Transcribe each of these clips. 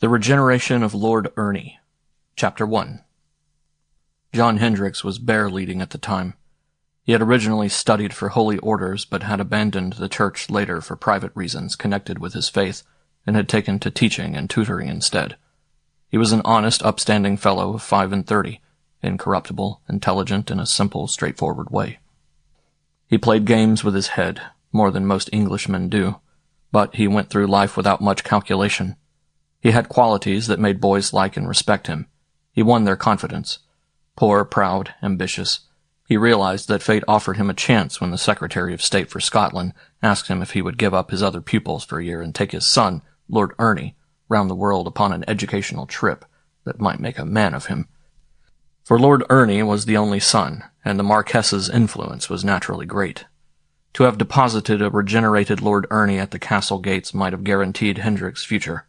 The Regeneration of Lord Ernie, Chapter 1. John Hendrix was bear leading at the time. He had originally studied for holy orders, but had abandoned the church later for private reasons connected with his faith, and had taken to teaching and tutoring instead. He was an honest, upstanding fellow of 35, incorruptible, intelligent in a simple, straightforward way. He played games with his head, more than most Englishmen do, but he went through life without much calculation. He had qualities that made boys like and respect him. He won their confidence. Poor, proud, ambitious, he realized that fate offered him a chance when the Secretary of State for Scotland asked him if he would give up his other pupils for a year and take his son, Lord Ernie, round the world upon an educational trip that might make a man of him. For Lord Ernie was the only son, and the Marquess's influence was naturally great. To have deposited a regenerated Lord Ernie at the castle gates might have guaranteed Hendrix's future.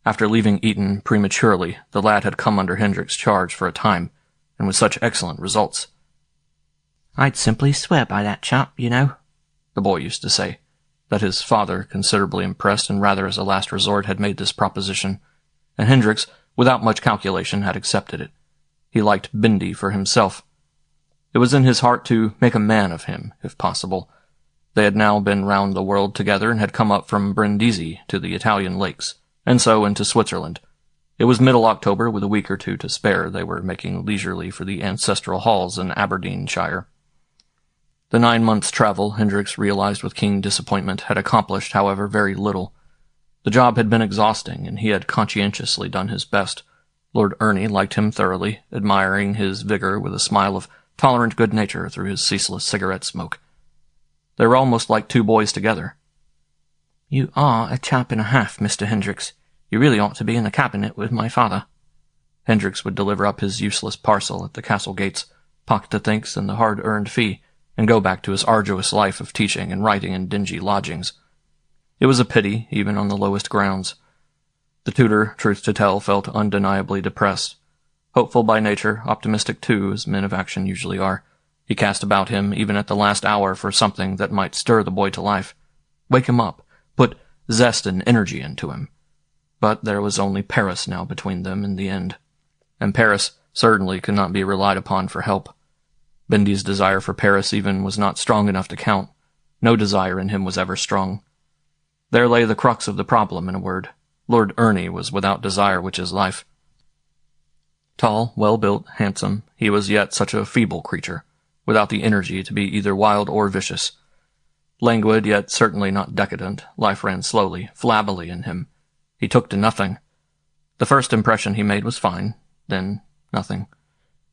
After leaving Eton prematurely, the lad had come under Hendrix's charge for a time, and with such excellent results. "I'd simply swear by that chap, you know," the boy used to say, that his father, considerably impressed and rather as a last resort, had made this proposition, and Hendrix, without much calculation, had accepted it. He liked Bindi for himself. It was in his heart to make a man of him, if possible. They had now been round the world together and had come up from Brindisi to the Italian lakes, and so into Switzerland. It was middle October, with a week or two to spare. They were making leisurely for the ancestral halls in Aberdeenshire. The 9 months' travel, Hendrix realized with keen disappointment, had accomplished, however, very little. The job had been exhausting, and he had conscientiously done his best. Lord Ernie liked him thoroughly, admiring his vigor with a smile of tolerant good nature through his ceaseless cigarette smoke. They were almost like two boys together. "You are a chap and a half, Mr. Hendrix. You really ought to be in the cabinet with my father." Hendrix would deliver up his useless parcel at the castle gates, pocket the thanks and the hard-earned fee, and go back to his arduous life of teaching and writing in dingy lodgings. It was a pity, even on the lowest grounds. The tutor, truth to tell, felt undeniably depressed. Hopeful by nature, optimistic too, as men of action usually are, he cast about him, even at the last hour, for something that might stir the boy to life, wake him up, put zest and energy into him. But there was only Paris now between them in the end, and Paris certainly could not be relied upon for help. Bindi's desire for Paris even was not strong enough to count. No desire in him was ever strong. There lay the crux of the problem, in a word. Lord Ernie was without desire, which is life. Tall, well-built, handsome, he was yet such a feeble creature, without the energy to be either wild or vicious. Languid, yet certainly not decadent, life ran slowly, flabbily in him. He took to nothing. The first impression he made was fine, then nothing.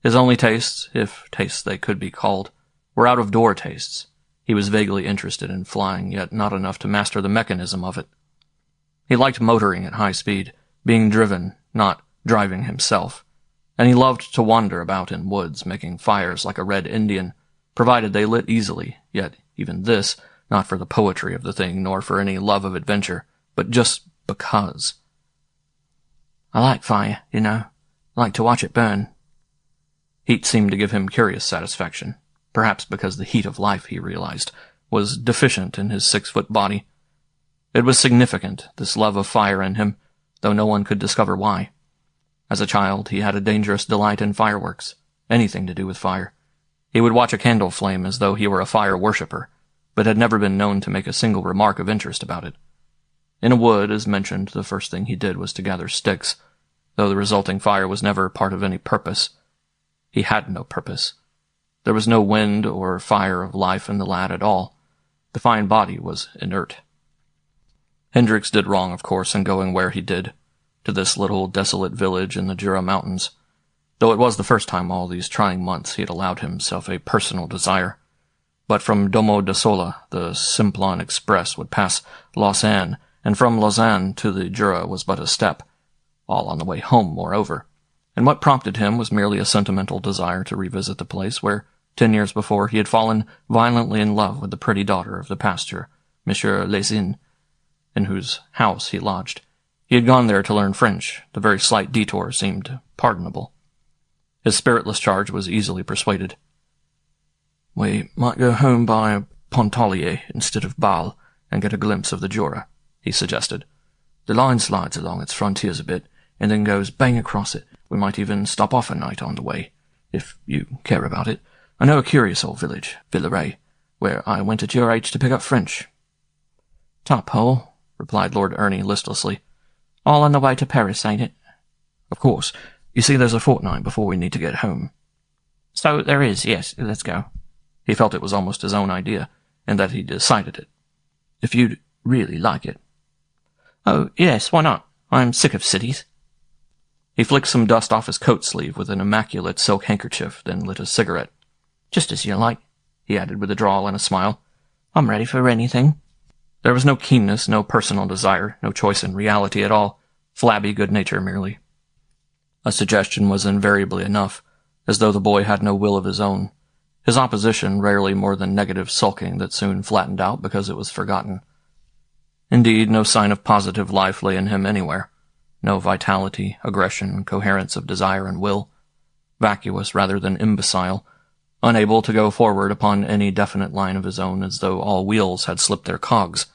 His only tastes, if tastes they could be called, were out-of-door tastes. He was vaguely interested in flying, yet not enough to master the mechanism of it. He liked motoring at high speed, being driven, not driving himself, and he loved to wander about in woods, making fires like a red Indian, provided they lit easily, yet even this, not for the poetry of the thing, nor for any love of adventure, but just because. "I like fire, you know. I like to watch it burn." Heat seemed to give him curious satisfaction, perhaps because the heat of life, he realized, was deficient in his 6-foot body. It was significant, this love of fire in him, though no one could discover why. As a child, he had a dangerous delight in fireworks, anything to do with fire. He would watch a candle flame as though he were a fire worshipper, but had never been known to make a single remark of interest about it. In a wood, as mentioned, the first thing he did was to gather sticks, though the resulting fire was never part of any purpose. He had no purpose. There was no wind or fire of life in the lad at all. The fine body was inert. Hendrix did wrong, of course, in going where he did, to this little desolate village in the Jura Mountains, though it was the first time all these trying months he had allowed himself a personal desire. But from Domo da Sola the Simplon Express would pass Lausanne, and from Lausanne to the Jura was but a step, all on the way home, moreover, and what prompted him was merely a sentimental desire to revisit the place where, 10 years before, he had fallen violently in love with the pretty daughter of the pastor, Monsieur Lesin, in whose house he lodged. He had gone there to learn French. The very slight detour seemed pardonable. His spiritless charge was easily persuaded. "We might go home by Pontarlier instead of Bâle and get a glimpse of the Jura," he suggested. The line slides along its frontiers a bit, and then goes bang across it. We might even stop off a night on the way, if you care about it. I know a curious old village, Villeray, where I went at your age to pick up French." "Top hole," replied Lord Ernie listlessly. "All on the way to Paris, ain't it?" "Of course. You see, there's a fortnight before we need to get home." "So there is, yes. Let's go." He felt it was almost his own idea, and that he decided it. "If you'd really like it." "Oh, yes, why not? I'm sick of cities." He flicked some dust off his coat sleeve with an immaculate silk handkerchief, then lit a cigarette. "Just as you like," he added with a drawl and a smile. "I'm ready for anything." There was no keenness, no personal desire, no choice in reality at all. Flabby good nature merely. A suggestion was invariably enough, as though the boy had no will of his own. His opposition rarely more than negative sulking that soon flattened out because it was forgotten. Indeed, no sign of positive life lay in him anywhere. No vitality, aggression, coherence of desire and will. Vacuous rather than imbecile, unable to go forward upon any definite line of his own, as though all wheels had slipped their cogs.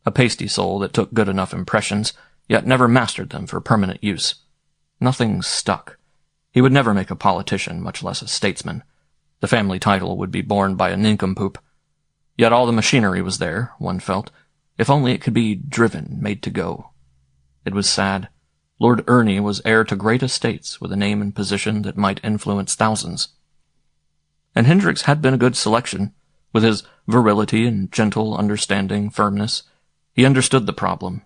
A pasty soul that took good enough impressions, yet never mastered them for permanent use. Nothing stuck. He would never make a politician, much less a statesman. The family title would be borne by a nincompoop. Yet all the machinery was there, one felt, if only it could be driven, made to go. It was sad. Lord Ernie was heir to great estates, with a name and position that might influence thousands. And Hendrix had been a good selection. With his virility and gentle, understanding firmness, he understood the problem.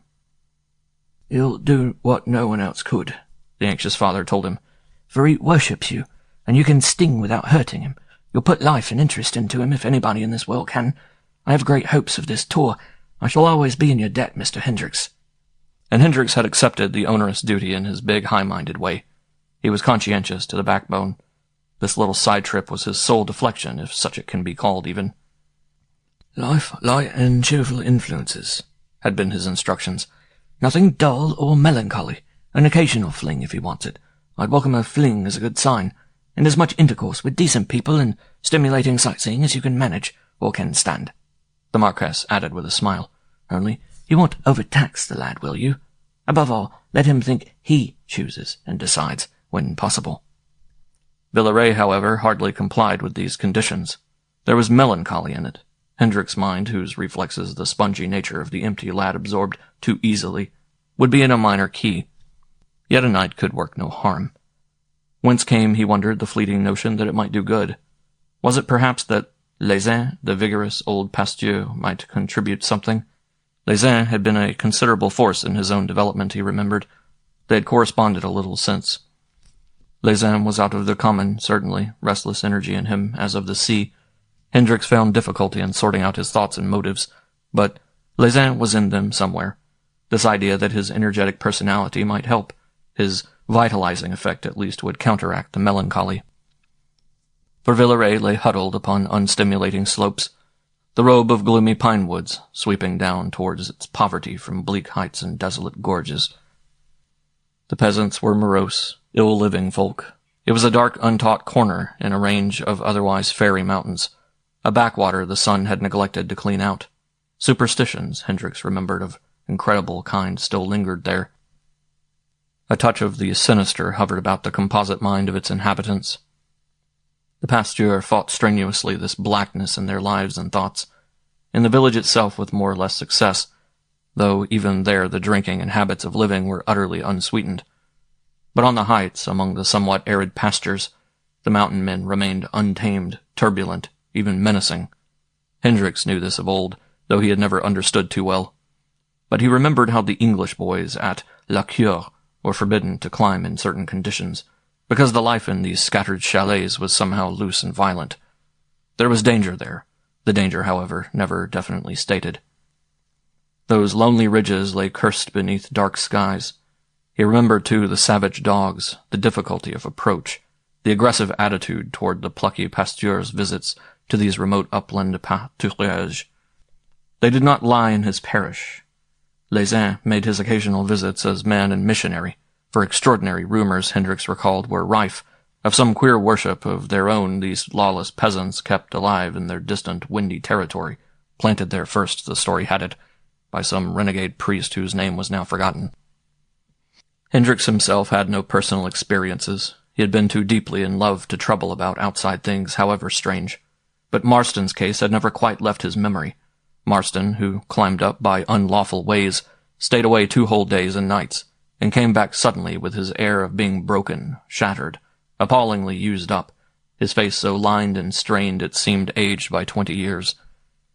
"He'll do what no one else could," the anxious father told him, "for he worships you, and you can sting without hurting him. You'll put life and interest into him if anybody in this world can. I have great hopes of this tour. I shall always be in your debt, Mr. Hendrix." And Hendrix had accepted the onerous duty in his big, high-minded way. He was conscientious to the backbone. This little side trip was his sole deflection, if such it can be called even. "Life, light, and cheerful influences," had been his instructions. "Nothing dull or melancholy. An occasional fling, if he wants it. I'd welcome a fling as a good sign, and as much intercourse with decent people and stimulating sightseeing as you can manage, or can stand," the Marquess added with a smile. "Only, you won't overtax the lad, will you? Above all, let him think he chooses and decides, when possible." Villeray, however, hardly complied with these conditions. There was melancholy in it. Hendrix's mind, whose reflexes the spongy nature of the empty lad absorbed too easily, would be in a minor key. Yet a night could work no harm. Whence came, he wondered, the fleeting notion that it might do good? Was it perhaps that Les, the vigorous old pasteur, might contribute something? Les had been a considerable force in his own development, he remembered. They had corresponded a little since. Les was out of the common, certainly, restless energy in him, as of the sea. Hendrix found difficulty in sorting out his thoughts and motives, but Les was in them somewhere. This idea that his energetic personality might help, his vitalizing effect at least would counteract the melancholy. For Villeray lay huddled upon unstimulating slopes, the robe of gloomy pine woods sweeping down towards its poverty from bleak heights and desolate gorges. The peasants were morose, ill-living folk. It was a dark, untaught corner in a range of otherwise fairy mountains, a backwater the sun had neglected to clean out. Superstitions, Hendrix remembered, of incredible kind still lingered there. A touch of the sinister hovered about the composite mind of its inhabitants. The pasteur fought strenuously this blackness in their lives and thoughts, in the village itself with more or less success, though even there the drinking and habits of living were utterly unsweetened. But on the heights, among the somewhat arid pastures, the mountain men remained untamed, turbulent, even menacing. Hendrix knew this of old, though he had never understood too well. But he remembered how the English boys at La Cure were forbidden to climb in certain conditions, because the life in these scattered chalets was somehow loose and violent. There was danger there, the danger, however, never definitely stated. Those lonely ridges lay cursed beneath dark skies. He remembered, too, the savage dogs, the difficulty of approach, the aggressive attitude toward the plucky pasteur's visits to these remote upland pâturages. They did not lie in his parish. Les made his occasional visits as man and missionary, for extraordinary rumors, Hendrix recalled, were rife, of some queer worship of their own these lawless peasants kept alive in their distant windy territory, planted there first, the story had it, by some renegade priest whose name was now forgotten. Hendrix himself had no personal experiences. He had been too deeply in love to trouble about outside things, however strange. But Maustin's case had never quite left his memory. Maustin, who climbed up by unlawful ways, stayed away 2 whole days and nights, and came back suddenly with his air of being broken, shattered, appallingly used up, his face so lined and strained it seemed aged by 20 years,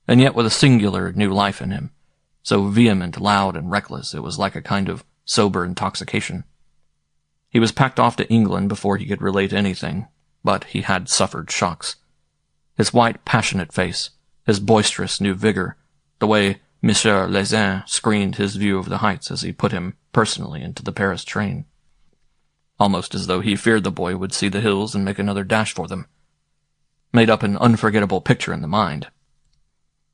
and yet with a singular new life in him, so vehement, loud, and reckless it was like a kind of sober intoxication. He was packed off to England before he could relate anything, but he had suffered shocks. His white, passionate face, his boisterous new vigor, the way Monsieur Les screened his view of the heights as he put him personally into the Paris train. Almost as though he feared the boy would see the hills and make another dash for them. Made up an unforgettable picture in the mind.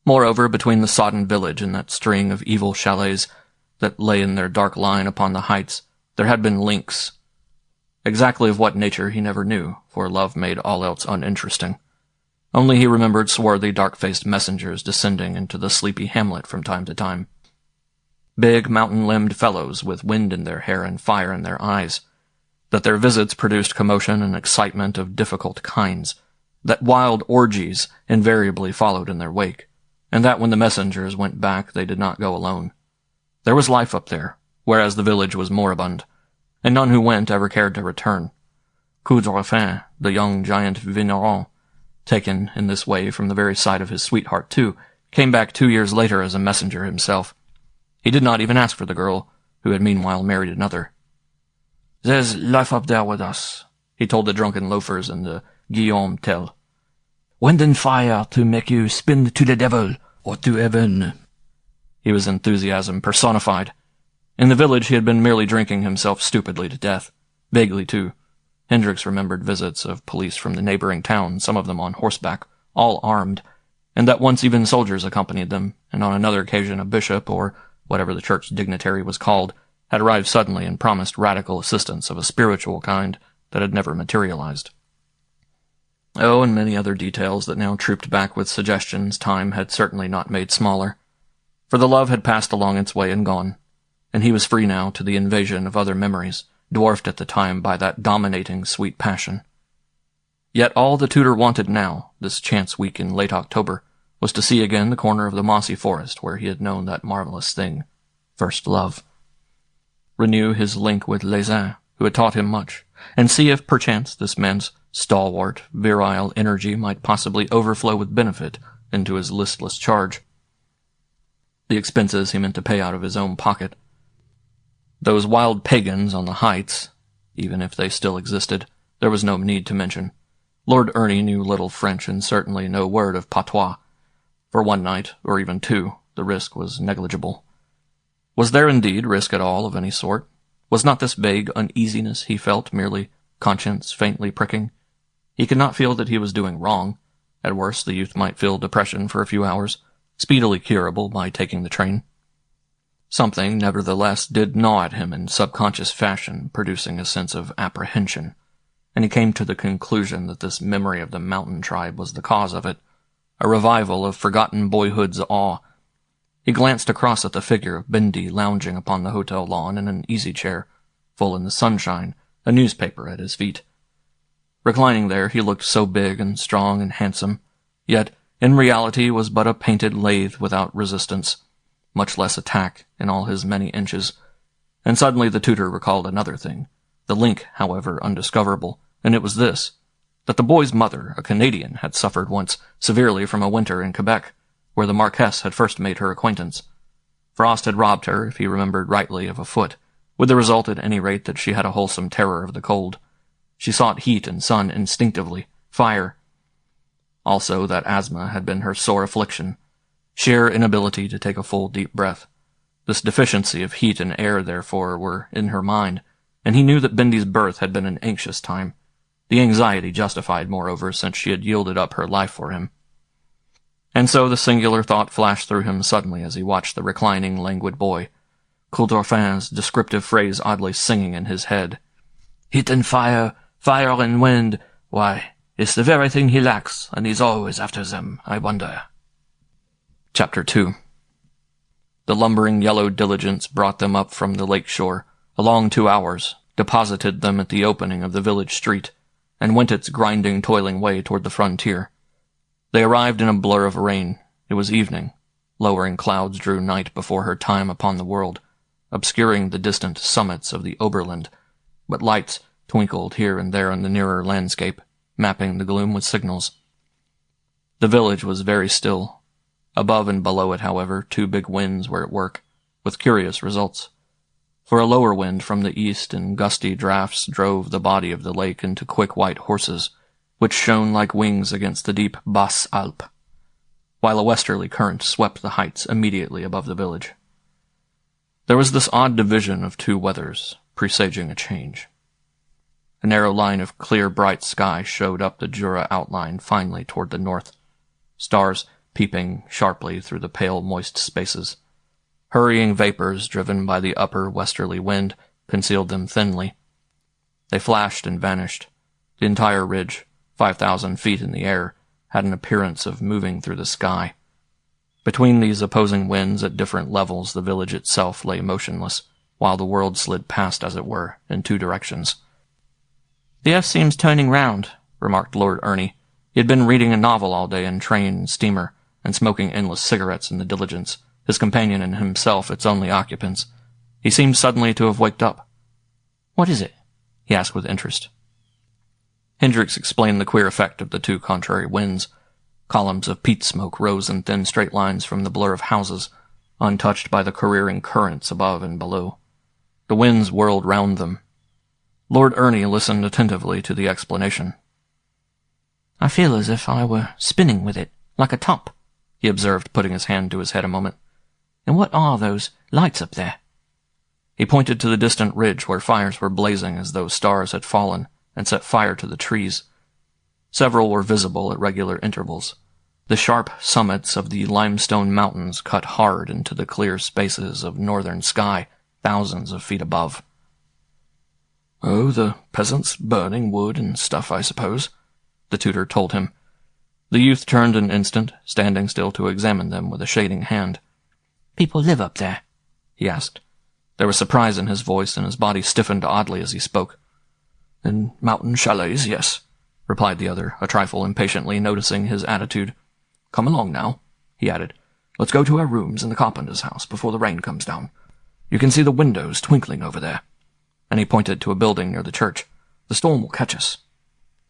Moreover, between the sodden village and that string of evil chalets that lay in their dark line upon the heights, there had been links. Exactly of what nature he never knew, for love made all else uninteresting. Only he remembered swarthy, dark-faced messengers descending into the sleepy hamlet from time to time. Big, mountain-limbed fellows with wind in their hair and fire in their eyes. That their visits produced commotion and excitement of difficult kinds. That wild orgies invariably followed in their wake. And that when the messengers went back they did not go alone. There was life up there, whereas the village was moribund, and none who went ever cared to return. Coudrefin, the young giant vigneron, taken in this way from the very sight of his sweetheart too, came back 2 years later as a messenger himself. He did not even ask for the girl, who had meanwhile married another. "There's life up there with us," he told the drunken loafers in the Guillaume Tell. "Wind and fire to make you spin to the devil or to heaven." He was enthusiasm personified. In the village he had been merely drinking himself stupidly to death. Vaguely, too. Hendrix remembered visits of police from the neighboring town, some of them on horseback, all armed, and that once even soldiers accompanied them, and on another occasion a bishop, or whatever the church dignitary was called, had arrived suddenly and promised radical assistance of a spiritual kind that had never materialized. Oh, and many other details that now trooped back with suggestions time had certainly not made smaller. For the love had passed along its way and gone, and he was free now to the invasion of other memories, dwarfed at the time by that dominating sweet passion. Yet all the tutor wanted now, this chance week in late October, was to see again the corner of the mossy forest where he had known that marvelous thing, first love. Renew his link with Les, who had taught him much, and see if perchance this man's stalwart, virile energy might possibly overflow with benefit into his listless charge. The expenses he meant to pay out of his own pocket. Those wild pagans on the heights, even if they still existed, there was no need to mention. Lord Ernie knew little French and certainly no word of patois. For 1 night, or even 2, the risk was negligible. Was there indeed risk at all of any sort? Was not this vague uneasiness he felt merely conscience faintly pricking? He could not feel that he was doing wrong. At worst, the youth might feel depression for a few hours, speedily curable by taking the train. Something, nevertheless, did gnaw at him in subconscious fashion, producing a sense of apprehension, and he came to the conclusion that this memory of the mountain tribe was the cause of it, a revival of forgotten boyhood's awe. He glanced across at the figure of Bindi lounging upon the hotel lawn in an easy-chair, full in the sunshine, a newspaper at his feet. Reclining there, he looked so big and strong and handsome, yet in reality was but a painted lathe without resistance, much less attack in all his many inches. And suddenly the tutor recalled another thing, the link, however, undiscoverable, and it was this, that the boy's mother, a Canadian, had suffered once severely from a winter in Quebec, where the Marquess had first made her acquaintance. Frost had robbed her, if he remembered rightly, of a foot, with the result at any rate that she had a wholesome terror of the cold. She sought heat and sun instinctively, fire. Also that asthma had been her sore affliction, sheer inability to take a full deep breath. This deficiency of heat and air, therefore, were in her mind, and he knew that Bindi's birth had been an anxious time. The anxiety justified, moreover, since she had yielded up her life for him. And so the singular thought flashed through him suddenly as he watched the reclining, languid boy, Coudrefin's descriptive phrase oddly singing in his head. "Heat and fire, fire and wind, why, it's the very thing he lacks, and he's always after them, I wonder." Chapter 2. The lumbering yellow diligence brought them up from the lake shore, a long 2 hours, deposited them at the opening of the village street, and went its grinding, toiling way toward the frontier. They arrived in a blur of rain. It was evening. Lowering clouds drew night before her time upon the world, obscuring the distant summits of the Oberland, but lights twinkled here and there in the nearer landscape, mapping the gloom with signals. The village was very still. Above and below it, however, 2 big winds were at work, with curious results. For a lower wind from the east in gusty draughts drove the body of the lake into quick white horses, which shone like wings against the deep Basse Alpes, while a westerly current swept the heights immediately above the village. There was this odd division of 2 weathers, presaging a change. A narrow line of clear, bright sky showed up the Jura outline finely toward the north, stars peeping sharply through the pale, moist spaces. Hurrying vapors driven by the upper westerly wind concealed them thinly. They flashed and vanished. The entire ridge, 5,000 feet in the air, had an appearance of moving through the sky. Between these opposing winds at different levels the village itself lay motionless, while the world slid past, as it were, in 2 directions. "The earth seems turning round," remarked Lord Ernie. He had been reading a novel all day in train and steamer, and smoking endless cigarettes in the diligence, his companion and himself its only occupants. He seemed suddenly to have waked up. "What is it?" he asked with interest. Hendrix explained the queer effect of the 2 contrary winds. Columns of peat smoke rose in thin straight lines from the blur of houses, untouched by the careering currents above and below. The winds whirled round them. Lord Ernie listened attentively to the explanation. "I feel as if I were spinning with it, like a top," he observed, putting his hand to his head a moment. "And what are those lights up there?" He pointed to the distant ridge where fires were blazing as though stars had fallen and set fire to the trees. Several were visible at regular intervals. The sharp summits of the limestone mountains cut hard into the clear spaces of northern sky, thousands of feet above. "Oh, the peasants burning wood and stuff, I suppose," the tutor told him. The youth turned an instant, standing still to examine them with a shading hand. "People live up there?" he asked. There was surprise in his voice, and his body stiffened oddly as he spoke. "In mountain chalets, yes," replied the other, a trifle impatiently, noticing his attitude. "Come along now," he added. "Let's go to our rooms in the carpenter's house before the rain comes down. You can see the windows twinkling over there." And he pointed to a building near the church. "The storm will catch us."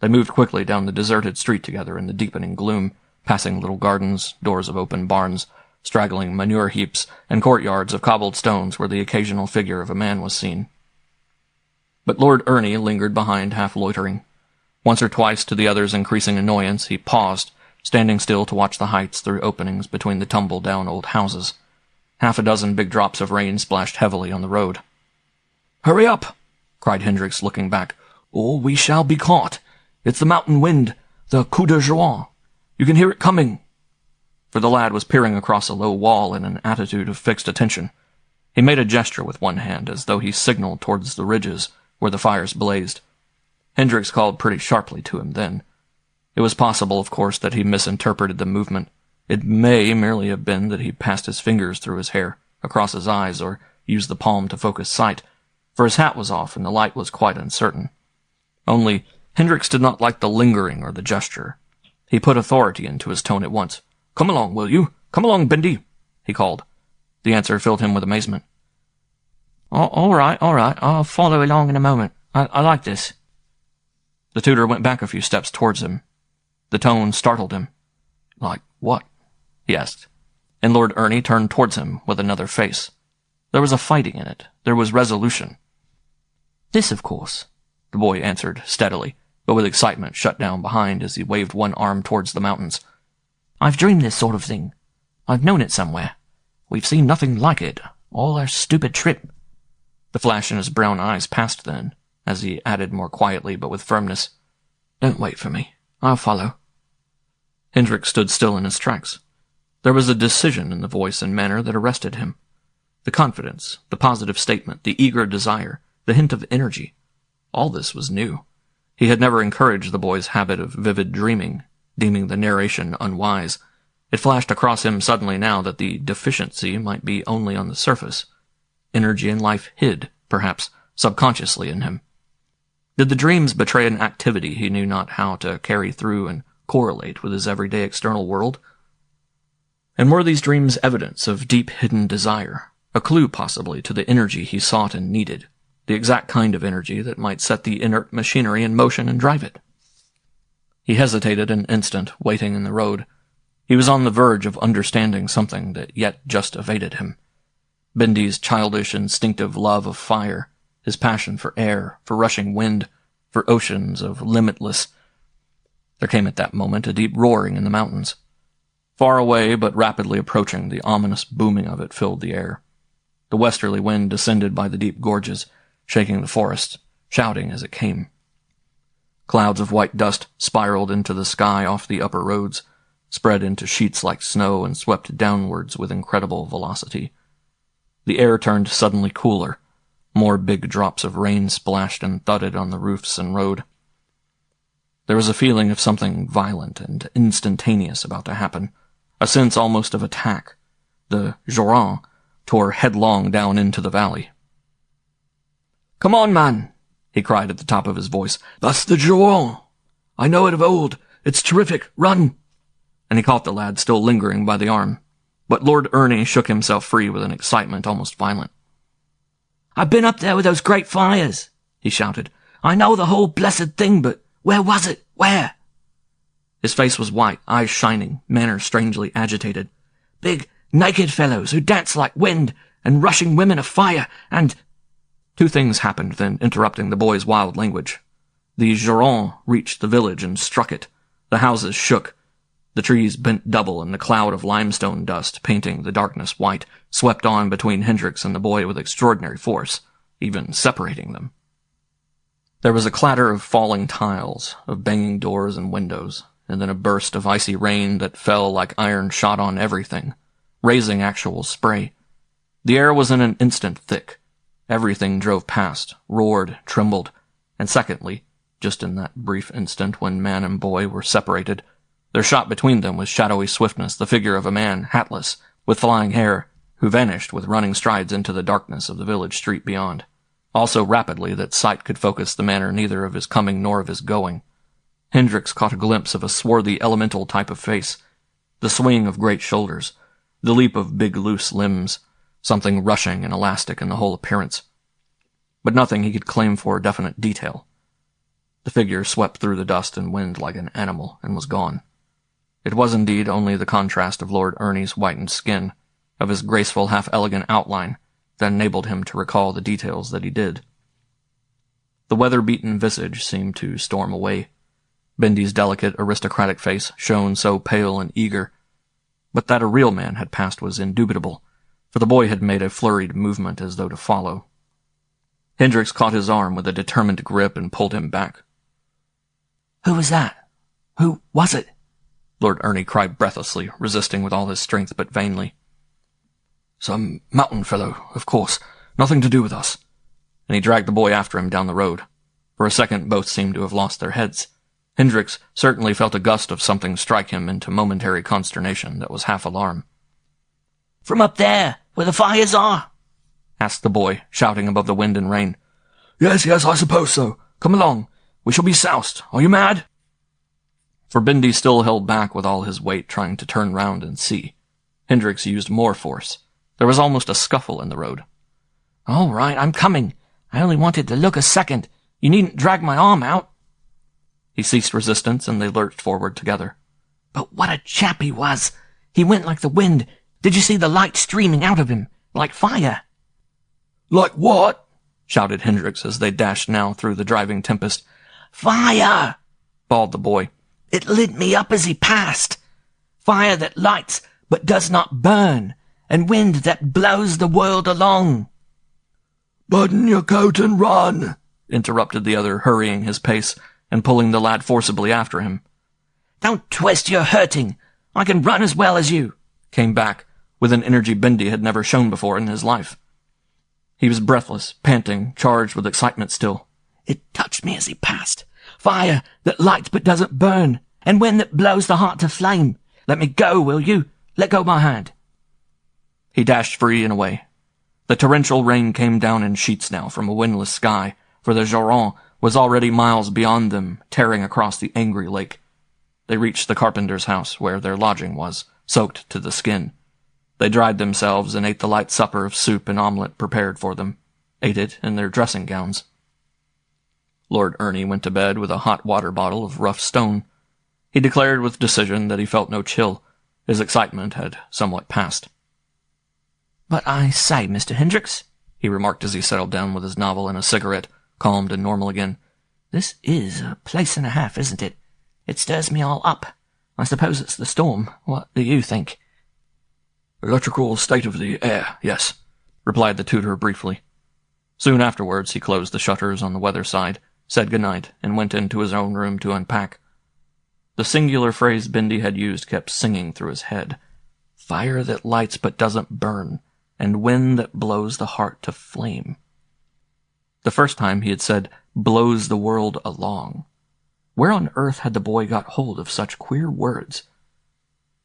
They moved quickly down the deserted street together in the deepening gloom, passing little gardens, doors of open barns, straggling manure heaps, and courtyards of cobbled stones where the occasional figure of a man was seen. But Lord Ernie lingered behind, half loitering. Once or twice, to the other's increasing annoyance, he paused, standing still to watch the heights through openings between the tumble-down old houses. 6 big drops of rain splashed heavily on the road. "Hurry up!" cried Hendrix, looking back, "or we shall be caught. It's the mountain wind, the coup de joie. You can hear it coming." For the lad was peering across a low wall in an attitude of fixed attention. He made a gesture with one hand, as though he signaled towards the ridges where the fires blazed. Hendrix called pretty sharply to him then. It was possible, of course, that he misinterpreted the movement. It may merely have been that he passed his fingers through his hair, across his eyes, or used the palm to focus sight, for his hat was off and the light was quite uncertain. Only, Hendrix did not like the lingering or the gesture. He put authority into his tone at once. "Come along, will you? Come along, Bindi," he called. The answer filled him with amazement. All right, I'll follow along in a moment. I like this." The tutor went back a few steps towards him. The tone startled him. "Like what?" he asked. And Lord Ernie turned towards him with another face. There was a fighting in it. There was resolution. "This, of course," the boy answered steadily, but with excitement shut down behind as he waved one arm towards the mountains. "I've dreamed this sort of thing. I've known it somewhere. We've seen nothing like it, all our stupid trip." The flash in his brown eyes passed then, as he added more quietly but with firmness, "Don't wait for me. I'll follow." Hendrix stood still in his tracks. There was a decision in the voice and manner that arrested him. The confidence, the positive statement, the eager desire, the hint of energy. All this was new. He had never encouraged the boy's habit of vivid dreaming, deeming the narration unwise. It flashed across him suddenly now that the deficiency might be only on the surface. Energy and life hid, perhaps, subconsciously in him. Did the dreams betray an activity he knew not how to carry through and correlate with his everyday external world? And were these dreams evidence of deep hidden desire, a clue possibly to the energy he sought and needed, the exact kind of energy that might set the inert machinery in motion and drive it? He hesitated an instant, waiting in the road. He was on the verge of understanding something that yet just evaded him. Bindi's childish, instinctive love of fire, his passion for air, for rushing wind, for oceans of limitless. There came at that moment a deep roaring in the mountains. Far away, but rapidly approaching, the ominous booming of it filled the air. The westerly wind descended by the deep gorges, shaking the forests, shouting as it came. Clouds of white dust spiraled into the sky off the upper roads, spread into sheets like snow, and swept downwards with incredible velocity. The air turned suddenly cooler. More big drops of rain splashed and thudded on the roofs and road. There was a feeling of something violent and instantaneous about to happen, a sense almost of attack. The Joran tore headlong down into the valley. "Come on, man!" he cried at the top of his voice. "That's the Joran! I know it of old. It's terrific. Run!" And he caught the lad still lingering by the arm. But Lord Ernie shook himself free with an excitement almost violent. "I've been up there with those great fires," he shouted. "I know the whole blessed thing, but where was it? Where?" His face was white, eyes shining, manner strangely agitated. "Big, naked fellows who dance like wind, and rushing women of fire, and—" Two things happened then, interrupting the boy's wild language. The Joran reached the village and struck it. The houses shook. The trees bent double, and the cloud of limestone dust, painting the darkness white, swept on between Hendrix and the boy with extraordinary force, even separating them. There was a clatter of falling tiles, of banging doors and windows, and then a burst of icy rain that fell like iron shot on everything, raising actual spray. The air was in an instant thick. Everything drove past, roared, trembled, and secondly, just in that brief instant when man and boy were separated, there shot between them with shadowy swiftness the figure of a man, hatless, with flying hair, who vanished with running strides into the darkness of the village street beyond, also rapidly that sight could focus the manner neither of his coming nor of his going. Hendrix caught a glimpse of a swarthy elemental type of face, the swing of great shoulders, the leap of big loose limbs, something rushing and elastic in the whole appearance. But nothing he could claim for definite detail. The figure swept through the dust and wind like an animal and was gone. It was indeed only the contrast of Lord Ernie's whitened skin, of his graceful half-elegant outline, that enabled him to recall the details that he did. The weather-beaten visage seemed to storm away. Bindi's delicate, aristocratic face shone so pale and eager, but that a real man had passed was indubitable, for the boy had made a flurried movement as though to follow. Hendrix caught his arm with a determined grip and pulled him back. "Who was that? Who was it?" Lord Ernie cried breathlessly, resisting with all his strength but vainly. "Some mountain fellow, of course. Nothing to do with us." And he dragged the boy after him down the road. For a second both seemed to have lost their heads. Hendrix certainly felt a gust of something strike him into momentary consternation that was half alarm. "From up there, where the fires are?" asked the boy, shouting above the wind and rain. Yes, I suppose so. Come along. We shall be soused. Are you mad?" For Bindi still held back with all his weight, trying to turn round and see. Hendrix used more force. There was almost a scuffle in the road. "All right, I'm coming. I only wanted to look a second. You needn't drag my arm out." He ceased resistance, and they lurched forward together. "But what a chap he was! He went like the wind. Did you see the light streaming out of him? Like fire?" "Like what?" shouted Hendrix as they dashed now through the driving tempest. "Fire!" bawled the boy. "It lit me up as he passed. Fire that lights but does not burn, and wind that blows the world along." "Button your coat and run," interrupted the other, hurrying his pace and pulling the lad forcibly after him. "Don't twist, you're hurting. I can run as well as you," came back, with an energy Bindi had never shown before in his life. He was breathless, panting, charged with excitement still. "It touched me as he passed. Fire that lights but doesn't burn, and wind that blows the heart to flame, Let me go, will you? Let go my hand." He dashed free and away. The torrential rain came down in sheets now from a windless sky, for the Joran was already miles beyond them, tearing across the angry lake. They reached the carpenter's house, where their lodging was, soaked to the skin. They dried themselves and ate the light supper of soup and omelette prepared for them, ate it in their dressing gowns. Lord Ernie went to bed with a hot water bottle of rough stone. He declared with decision that he felt no chill. His excitement had somewhat passed. "But I say, Mr. Hendrix," he remarked as he settled down with his novel and a cigarette, calmed and normal again, "this is a place and a half, isn't it? It stirs me all up. I suppose it's the storm. What do you think?" "Electrical state of the air, yes," replied the tutor briefly. Soon afterwards he closed the shutters on the weather side, said good night, and went into his own room to unpack. The singular phrase Bindi had used kept singing through his head. Fire that lights but doesn't burn, and wind that blows the heart to flame. The first time he had said, blows the world along. Where on earth had the boy got hold of such queer words?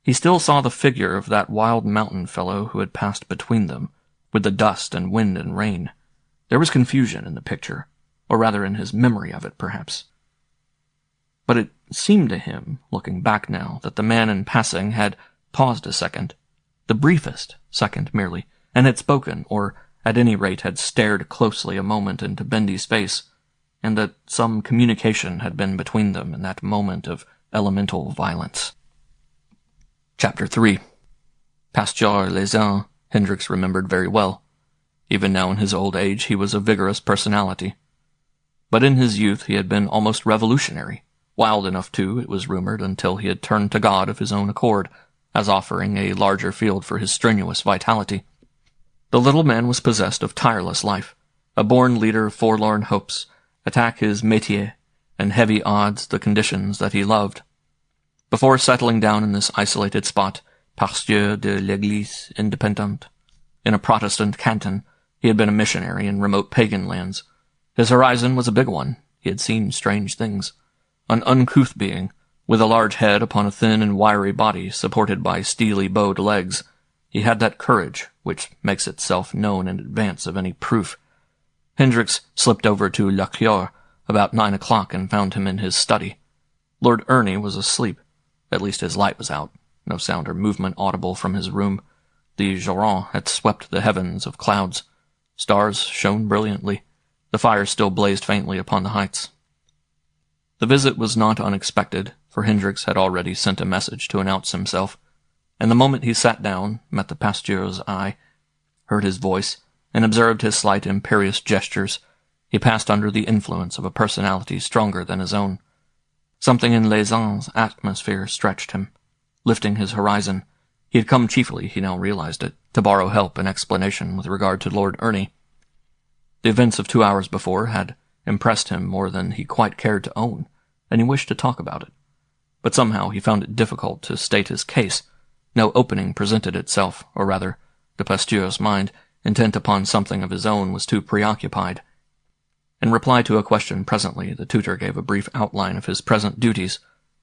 He still saw the figure of that wild mountain fellow who had passed between them, with the dust and wind and rain. There was confusion in the picture, or rather in his memory of it, perhaps. But it seemed to him, looking back now, that the man in passing had paused a second, the briefest second merely, and had spoken, or at any rate had stared closely a moment into Bindi's face, and that some communication had been between them in that moment of elemental violence. Chapter 3. Pasteur Lézin, Hendrix remembered very well. Even now in his old age he was a vigorous personality. But in his youth he had been almost revolutionary, wild enough too, it was rumored, until he had turned to God of his own accord, as offering a larger field for his strenuous vitality. The little man was possessed of tireless life, a born leader of forlorn hopes, attack his métier, and heavy odds the conditions that he loved. Before settling down in this isolated spot, pasteur de l'Église indépendante, in a Protestant canton, he had been a missionary in remote pagan lands. His horizon was a big one. He had seen strange things. An uncouth being, with a large head upon a thin and wiry body supported by steely bowed legs, he had that courage which makes itself known in advance of any proof. Hendrix slipped over to La Cure about 9 o'clock and found him in his study. Lord Ernie was asleep. At least his light was out. No sound or movement audible from his room. The Joran had swept the heavens of clouds. Stars shone brilliantly. The fire still blazed faintly upon the heights. The visit was not unexpected, for Hendrix had already sent a message to announce himself, and the moment he sat down, met the pasteur's eye, heard his voice, and observed his slight imperious gestures, he passed under the influence of a personality stronger than his own. Something in Lézin's atmosphere stretched him, lifting his horizon. He had come chiefly, he now realized it, to borrow help and explanation with regard to Lord Ernie. The events of 2 hours before had impressed him more than he quite cared to own, and he wished to talk about it. But somehow he found it difficult to state his case. No opening presented itself, or rather, the pasteur's mind, intent upon something of his own, was too preoccupied. In reply to a question presently, the tutor gave a brief outline of his present duties,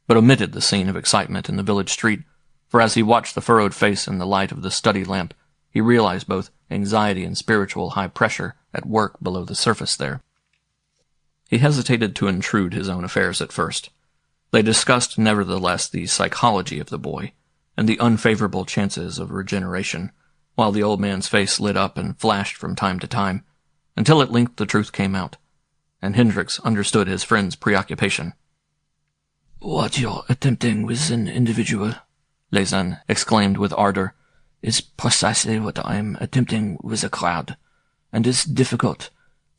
but omitted the scene of excitement in the village street, for as he watched the furrowed face in the light of the study lamp, he realized both anxiety and spiritual high pressure at work below the surface there. He hesitated to intrude his own affairs at first. They discussed, nevertheless, the psychology of the boy, and the unfavorable chances of regeneration, while the old man's face lit up and flashed from time to time, until at length the truth came out, and Hendrix understood his friend's preoccupation. "What you're attempting with an individual," Lézin exclaimed with ardor, "is precisely what I am attempting with a crowd, and is difficult,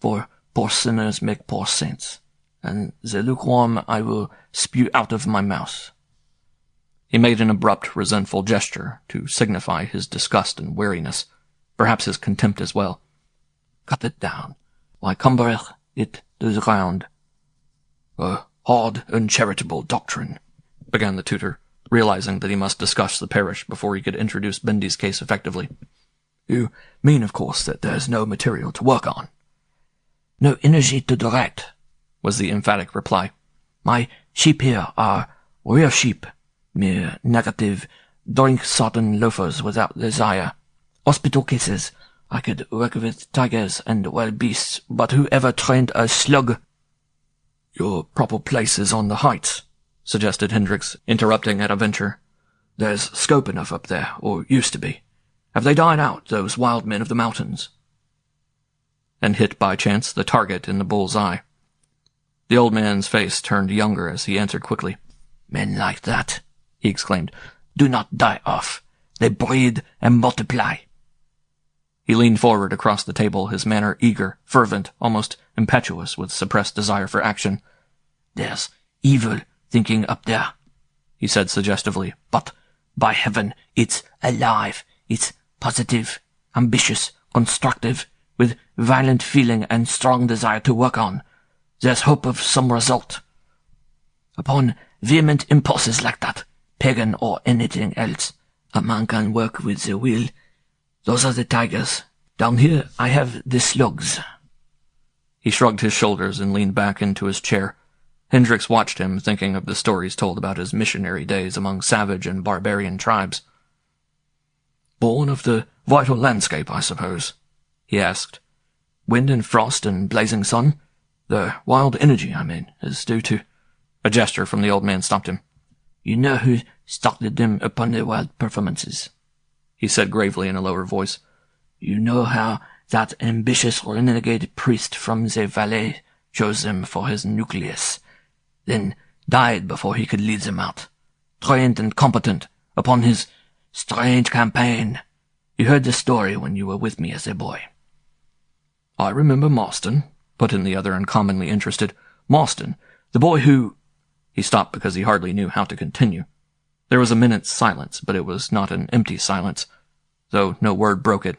for poor sinners make poor saints, and the lukewarm I will spew out of my mouth." He made an abrupt, resentful gesture to signify his disgust and weariness, perhaps his contempt as well. "Cut it down. Why cumbereth it to the ground?" "A hard, uncharitable doctrine," began the tutor, realizing that he must discuss the parish before he could introduce Bindi's case effectively. "You mean, of course, that there's no material to work on?" "No energy to direct," was the emphatic reply. "My sheep here are real sheep, Mere negative. Drink certain loafers without desire. Hospital cases. I could work with tigers and wild beasts, but whoever trained a slug? Your proper place is on the heights, suggested Hendrix, interrupting at a venture. There's scope enough up there, or used to be. Have they died out, those wild men of the mountains? And hit by chance the target in the bull's eye. The old man's face turned younger as he answered quickly. Men like that, he exclaimed, do not die off. They breed and multiply. He leaned forward across the table, his manner eager, fervent, almost impetuous with suppressed desire for action. There's evil thinking up there, he said suggestively, but, by heaven, it's alive. It's positive, ambitious, constructive, with violent feeling and strong desire to work on. There's hope of some result. Upon vehement impulses like that, pagan or anything else, a man can work with the will. Those are the tigers. Down here I have the slugs. He shrugged his shoulders and leaned back into his chair. Hendrix watched him, thinking of the stories told about his missionary days among savage and barbarian tribes. Born of the vital landscape, I suppose, he asked. Wind and frost and blazing sun? The wild energy, I mean, is due to... A gesture from the old man stopped him. You know who started them upon the wild performances, he said gravely in a lower voice. You know how that ambitious renegade priest from the Valais chose them for his nucleus, then died before he could lead them out, trained and competent, upon his strange campaign. You heard the story when you were with me as a boy. I remember Maustin, put in the other uncommonly interested. Maustin, the boy who... He stopped because he hardly knew how to continue. There was a minute's silence, but it was not an empty silence, though no word broke it.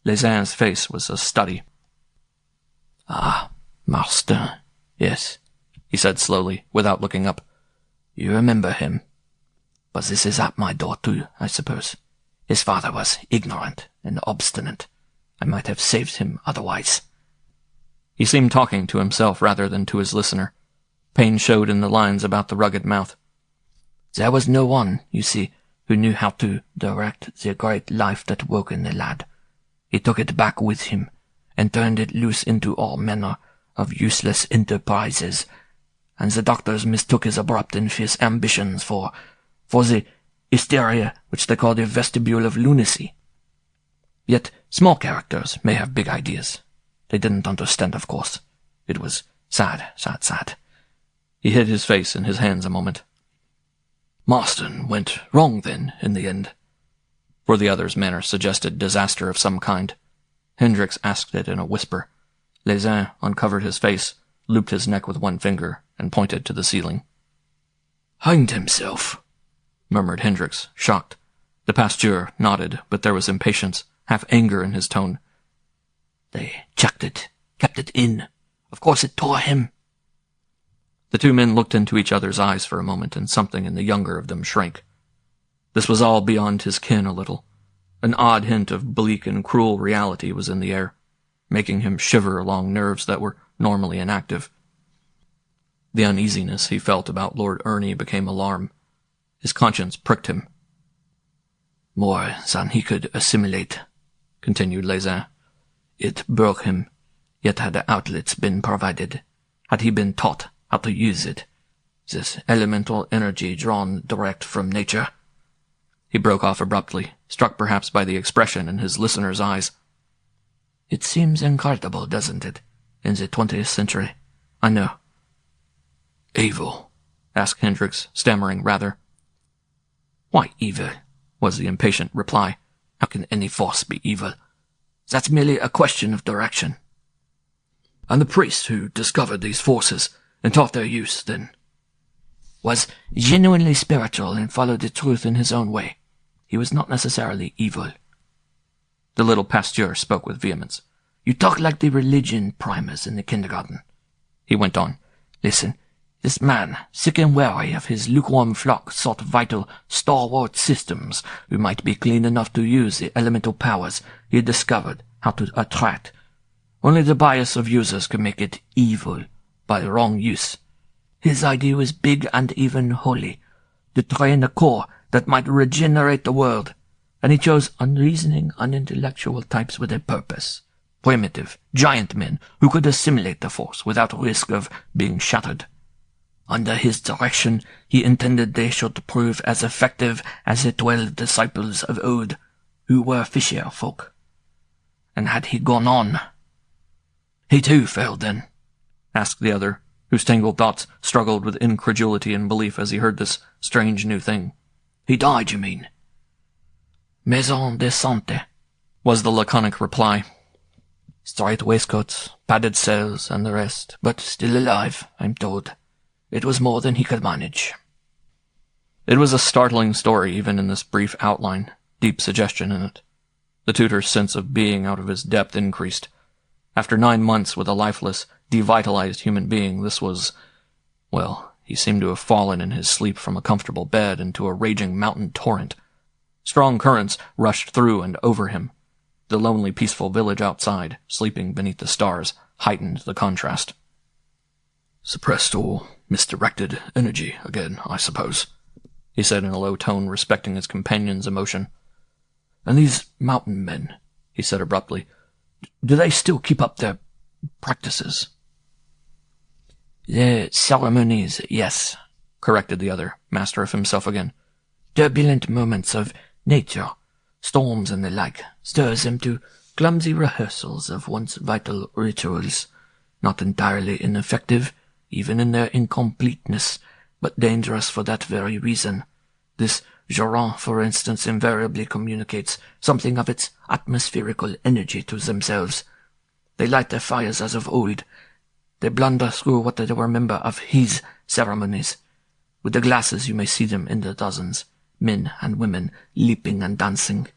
Lezin's face was a study. Ah, Maustin, yes, he said slowly, without looking up. You remember him. But this is at my door too, I suppose. His father was ignorant and obstinate. I might have saved him otherwise. He seemed talking to himself rather than to his listener. Pain showed in the lines about the rugged mouth. There was no one, you see, who knew how to direct the great life that woke in the lad. He took it back with him, and turned it loose into all manner of useless enterprises, and the doctors mistook his abrupt and fierce ambitions for the hysteria which they call the vestibule of lunacy. Yet small characters may have big ideas. They didn't understand, of course. It was sad, sad, sad. He hid his face in his hands a moment. Maustin went wrong, then, in the end. For the other's manner suggested disaster of some kind. Hendrix asked it in a whisper. Lezin uncovered his face, looped his neck with one finger, and pointed to the ceiling. Hanged himself, murmured Hendrix, shocked. The pasteur nodded, but there was impatience, half anger in his tone. They checked it, kept it in. Of course it tore him. The two men looked into each other's eyes for a moment, and something in the younger of them shrank. This was all beyond his ken a little. An odd hint of bleak and cruel reality was in the air, making him shiver along nerves that were normally inactive. The uneasiness he felt about Lord Ernie became alarm. His conscience pricked him. More than he could assimilate, continued Lezin. It broke him, yet had the outlets been provided, had he been taught how to use it, this elemental energy drawn direct from nature. He broke off abruptly, struck perhaps by the expression in his listener's eyes. It seems incredible, doesn't it, in the 20th century? I know. Evil? Asked Hendrix, stammering rather. Why evil? Was the impatient reply. How can any force be evil? That's merely a question of direction. And the priest who discovered these forces and taught their use, then, was genuinely spiritual and followed the truth in his own way. He was not necessarily evil. The little pasteur spoke with vehemence. You talk like the religion primers in the kindergarten. He went on. Listen, this man, sick and weary of his lukewarm flock, sought vital, stalwart systems who might be clean enough to use the elemental powers he had discovered how to attract. Only the bias of users could make it evil by the wrong use. His idea was big and even holy, to train a corps that might regenerate the world, and he chose unreasoning, unintellectual types with a purpose. Primitive, giant men who could assimilate the force without risk of being shattered. Under his direction, he intended they should prove as effective as the 12 disciples of old, who were fisher folk. And had he gone on? He too failed then? Asked the other, whose tangled thoughts struggled with incredulity and belief as he heard this strange new thing. He died, you mean? Maison de santé, was the laconic reply. Straight waistcoats, padded cells, and the rest, but still alive, I'm told. It was more than he could manage. It was a startling story, even in this brief outline, deep suggestion in it. The tutor's sense of being out of his depth increased. After 9 months with a lifeless, devitalized human being, this was, well, he seemed to have fallen in his sleep from a comfortable bed into a raging mountain torrent. Strong currents rushed through and over him. The lonely, peaceful village outside, sleeping beneath the stars, heightened the contrast. "Suppressed or misdirected energy again, I suppose," he said in a low tone, respecting his companion's emotion. "And these mountain men," he said abruptly, "do they still keep up their practices?" "The ceremonies, yes," corrected the other, master of himself again. "Turbulent moments of nature, storms and the like, stirs them to clumsy rehearsals of once vital rituals, not entirely ineffective, even in their incompleteness, but dangerous for that very reason. This Joran, for instance, invariably communicates something of its atmospherical energy to themselves. They light their fires as of old. They blunder through what they remember of his ceremonies. With the glasses you may see them in the dozens, men and women leaping and dancing.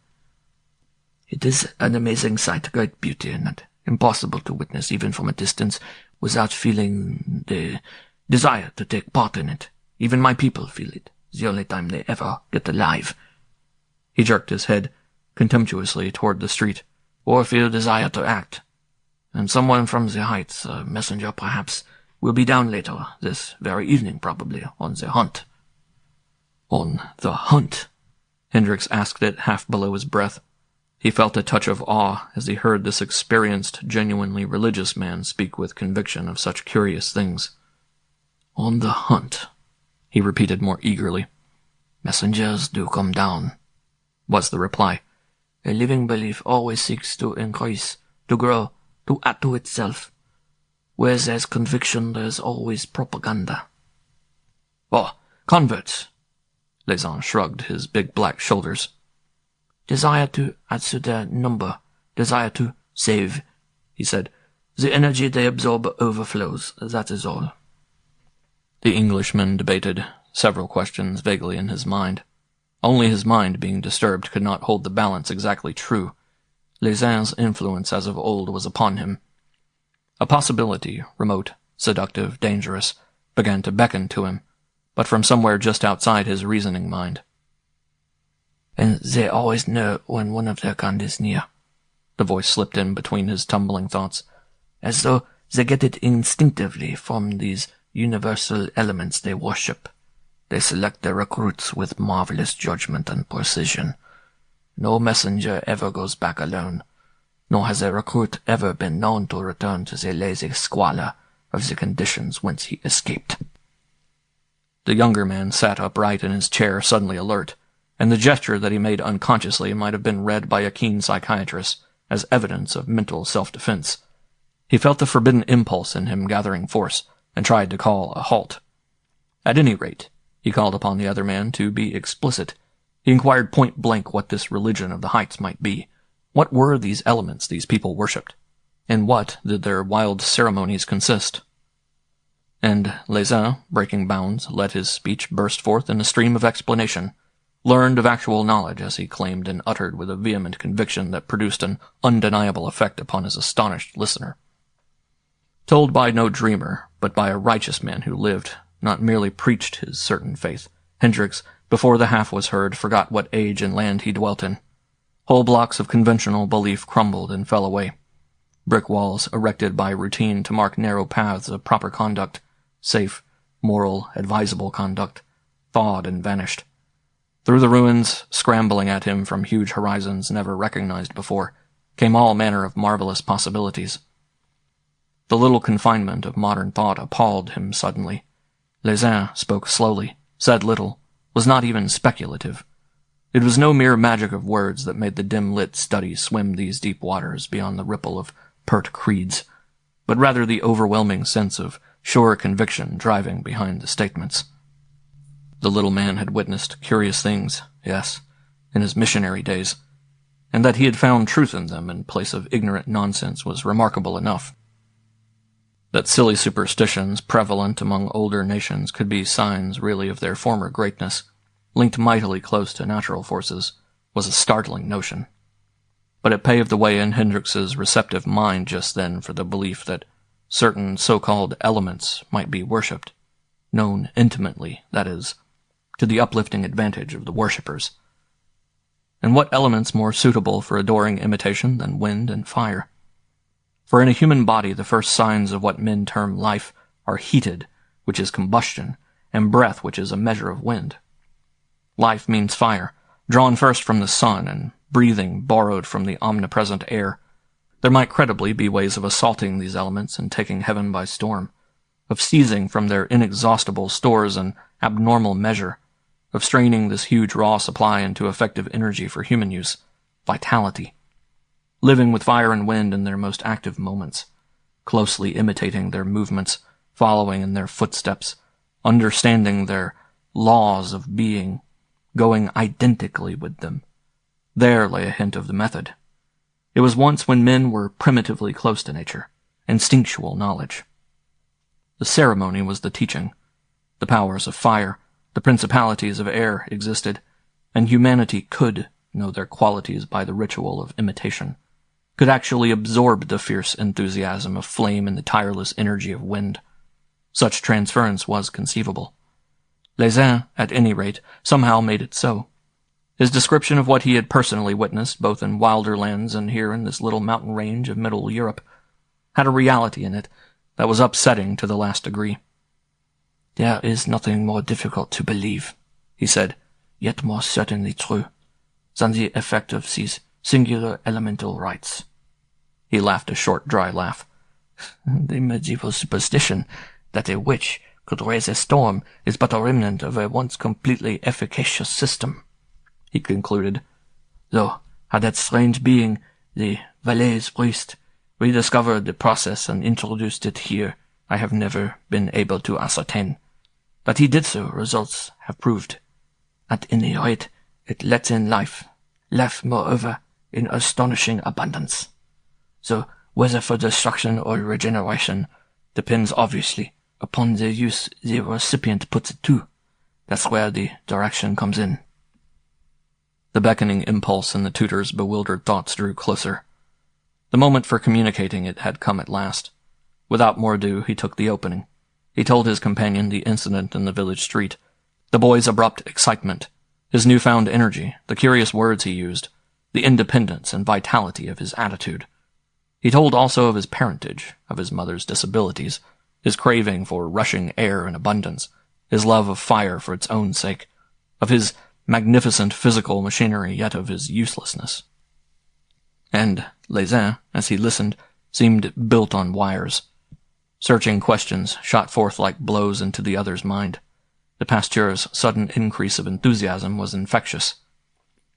It is an amazing sight, great beauty in it, impossible to witness even from a distance without feeling the desire to take part in it. Even my people feel it, the only time they ever get alive." He jerked his head contemptuously toward the street, "or feel desire to act. And someone from the heights, a messenger perhaps, will be down later, this very evening probably, on the hunt." "On the hunt?" Hendrix asked it half below his breath. He felt a touch of awe as he heard this experienced, genuinely religious man speak with conviction of such curious things. "On the hunt," he repeated more eagerly. "Messengers do come down," was the reply. "A living belief always seeks to increase, to grow, to add to itself. Where there's conviction, there's always propaganda." "Oh, converts!" Les shrugged his big black shoulders. "Desire to add to their number, desire to save," he said. "The energy they absorb overflows, that is all." The Englishman debated, several questions vaguely in his mind. Only his mind, being disturbed, could not hold the balance exactly true. Les influence as of old was upon him. A possibility, remote, seductive, dangerous, began to beckon to him, but from somewhere just outside his reasoning mind. "And they always know when one of their kind is near," the voice slipped in between his tumbling thoughts, "as though they get it instinctively from these universal elements they worship. They select their recruits with marvelous judgment and precision. No messenger ever goes back alone, nor has a recruit ever been known to return to the lazy squalor of the conditions whence he escaped." The younger man sat upright in his chair, suddenly alert, and the gesture that he made unconsciously might have been read by a keen psychiatrist as evidence of mental self-defense. He felt the forbidden impulse in him gathering force, and tried to call a halt. At any rate, he called upon the other man to be explicit. He inquired point-blank what this religion of the heights might be. What were these elements these people worshipped? In what did their wild ceremonies consist? And Les, breaking bounds, let his speech burst forth in a stream of explanation, learned of actual knowledge, as he claimed, and uttered with a vehement conviction that produced an undeniable effect upon his astonished listener. Told by no dreamer, but by a righteous man who lived, not merely preached his certain faith, Hendrix, before the half was heard, forgot what age and land he dwelt in. Whole blocks of conventional belief crumbled and fell away. Brick walls erected by routine to mark narrow paths of proper conduct, safe, moral, advisable conduct, thawed and vanished. Through the ruins, scrambling at him from huge horizons never recognized before, came all manner of marvelous possibilities. The little confinement of modern thought appalled him suddenly. Les spoke slowly, said little, was not even speculative. It was no mere magic of words that made the dim-lit study swim these deep waters beyond the ripple of pert creeds, but rather the overwhelming sense of sure conviction driving behind the statements. The little man had witnessed curious things, yes, in his missionary days, and that he had found truth in them in place of ignorant nonsense was remarkable enough. That silly superstitions prevalent among older nations could be signs really of their former greatness, linked mightily close to natural forces, was a startling notion. But it paved the way in Hendrix's receptive mind just then for the belief that certain so-called elements might be worshipped, known intimately, that is, to the uplifting advantage of the worshippers. And what elements more suitable for adoring imitation than wind and fire? For in a human body the first signs of what men term life are heated, which is combustion, and breath, which is a measure of wind. Life means fire, drawn first from the sun, and breathing borrowed from the omnipresent air. There might credibly be ways of assaulting these elements and taking heaven by storm, of seizing from their inexhaustible stores an abnormal measure, of straining this huge raw supply into effective energy for human use, vitality, living with fire and wind in their most active moments, closely imitating their movements, following in their footsteps, understanding their laws of being, going identically with them. There lay a hint of the method. It was once when men were primitively close to nature, instinctual knowledge. The ceremony was the teaching. The powers of fire, the principalities of air existed, and humanity could know their qualities by the ritual of imitation, could actually absorb the fierce enthusiasm of flame and the tireless energy of wind. Such transference was conceivable. Les at any rate, somehow made it so. His description of what he had personally witnessed, both in wilder lands and here in this little mountain range of Middle Europe, had a reality in it that was upsetting to the last degree. "There is nothing more difficult to believe," he said, "yet more certainly true, than the effect of these singular elemental rites." He laughed a short, dry laugh. "The medieval superstition that a witch could raise a storm is but a remnant of a once completely efficacious system," he concluded, "though had that strange being, the Valais priest, rediscovered the process and introduced it here, I have never been able to ascertain. That he did so, results have proved. At any rate, it lets in life, moreover, in astonishing abundance. So, whether for destruction or regeneration, depends obviously upon the use the recipient puts it to. That's where the direction comes in." The beckoning impulse in the tutor's bewildered thoughts drew closer. The moment for communicating it had come at last. Without more ado, he took the opening. He told his companion the incident in the village street, the boy's abrupt excitement, his newfound energy, the curious words he used, the independence and vitality of his attitude. He told also of his parentage, of his mother's disabilities, his craving for rushing air in abundance, his love of fire for its own sake, of his magnificent physical machinery, yet of his uselessness. And Les, as he listened, seemed built on wires. Searching questions shot forth like blows into the other's mind. The pasteur's sudden increase of enthusiasm was infectious.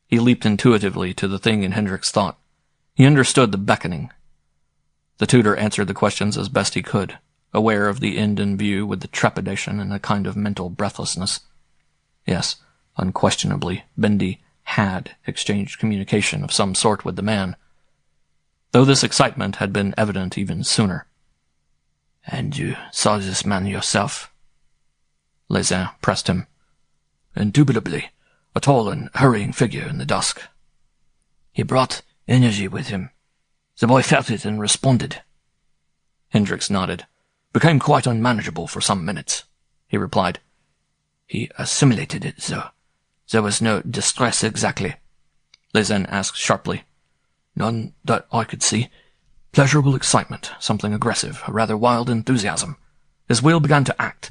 He leaped intuitively to the thing in Hendrix's thought. He understood the beckoning. The tutor answered the questions as best he could, aware of the end in view with the trepidation and a kind of mental breathlessness. Yes, unquestionably, Bendy had exchanged communication of some sort with the man, though this excitement had been evident even sooner. "And you saw this man yourself?" Les pressed him. "Indubitably, a tall and hurrying figure in the dusk. He brought energy with him. The boy felt it and responded." Hendrix nodded. "Became quite unmanageable for some minutes," he replied. "He assimilated it, though. There was no distress exactly?" Les asked sharply. "None that I could see. Pleasurable excitement, something aggressive, a rather wild enthusiasm. His will began to act.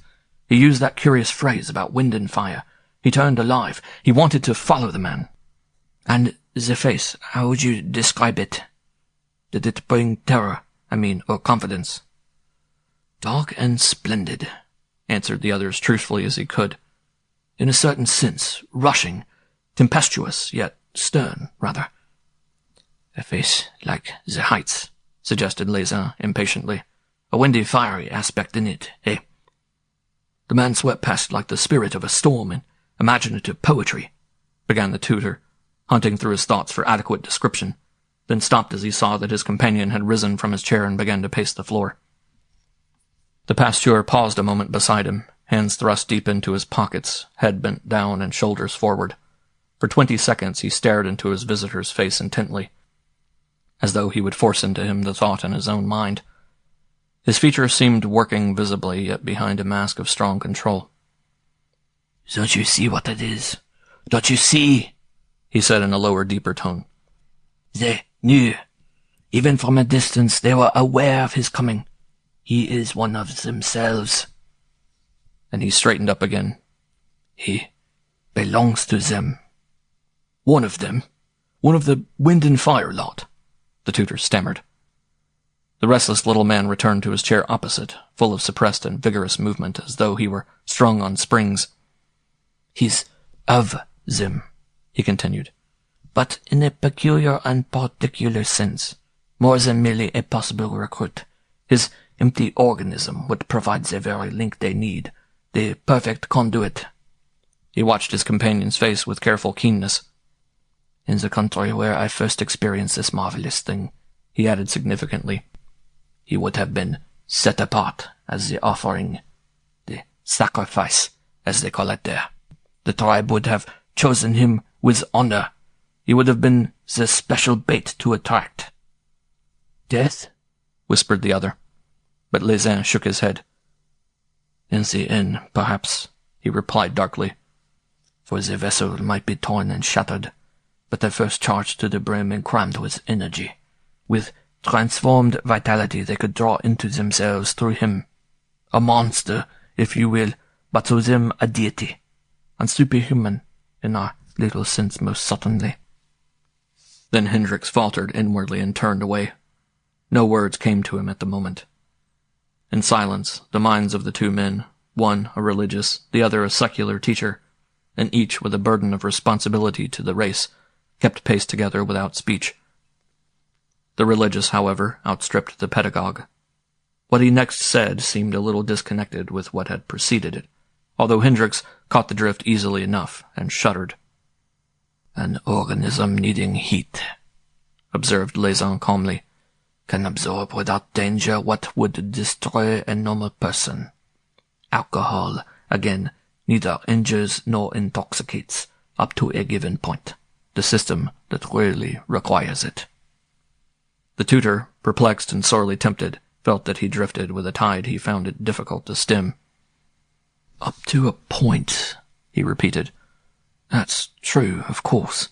He used that curious phrase about wind and fire, He turned alive. He wanted to follow the man. And the face, how would you describe it? Did it bring terror, or confidence? Dark and splendid, answered the other as truthfully as he could. In a certain sense, rushing, tempestuous, yet stern, rather. A face like the heights, suggested Les impatiently. A windy, fiery aspect in it, eh? The man swept past like the spirit of a storm in imaginative poetry, began the tutor, hunting through his thoughts for adequate description, then stopped as he saw that his companion had risen from his chair and began to pace the floor. The pasteur paused a moment beside him, hands thrust deep into his pockets, head bent down and shoulders forward. For 20 seconds he stared into his visitor's face intently, as though he would force into him the thought in his own mind. His features seemed working visibly, yet behind a mask of strong control. "Don't you see what it is? Don't you see?" he said in a lower, deeper tone. "They knew. Even from a distance they were aware of his coming. He is one of themselves." And he straightened up again. "He belongs to them." "One of them? One of the wind and fire lot?" the tutor stammered. The restless little man returned to his chair opposite, full of suppressed and vigorous movement, as though he were strung on springs. "He's of them," he continued, "but in a peculiar and particular sense, more than merely a possible recruit. His empty organism would provide the very link they need, the perfect conduit." He watched his companion's face with careful keenness. "In the country where I first experienced this marvelous thing," he added significantly, "he would have been set apart as the offering, the sacrifice, as they call it there. The tribe would have chosen him with honor. He would have been the special bait to attract." "Death?" whispered the other. But Les shook his head. "In the end, perhaps," he replied darkly. "For the vessel might be torn and shattered, but at first charged to the brim and crammed with energy. With transformed vitality they could draw into themselves through him. A monster, if you will, but to them a deity, and superhuman, in our little sense most certainly." Then Hendrix faltered inwardly and turned away. No words came to him at the moment. In silence, the minds of the two men, one a religious, the other a secular teacher, and each with a burden of responsibility to the race, kept pace together without speech. The religious, however, outstripped the pedagogue. What he next said seemed a little disconnected with what had preceded it, although Hendrix caught the drift easily enough and shuddered. "An organism needing heat," observed Les calmly, "can absorb without danger what would destroy a normal person. Alcohol, again, neither injures nor intoxicates, up to a given point, the system that really requires it." The tutor, perplexed and sorely tempted, felt that he drifted with a tide he found it difficult to stem. "Up to a point," he repeated. "That's true, of course."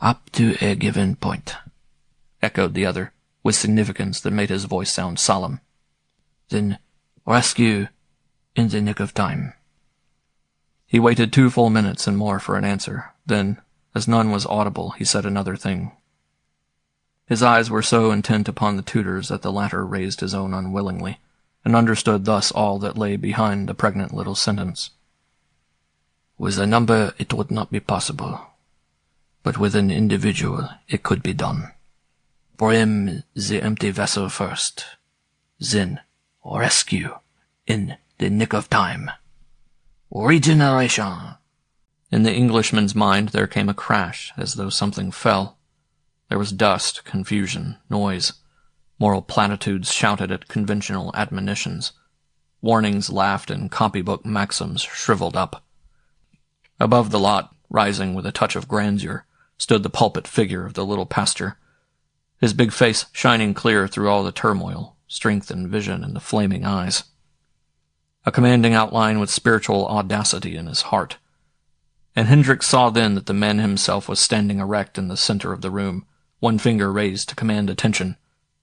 "Up to a given point," echoed the other, with significance that made his voice sound solemn. "Then rescue in the nick of time." He waited 2 full minutes and more for an answer. Then, as none was audible, he said another thing. His eyes were so intent upon the tutor's that the latter raised his own unwillingly, and understood thus all that lay behind the pregnant little sentence. "With a number it would not be possible, but with an individual it could be done. Brim the empty vessel first, then rescue in the nick of time. Regeneration!" In the Englishman's mind there came a crash, as though something fell. There was dust, confusion, noise. Moral platitudes shouted at conventional admonitions. Warnings laughed and copybook maxims shriveled up. Above the lot, rising with a touch of grandeur, stood the pulpit figure of the little pastor, his big face shining clear through all the turmoil, strength and vision in the flaming eyes. A commanding outline with spiritual audacity in his heart. And Hendrix saw then that the man himself was standing erect in the center of the room, one finger raised to command attention,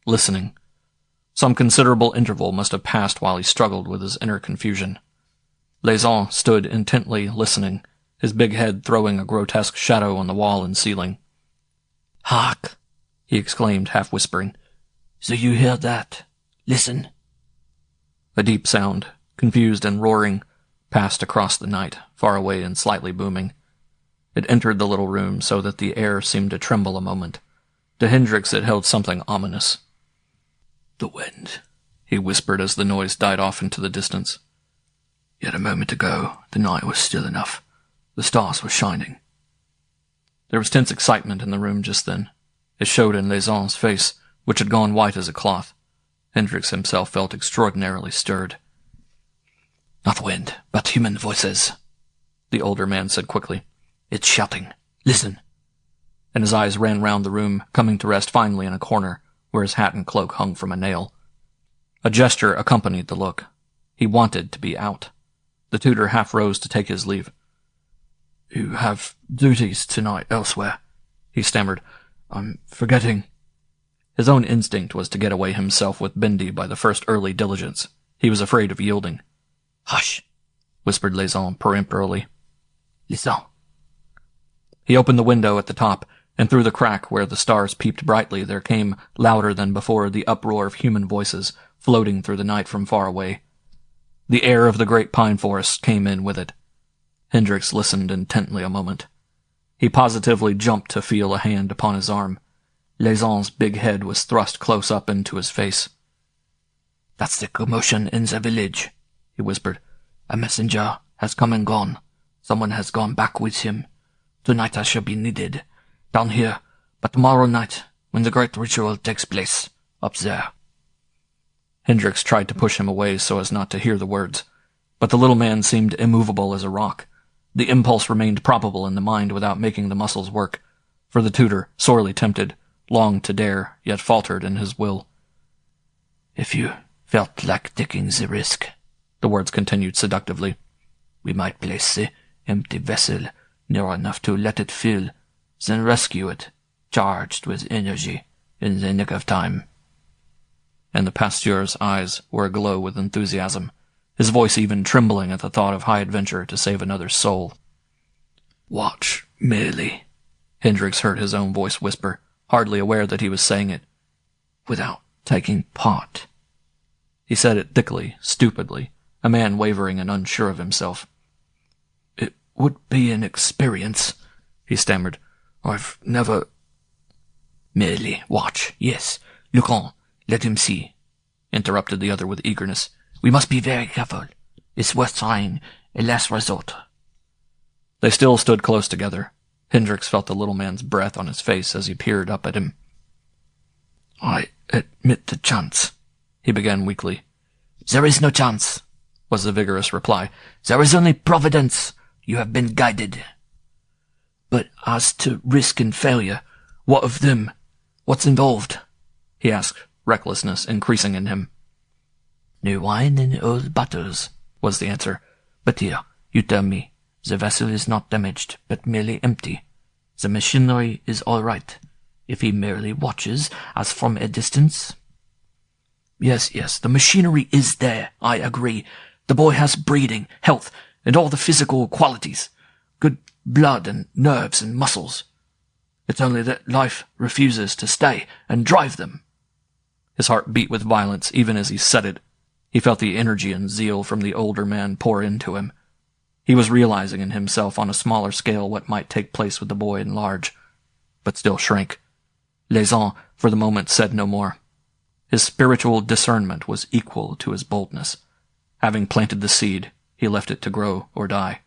listening. Some considerable interval must have passed while he struggled with his inner confusion. Les stood intently listening, his big head throwing a grotesque shadow on the wall and ceiling. "Hark!" he exclaimed, half whispering. "So you hear that? Listen." A deep sound, confused and roaring, passed across the night, far away and slightly booming. It entered the little room so that the air seemed to tremble a moment. To Hendrix it held something ominous. "The wind," he whispered as the noise died off into the distance. "Yet a moment ago the night was still enough. The stars were shining." There was tense excitement in the room just then. It showed in Les face, which had gone white as a cloth. Hendrix himself felt extraordinarily stirred. "Not wind, but human voices," the older man said quickly. "It's shouting. Listen." And his eyes ran round the room, coming to rest finally in a corner, where his hat and cloak hung from a nail. A gesture accompanied the look. He wanted to be out. The tutor half rose to take his leave. "You have duties tonight elsewhere," he stammered. "I'm forgetting." His own instinct was to get away himself with Bindi by the first early diligence. He was afraid of yielding. "Hush," whispered Les peremptorily. "Listen." He opened the window at the top, and through the crack where the stars peeped brightly there came, louder than before, the uproar of human voices, floating through the night from far away. The air of the great pine forest came in with it. Hendrix listened intently a moment. He positively jumped to feel a hand upon his arm. Les big head was thrust close up into his face. "That's the commotion in the village," he whispered. "A messenger has come and gone. Someone has gone back with him. Tonight I shall be needed, down here, but tomorrow night, when the great ritual takes place, up there." Hendrix tried to push him away so as not to hear the words, but the little man seemed immovable as a rock. The impulse remained probable in the mind without making the muscles work, for the tutor, sorely tempted, longed to dare, yet faltered in his will. "If you felt like taking the risk," the words continued seductively, "we might place the empty vessel near enough to let it fill, then rescue it, charged with energy, in the nick of time." And the pasteur's eyes were aglow with enthusiasm, his voice even trembling at the thought of high adventure to save another's soul. "Watch merely," Hendrix heard his own voice whisper, hardly aware that he was saying it. "Without taking part." He said it thickly, stupidly, a man wavering and unsure of himself. "It would be an experience," he stammered. "I've never—" "Merely watch, yes. Look on, let him see," interrupted the other with eagerness. "We must be very careful. It's worth trying, a last resort." They still stood close together. Hendrix felt the little man's breath on his face as he peered up at him. "I admit the chance," he began weakly. "There is no chance," was the vigorous reply. "There is only providence. You have been guided." "But as to risk and failure, what of them? What's involved?" he asked, recklessness increasing in him. "New wine in old bottles," was the answer. "But here, you tell me, the vessel is not damaged, but merely empty. The machinery is all right, if he merely watches, as from a distance." Yes, the machinery is there, I agree. The boy has breeding, health, and all the physical qualities. Good blood and nerves and muscles. It's only that life refuses to stay and drive them." His heart beat with violence even as he said it. He felt the energy and zeal from the older man pour into him. He was realizing in himself on a smaller scale what might take place with the boy in large, but still shrank. Les for the moment, said no more. His spiritual discernment was equal to his boldness. Having planted the seed, he left it to grow or die.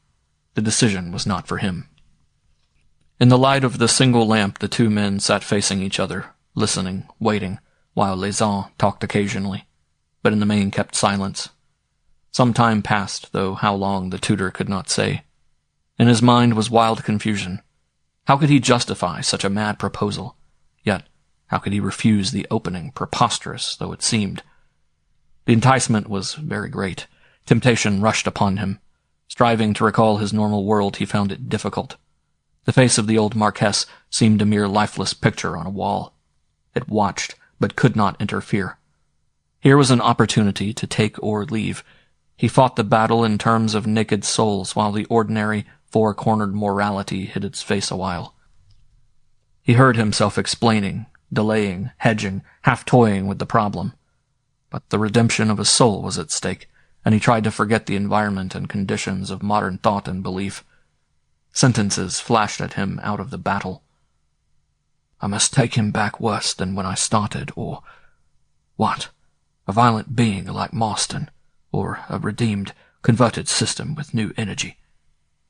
The decision was not for him. In the light of the single lamp the two men sat facing each other, listening, waiting, while Les talked occasionally, but in the main kept silence. Some time passed, though how long the tutor could not say. In his mind was wild confusion. How could he justify such a mad proposal? Yet, how could he refuse the opening, preposterous though it seemed? The enticement was very great. Temptation rushed upon him. Striving to recall his normal world, he found it difficult. The face of the old Marquess seemed a mere lifeless picture on a wall. It watched, but could not interfere. Here was an opportunity to take or leave. He fought the battle in terms of naked souls while the ordinary, four-cornered morality hid its face a while. He heard himself explaining, delaying, hedging, half-toying with the problem. But the redemption of a soul was at stake, and he tried to forget the environment and conditions of modern thought and belief. Sentences flashed at him out of the battle. I must take him back worse than when I started, or... what? A violent being like Maustin, or a redeemed, converted system with new energy.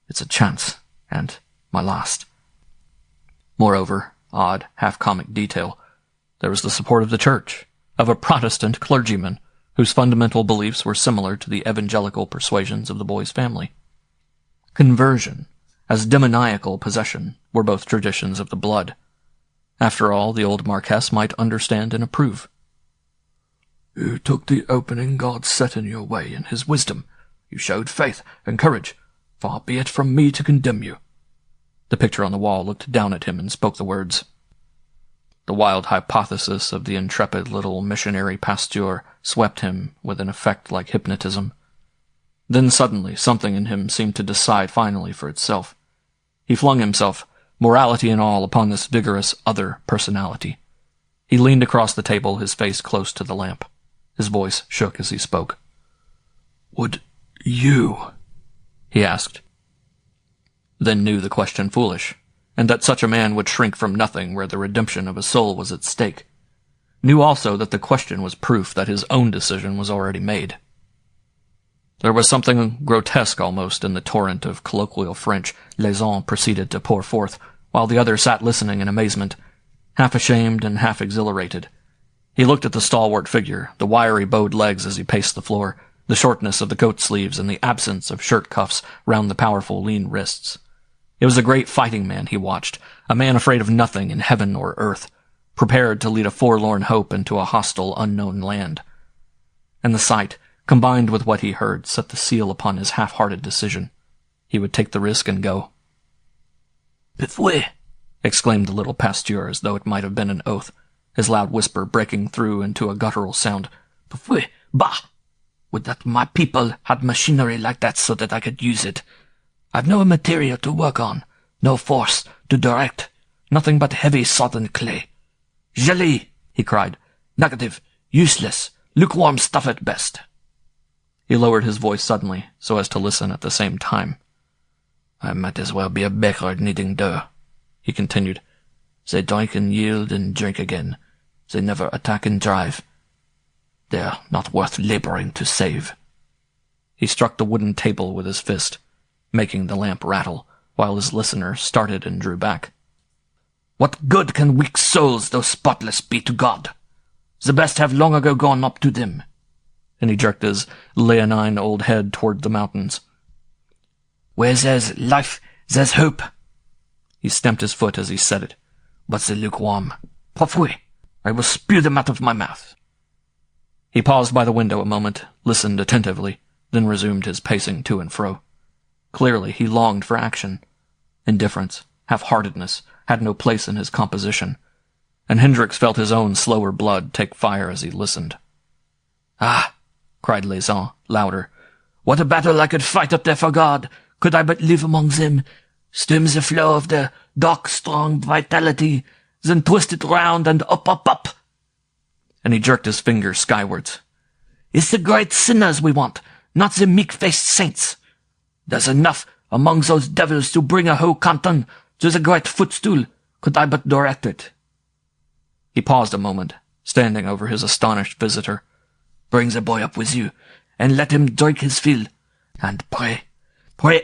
It's a chance, and my last. Moreover, odd, half-comic detail, there was the support of the church, of a Protestant clergyman, whose fundamental beliefs were similar to the evangelical persuasions of the boy's family. Conversion, as demoniacal possession, were both traditions of the blood. After all, the old Marquess might understand and approve. You took the opening God set in your way in his wisdom. You showed faith and courage. Far be it from me to condemn you. The picture on the wall looked down at him and spoke the words. The wild hypothesis of the intrepid little missionary pasteur swept him with an effect like hypnotism. Then suddenly something in him seemed to decide finally for itself. He flung himself, morality and all, upon this vigorous other personality. He leaned across the table, his face close to the lamp. His voice shook as he spoke. "Would you?" he asked. Then knew the question foolish, and that such a man would shrink from nothing where the redemption of a soul was at stake. Knew also that the question was proof that his own decision was already made. There was something grotesque almost in the torrent of colloquial French Les proceeded to pour forth, while the other sat listening in amazement, half ashamed and half exhilarated. He looked at the stalwart figure, the wiry bowed legs as he paced the floor, the shortness of the coat sleeves and the absence of shirt cuffs round the powerful lean wrists. It was a great fighting man he watched, a man afraid of nothing in heaven or earth, prepared to lead a forlorn hope into a hostile, unknown land. And the sight, combined with what he heard, set the seal upon his half-hearted decision. He would take the risk and go. "Pifoué!" exclaimed the little pasteur as though it might have been an oath, his loud whisper breaking through into a guttural sound. "Pifoué! Bah! Would that my people had machinery like that so that I could use it. I've no material to work on, no force to direct, nothing but heavy sodden clay. Jelly!" he cried. "Negative, useless, lukewarm stuff at best." He lowered his voice suddenly, so as to listen at the same time. "I might as well be a baker kneading dough," he continued. "They drink and yield and drink again. They never attack and drive. They're not worth laboring to save." He struck the wooden table with his fist, making the lamp rattle, while his listener started and drew back. "What good can weak souls, though spotless, be to God? The best have long ago gone up to them." And he jerked his leonine old head toward the mountains. "Where there's life, there's hope." He stamped his foot as he said it. "But the lukewarm, pafoué, I will spew them out of my mouth." He paused by the window a moment, listened attentively, then resumed his pacing to and fro. Clearly he longed for action. Indifference, half-heartedness, had no place in his composition, and Hendrix felt his own slower blood take fire as he listened. "Ah!" cried Les louder. "What a battle I could fight up there for God, could I but live among them, stem the flow of their dark, strong vitality, then twist it round and up, up, up." And he jerked his finger skywards. "It's the great sinners we want, not the meek-faced saints. There's enough among those devils to bring a whole canton to the great footstool, could I but direct it." He paused a moment, standing over his astonished visitor. "Bring the boy up with you, and let him drink his fill. And pray,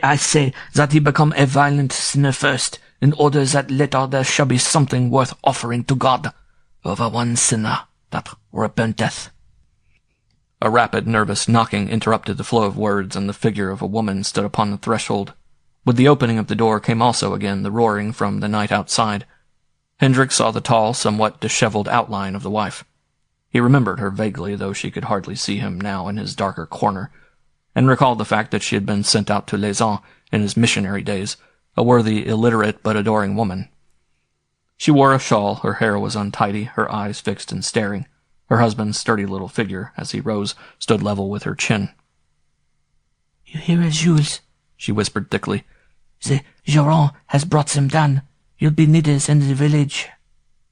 I say, that he become a violent sinner first, in order that later there shall be something worth offering to God, over one sinner that repenteth." A rapid, nervous knocking interrupted the flow of words, and the figure of a woman stood upon the threshold. With the opening of the door came also again the roaring from the night outside. Hendrix saw the tall, somewhat disheveled outline of the wife. He remembered her vaguely, though she could hardly see him now in his darker corner, and recalled the fact that she had been sent out to Les in his missionary days, a worthy, illiterate, but adoring woman. She wore a shawl, her hair was untidy, her eyes fixed and staring. Her husband's sturdy little figure, as he rose, stood level with her chin. "You hear it, Jules?" she whispered thickly. "The Joran has brought them down. You'll be needed in the village."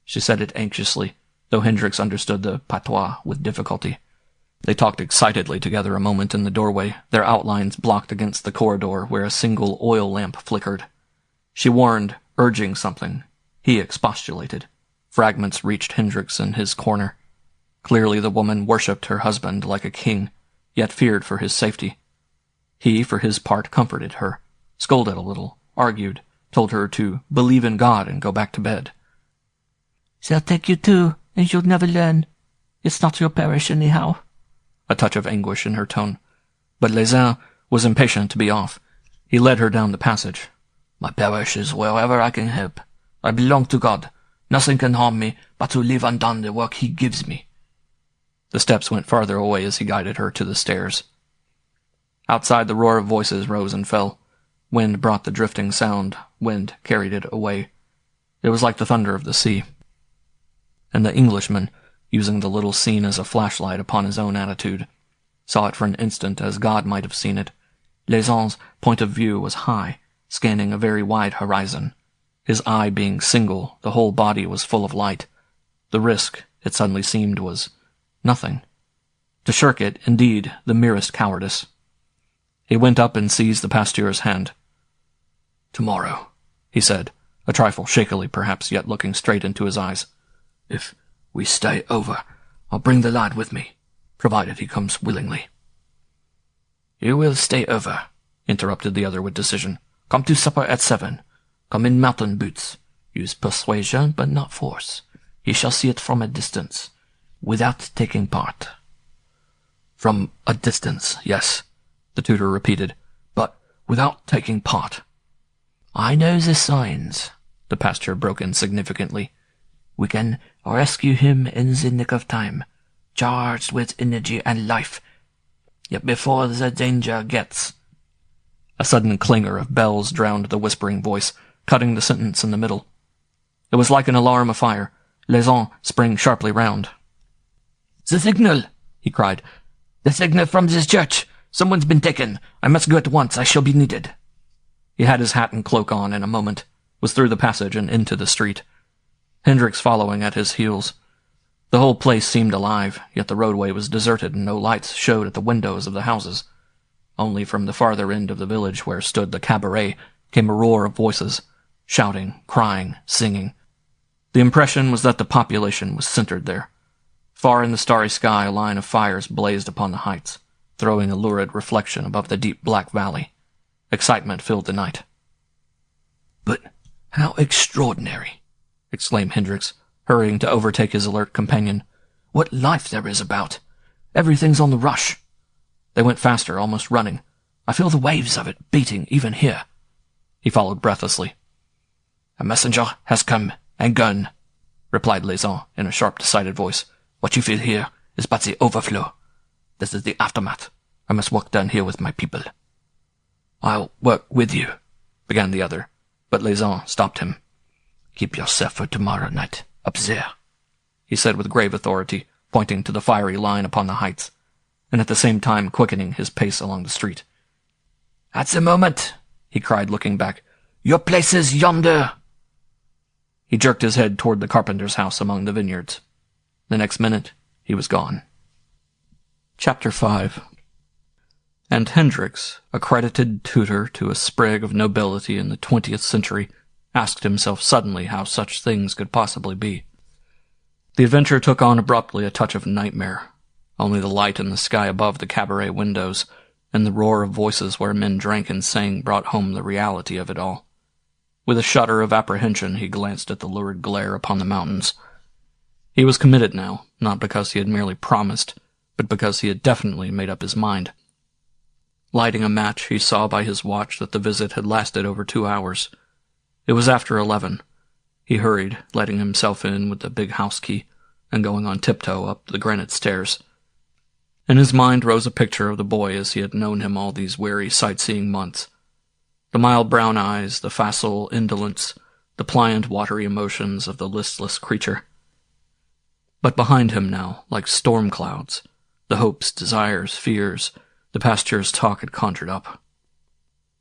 She said it anxiously, though Hendrix understood the patois with difficulty. They talked excitedly together a moment in the doorway, their outlines blocked against the corridor where a single oil lamp flickered. She warned, urging something. He expostulated. Fragments reached Hendrix in his corner. Clearly the woman worshipped her husband like a king, yet feared for his safety. He, for his part, comforted her, scolded a little, argued, told her to believe in God and go back to bed. "They'll take you too, and you'll never learn. It's not your parish anyhow." A touch of anguish in her tone. But Les was impatient to be off. He led her down the passage. "My parish is wherever I can help. I belong to God. Nothing can harm me but to leave undone the work he gives me." The steps went farther away as he guided her to the stairs. Outside, the roar of voices rose and fell. Wind brought the drifting sound. Wind carried it away. It was like the thunder of the sea. And the Englishman, using the little scene as a flashlight upon his own attitude, saw it for an instant as God might have seen it. Les point of view was high, scanning a very wide horizon. His eye being single, the whole body was full of light. The risk, it suddenly seemed, was nothing. To shirk it, indeed, the merest cowardice. He went up and seized the pasteur's hand. "Tomorrow," he said, a trifle shakily perhaps, yet looking straight into his eyes. "If we stay over, I'll bring the lad with me, provided he comes willingly." "You will stay over," interrupted the other with decision. "Come to supper at 7. Come in mountain boots. Use persuasion, but not force. He shall see it from a distance, without taking part." "From a distance, yes," the tutor repeated, "but without taking part." "I know the signs," the pastor broke in significantly. "We can rescue him in the nick of time, charged with energy and life, yet before the danger gets—" A sudden clangor of bells drowned the whispering voice, cutting the sentence in the middle. It was like an alarm afire. Les sprang sharply round. "The signal!" he cried. "The signal from this church! Someone's been taken! I must go at once. I shall be needed." He had his hat and cloak on in a moment, was through the passage and into the street. Hendrix following at his heels. The whole place seemed alive, yet the roadway was deserted and no lights showed at the windows of the houses. Only from the farther end of the village where stood the cabaret came a roar of voices, shouting, crying, singing. The impression was that the population was centered there. Far in the starry sky a line of fires blazed upon the heights, throwing a lurid reflection above the deep black valley. Excitement filled the night. "But how extraordinary!" exclaimed Hendrix, hurrying to overtake his alert companion. "What life there is about! Everything's on the rush." They went faster, almost running. "I feel the waves of it beating even here." He followed breathlessly. "A messenger has come and gone," replied Les in a sharp, decided voice. "What you feel here is but the overflow. This is the aftermath. I must work down here with my people." "I'll work with you," began the other, but Les stopped him. "Keep yourself for tomorrow night, up there," he said with grave authority, pointing to the fiery line upon the heights, and at the same time quickening his pace along the street. "At the moment," he cried, looking back, "your place is yonder." He jerked his head toward the carpenter's house among the vineyards. The next minute, he was gone. Chapter 5. And Hendrix, accredited tutor to a sprig of nobility in the 20th century, asked himself suddenly how such things could possibly be. The adventure took on abruptly a touch of nightmare. Only the light in the sky above the cabaret windows and the roar of voices where men drank and sang brought home the reality of it all. With a shudder of apprehension he glanced at the lurid glare upon the mountains. He was committed now, not because he had merely promised, but because he had definitely made up his mind. Lighting a match, he saw by his watch that the visit had lasted over 2 hours. It was after 11. He hurried, letting himself in with the big house key, and going on tiptoe up the granite stairs. In his mind rose a picture of the boy as he had known him all these weary sightseeing months. The mild brown eyes, the facile indolence, the pliant watery emotions of the listless creature. But behind him now, like storm clouds, the hopes, desires, fears, the past year's talk had conjured up.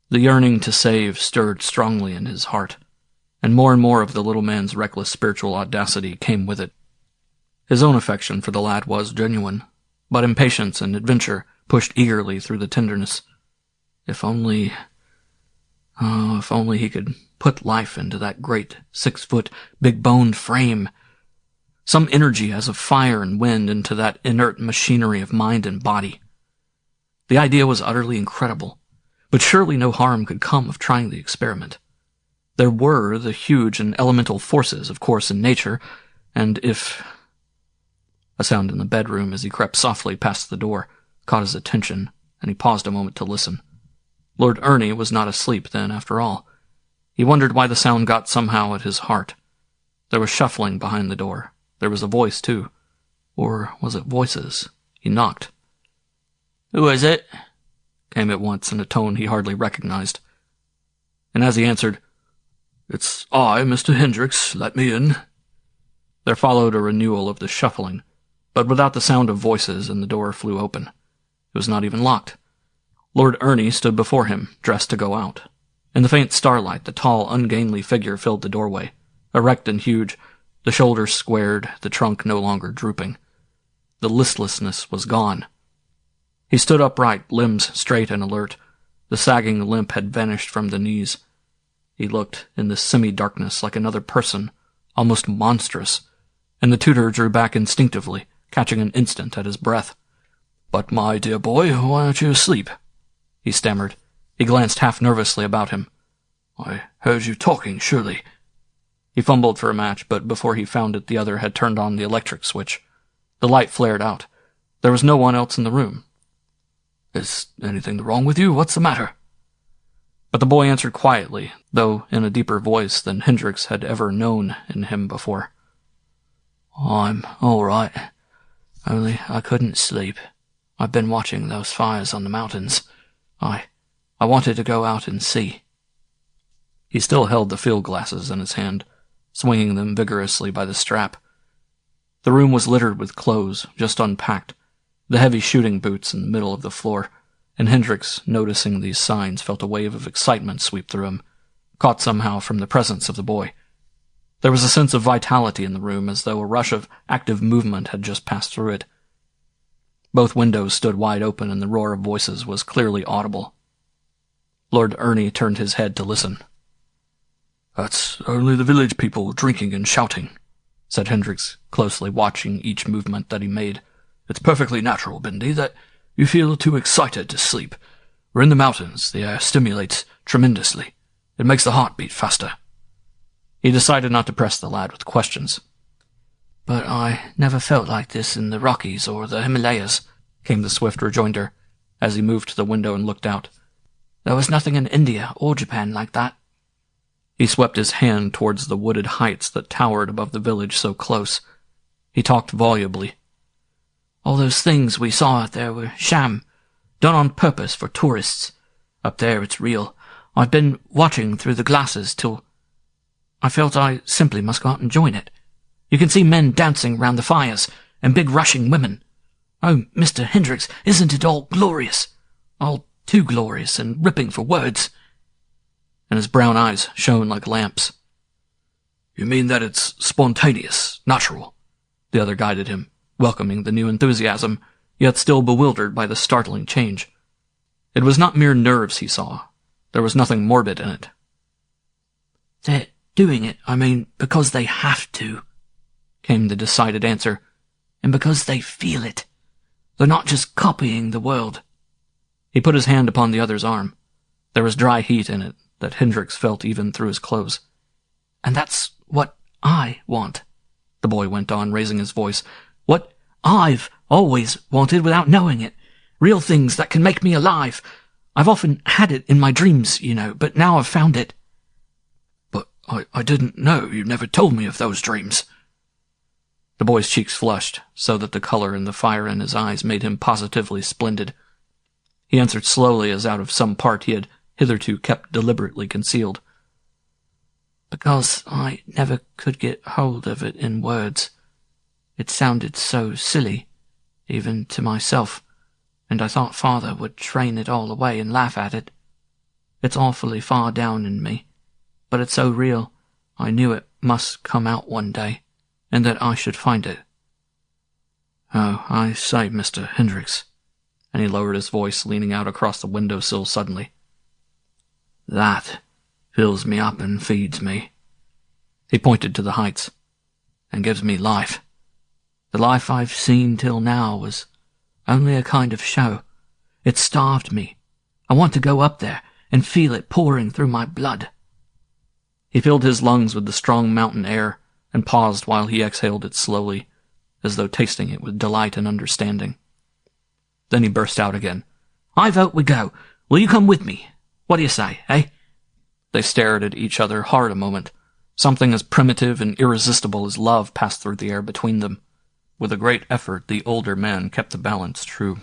The yearning to save stirred strongly in his heart, and more of the little man's reckless spiritual audacity came with it. His own affection for the lad was genuine, but impatience and adventure pushed eagerly through the tenderness. If only he could put life into that great 6-foot, big-boned frame. Some energy as of fire and wind into that inert machinery of mind and body. The idea was utterly incredible, but surely no harm could come of trying the experiment. There were the huge and elemental forces, of course, in nature, and if... A sound in the bedroom as he crept softly past the door caught his attention, and he paused a moment to listen. Lord Ernie was not asleep then, after all. He wondered why the sound got somehow at his heart. There was shuffling behind the door. There was a voice, too. Or was it voices? He knocked. "Who is it?" came at once in a tone he hardly recognized. And as he answered, "It's I, Mr. Hendrix. Let me in." There followed a renewal of the shuffling, but without the sound of voices, and the door flew open. It was not even locked. Lord Ernie stood before him, dressed to go out. In the faint starlight, the tall, ungainly figure filled the doorway, erect and huge, the shoulders squared, the trunk no longer drooping. The listlessness was gone. He stood upright, limbs straight and alert. The sagging limp had vanished from the knees. He looked, in the semi-darkness, like another person, almost monstrous, and the tutor drew back instinctively, catching an instant at his breath. "But, my dear boy, why aren't you asleep?" he stammered. He glanced half nervously about him. "I heard you talking, surely." He fumbled for a match, but before he found it the other had turned on the electric switch. The light flared out. There was no one else in the room. "Is anything wrong with you? What's the matter?" But the boy answered quietly, though in a deeper voice than Hendrix had ever known in him before. "I'm all right. Only I couldn't sleep. I've been watching those fires on the mountains. I wanted to go out and see." He still held the field glasses in his hand, swinging them vigorously by the strap. The room was littered with clothes, just unpacked, the heavy shooting boots in the middle of the floor, and Hendrix, noticing these signs, felt a wave of excitement sweep through him, caught somehow from the presence of the boy. There was a sense of vitality in the room, as though a rush of active movement had just passed through it. Both windows stood wide open, and the roar of voices was clearly audible. Lord Ernie turned his head to listen. "That's only the village people drinking and shouting," said Hendrix, closely watching each movement that he made. "It's perfectly natural, Bindi, that you feel too excited to sleep. We're in the mountains. The air stimulates tremendously. It makes the heart beat faster." He decided not to press the lad with questions. "But I never felt like this in the Rockies or the Himalayas," came the swift rejoinder, as he moved to the window and looked out. "There was nothing in India or Japan like that." He swept his hand towards the wooded heights that towered above the village so close. He talked volubly. "All those things we saw out there were sham, done on purpose for tourists. Up there it's real. I've been watching through the glasses till I felt I simply must go out and join it. You can see men dancing round the fires, and big rushing women. Oh, Mr. Hendrix, isn't it all glorious? All too glorious and ripping for words." And his brown eyes shone like lamps. "You mean that it's spontaneous, natural?" The other guided him, welcoming the new enthusiasm, yet still bewildered by the startling change. It was not mere nerves he saw. There was nothing morbid in it. "They're doing it, because they have to," came the decided answer, "and because they feel it. They're not just copying the world." He put his hand upon the other's arm. There was dry heat in it that Hendrix felt even through his clothes. "And that's what I want," the boy went on, raising his voice. "What I've always wanted without knowing it. Real things that can make me alive. I've often had it in my dreams, but now I've found it." "But I didn't know. You never told me of those dreams." The boy's cheeks flushed, so that the color and the fire in his eyes made him positively splendid. He answered slowly, as out of some part he had hitherto kept deliberately concealed. "Because I never could get hold of it in words. It sounded so silly, even to myself, and I thought Father would train it all away and laugh at it. It's awfully far down in me, but it's so real, I knew it must come out one day, and that I should find it. Oh, I say, Mr. Hendrix," and he lowered his voice, leaning out across the windowsill suddenly. "That fills me up and feeds me." He pointed to the heights. "And gives me life. The life I've seen till now was only a kind of show. It starved me. I want to go up there and feel it pouring through my blood." He filled his lungs with the strong mountain air and paused while he exhaled it slowly, as though tasting it with delight and understanding. Then he burst out again. "I vote we go. Will you come with me? What do you say, eh?" They stared at each other hard a moment. Something as primitive and irresistible as love passed through the air between them. With a great effort, the older man kept the balance true.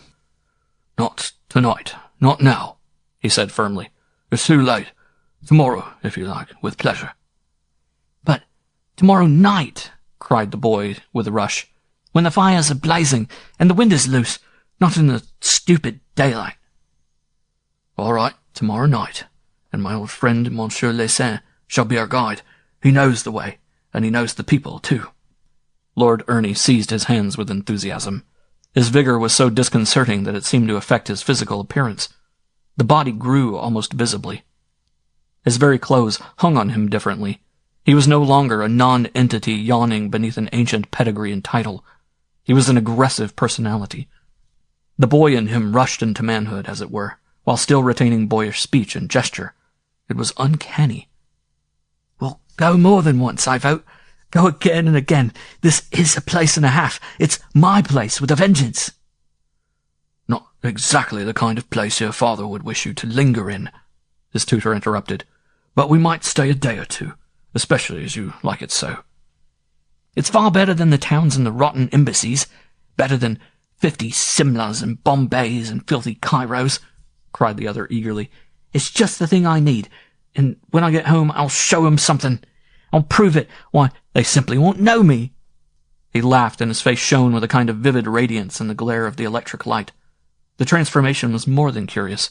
"Not tonight. Not now," he said firmly. "It's too late. Tomorrow, if you like, with pleasure." "But tomorrow night," cried the boy with a rush, "when the fires are blazing and the wind is loose, not in the stupid daylight." "All right, tomorrow night, and my old friend Monsieur Les shall be our guide. He knows the way, and he knows the people, too." Lord Ernie seized his hands with enthusiasm. His vigor was so disconcerting that it seemed to affect his physical appearance. The body grew almost visibly. His very clothes hung on him differently. He was no longer a non-entity yawning beneath an ancient pedigree and title. He was an aggressive personality. The boy in him rushed into manhood, as it were, while still retaining boyish speech and gesture. It was uncanny. "We'll go more than once, I vote. Go again and again. This is a place and a half. It's my place with a vengeance." "Not exactly the kind of place your father would wish you to linger in," his tutor interrupted. "But we might stay a day or two, especially as you like it so." "It's far better than the towns and the rotten embassies. Better than 50 Simlas and Bombays and filthy Cairos," cried the other eagerly. "It's just the thing I need, and when I get home I'll show 'em something. I'll prove it. Why, they simply won't know me." He laughed, and his face shone with a kind of vivid radiance in the glare of the electric light. The transformation was more than curious.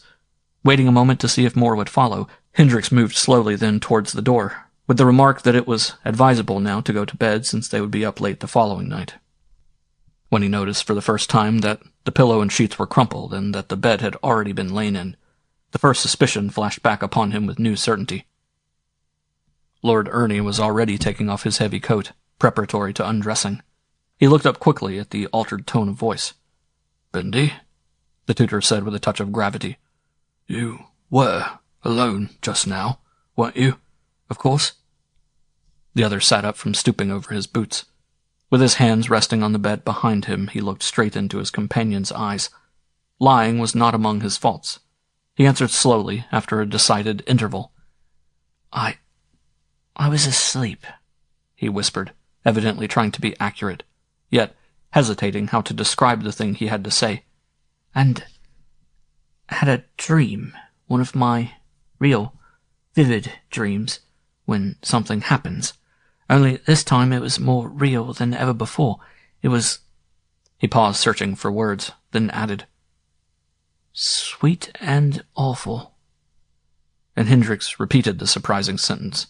Waiting a moment to see if more would follow, Hendrix moved slowly then towards the door, with the remark that it was advisable now to go to bed since they would be up late the following night. When he noticed for the first time that the pillow and sheets were crumpled and that the bed had already been lain in, the first suspicion flashed back upon him with new certainty. Lord Ernie was already taking off his heavy coat, preparatory to undressing. He looked up quickly at the altered tone of voice. "Bendy," the tutor said with a touch of gravity. "You were alone just now, weren't you? Of course?" The other sat up from stooping over his boots. With his hands resting on the bed behind him, he looked straight into his companion's eyes. Lying was not among his faults. He answered slowly, after a decided interval. I was asleep," he whispered, evidently trying to be accurate, yet hesitating how to describe the thing he had to say. "And had a dream, one of my real, vivid dreams, when something happens. Only this time it was more real than ever before. It was—" He paused, searching for words, then added, "sweet and awful." And Hendrix repeated the surprising sentence.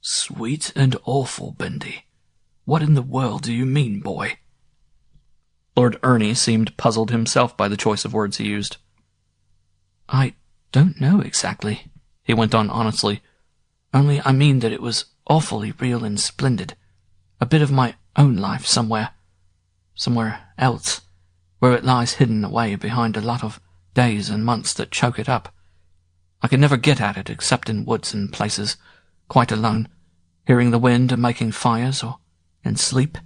"Sweet and awful, Bendy. What in the world do you mean, boy?" Lord Ernie seemed puzzled himself by the choice of words he used. "I don't know exactly," he went on honestly. "Only I mean that it was awfully real and splendid. A bit of my own life somewhere else, where it lies hidden away behind a lot of days and months that choke it up. I could never get at it except in woods and places, quite alone, hearing the wind and making fires, or in sleep."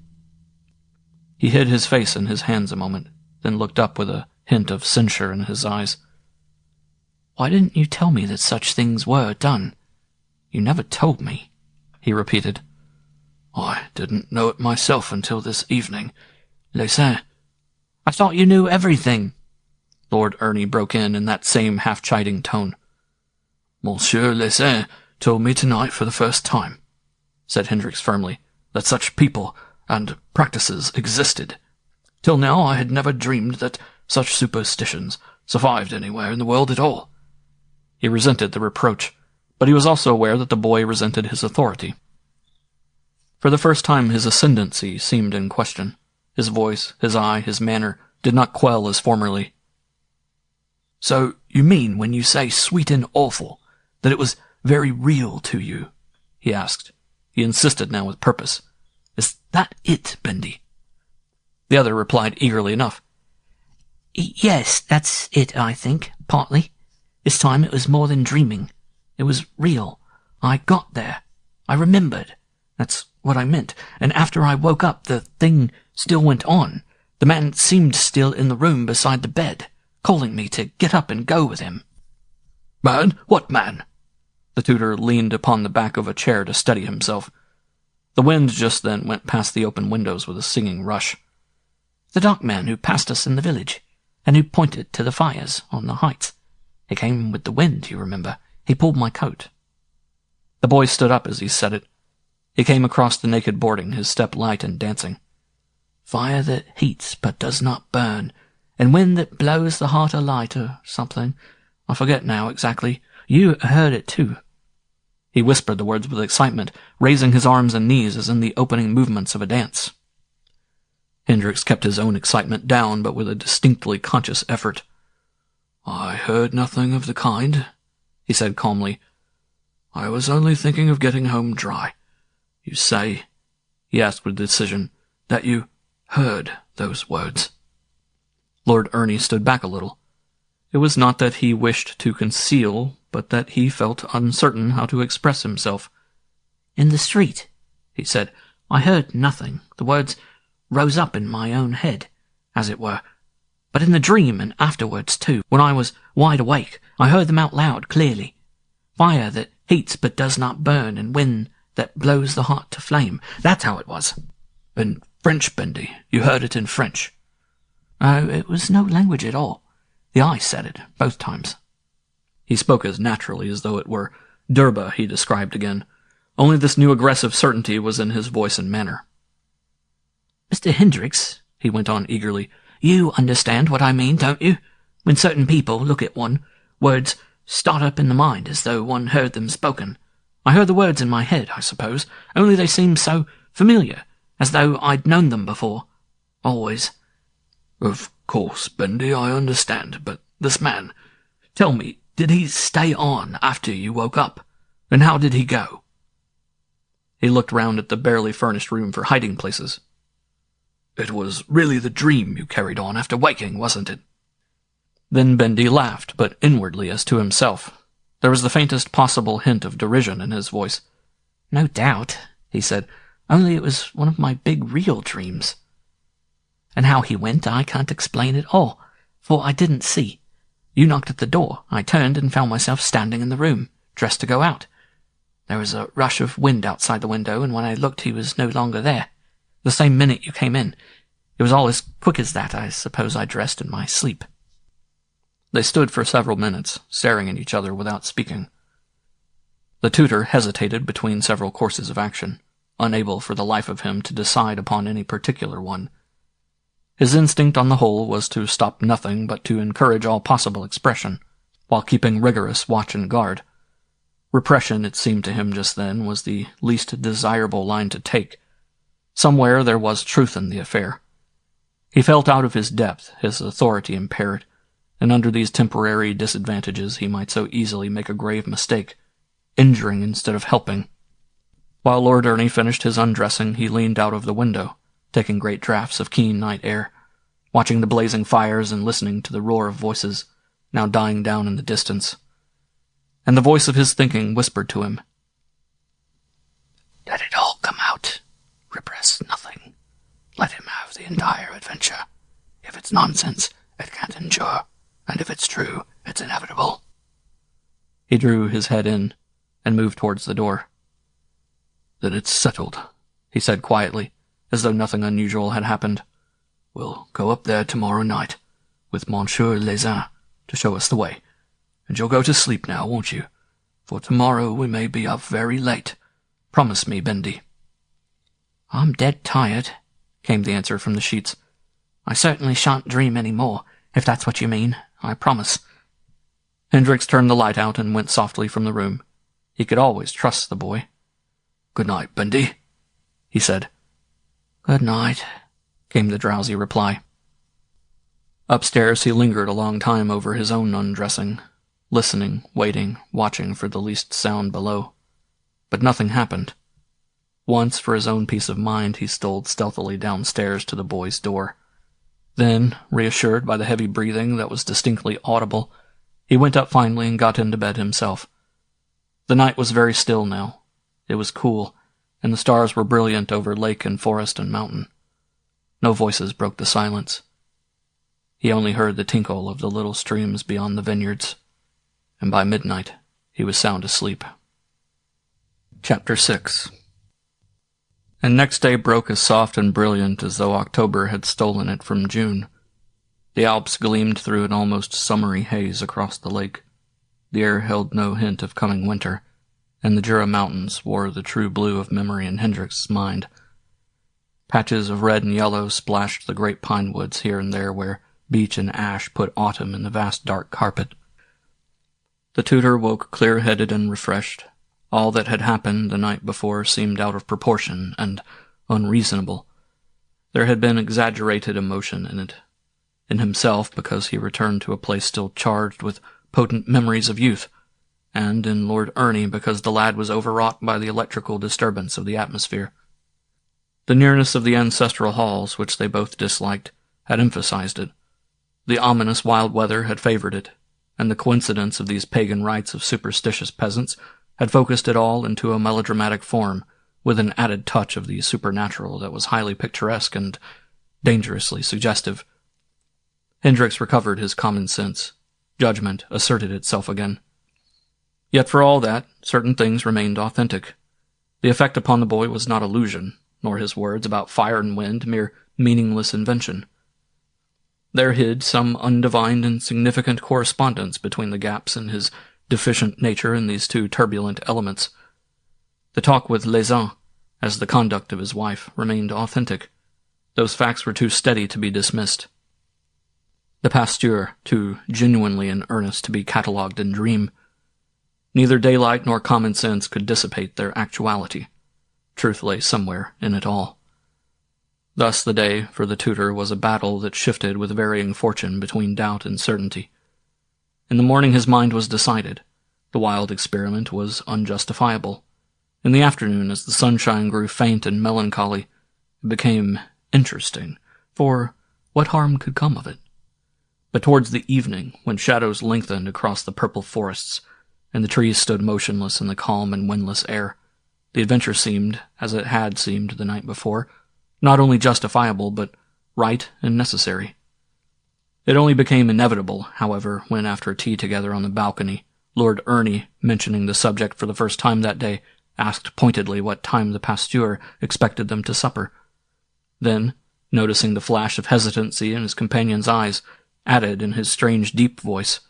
He hid his face in his hands a moment, then looked up with a hint of censure in his eyes. "Why didn't you tell me that such things were done? You never told me," he repeated. "I didn't know it myself until this evening. Les. I thought you knew everything," Lord Ernie broke in that same half-chiding tone. "Monsieur Les told me tonight for the first time," said Hendrix firmly, "that such people and practices existed. Till now I had never dreamed that such superstitions survived anywhere in the world at all. He resented the reproach, but he was also aware that the boy resented his authority. For the first time his ascendancy seemed in question. His voice, his eye, his manner did not quell as formerly. "So you mean when you say sweet and awful, that it was very real to you?" he asked. He insisted now with purpose. "Is that it, Bendy?" The other replied eagerly enough. "Yes, that's it, I think, partly. This time it was more than dreaming. It was real. I got there. I remembered. That's what I meant. And after I woke up, the thing still went on. The man seemed still in the room beside the bed, calling me to get up and go with him." "Man? What man?" The tutor leaned upon the back of a chair to steady himself. The wind just then went past the open windows with a singing rush. "The dark man who passed us in the village, and who pointed to the fires on the heights. He came with the wind, you remember. He pulled my coat." The boy stood up as he said it. He came across the naked boarding, his step light and dancing. "Fire that heats but does not burn, and wind that blows the heart alight, or something. I forget now exactly. You heard it too." He whispered the words with excitement, raising his arms and knees as in the opening movements of a dance. Hendrix kept his own excitement down, but with a distinctly conscious effort. "I heard nothing of the kind," he said calmly. "I was only thinking of getting home dry. You say," he asked with decision, "that you heard those words?" Lord Ernie stood back a little. It was not that he wished to conceal, but that he felt uncertain how to express himself. "In the street," he said, "I heard nothing. The words rose up in my own head, as it were. But in the dream, and afterwards too, when I was wide awake, I heard them out loud, clearly. Fire that heats but does not burn, and wind that blows the heart to flame. That's how it was." "In French, Bendy? You heard it in French?" "Oh, it was no language at all. The eye said it, both times." He spoke as naturally as though it were Durba he described again. Only this new aggressive certainty was in his voice and manner. "Mr. Hendrix," he went on eagerly, "you understand what I mean, don't you? When certain people look at one, words start up in the mind as though one heard them spoken. I heard the words in my head, I suppose, only they seemed so familiar, as though I'd known them before. Always." "Of course, Bendy, I understand, but this man, tell me, did he stay on after you woke up? And how did he go?" He looked round at the barely furnished room for hiding places. "It was really the dream you carried on after waking, wasn't it?" Then Bendy laughed, but inwardly as to himself. There was the faintest possible hint of derision in his voice. "No doubt," he said, "only it was one of my big real dreams. And how he went I can't explain at all, for I didn't see. You knocked at the door. I turned and found myself standing in the room, dressed to go out. There was a rush of wind outside the window, and when I looked he was no longer there. The same minute you came in. It was all as quick as that. I suppose I dressed in my sleep." They stood for several minutes, staring at each other without speaking. The tutor hesitated between several courses of action, unable for the life of him to decide upon any particular one. His instinct on the whole was to stop nothing but to encourage all possible expression, while keeping rigorous watch and guard. Repression, it seemed to him just then, was the least desirable line to take. Somewhere there was truth in the affair. He felt out of his depth, his authority impaired, and under these temporary disadvantages he might so easily make a grave mistake, injuring instead of helping. While Lord Ernie finished his undressing, he leaned out of the window, taking great draughts of keen night air, watching the blazing fires and listening to the roar of voices, now dying down in the distance. And the voice of his thinking whispered to him, "Let it all come out. Repress nothing. Let him have the entire adventure. If it's nonsense, it can't endure, and if it's true, it's inevitable." He drew his head in and moved towards the door. "Then it's settled," he said quietly, as though nothing unusual had happened. "We'll go up there tomorrow night, with Monsieur Lesin, to show us the way. And you'll go to sleep now, won't you? For tomorrow we may be up very late. Promise me, Bendy." "I'm dead tired," came the answer from the sheets. "I certainly shan't dream any more, if that's what you mean. I promise." Hendrix turned the light out and went softly from the room. He could always trust the boy. "Good night, Bendy," he said. "Good night," came the drowsy reply. Upstairs he lingered a long time over his own undressing, listening, waiting, watching for the least sound below. But nothing happened. Once, for his own peace of mind, he stole stealthily downstairs to the boy's door. Then, reassured by the heavy breathing that was distinctly audible, he went up finally and got into bed himself. The night was very still now. It was cool, and the stars were brilliant over lake and forest and mountain. No voices broke the silence. He only heard the tinkle of the little streams beyond the vineyards, and by midnight he was sound asleep. Chapter 6. And next day broke as soft and brilliant as though October had stolen it from June. The Alps gleamed through an almost summery haze across the lake. The air held no hint of coming winter, and the Jura Mountains wore the true blue of memory in Hendrix's mind. Patches of red and yellow splashed the great pine woods here and there where beech and ash put autumn in the vast dark carpet. The tutor woke clear-headed and refreshed. All that had happened the night before seemed out of proportion and unreasonable. There had been exaggerated emotion in it. In himself, because he returned to a place still charged with potent memories of youth, and in Lord Ernie because the lad was overwrought by the electrical disturbance of the atmosphere. The nearness of the ancestral halls, which they both disliked, had emphasized it. The ominous wild weather had favored it, and the coincidence of these pagan rites of superstitious peasants had focused it all into a melodramatic form, with an added touch of the supernatural that was highly picturesque and dangerously suggestive. Hendrix recovered his common sense. Judgment asserted itself again. Yet for all that, certain things remained authentic. The effect upon the boy was not illusion, nor his words about fire and wind mere meaningless invention. There hid some undivined and significant correspondence between the gaps in his deficient nature and these two turbulent elements. The talk with Les, as the conduct of his wife, remained authentic. Those facts were too steady to be dismissed. The pasteur, too genuinely in earnest to be catalogued in dream. Neither daylight nor common sense could dissipate their actuality. Truth lay somewhere in it all. Thus the day for the tutor was a battle that shifted with varying fortune between doubt and certainty. In the morning his mind was decided. The wild experiment was unjustifiable. In the afternoon, as the sunshine grew faint and melancholy, it became interesting, for what harm could come of it? But towards the evening, when shadows lengthened across the purple forests, and the trees stood motionless in the calm and windless air, the adventure seemed, as it had seemed the night before, not only justifiable, but right and necessary. It only became inevitable, however, when after tea together on the balcony, Lord Ernie, mentioning the subject for the first time that day, asked pointedly what time the pasteur expected them to supper. Then, noticing the flash of hesitancy in his companion's eyes, added in his strange deep voice,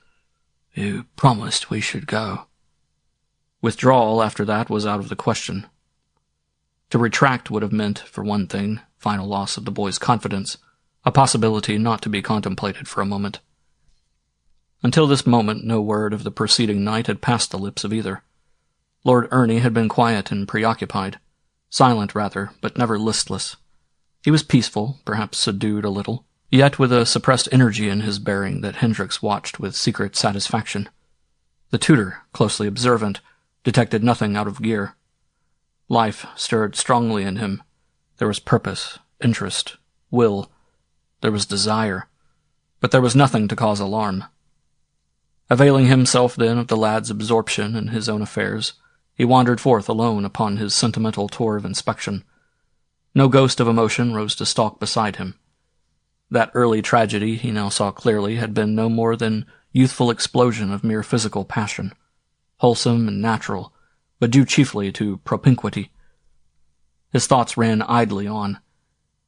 "You promised we should go." Withdrawal after that was out of the question. To retract would have meant, for one thing, final loss of the boy's confidence, a possibility not to be contemplated for a moment. Until this moment no word of the preceding night had passed the lips of either. Lord Ernie had been quiet and preoccupied, silent rather, but never listless. He was peaceful, perhaps subdued a little, yet with a suppressed energy in his bearing that Hendrix watched with secret satisfaction. The tutor, closely observant, detected nothing out of gear. Life stirred strongly in him. There was purpose, interest, will. There was desire. But there was nothing to cause alarm. Availing himself then of the lad's absorption in his own affairs, he wandered forth alone upon his sentimental tour of inspection. No ghost of emotion rose to stalk beside him. That early tragedy, he now saw clearly, had been no more than youthful explosion of mere physical passion, wholesome and natural, but due chiefly to propinquity. His thoughts ran idly on.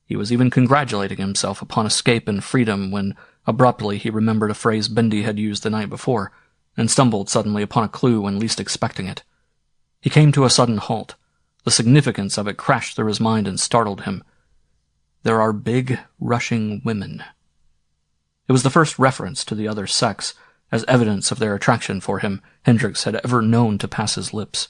He was even congratulating himself upon escape and freedom when abruptly he remembered a phrase Bendy had used the night before, and stumbled suddenly upon a clue when least expecting it. He came to a sudden halt. The significance of it crashed through his mind and startled him. There are big, rushing women. It It was the first reference to the other sex, as evidence of their attraction for him, Hendrix had ever known to pass his lips.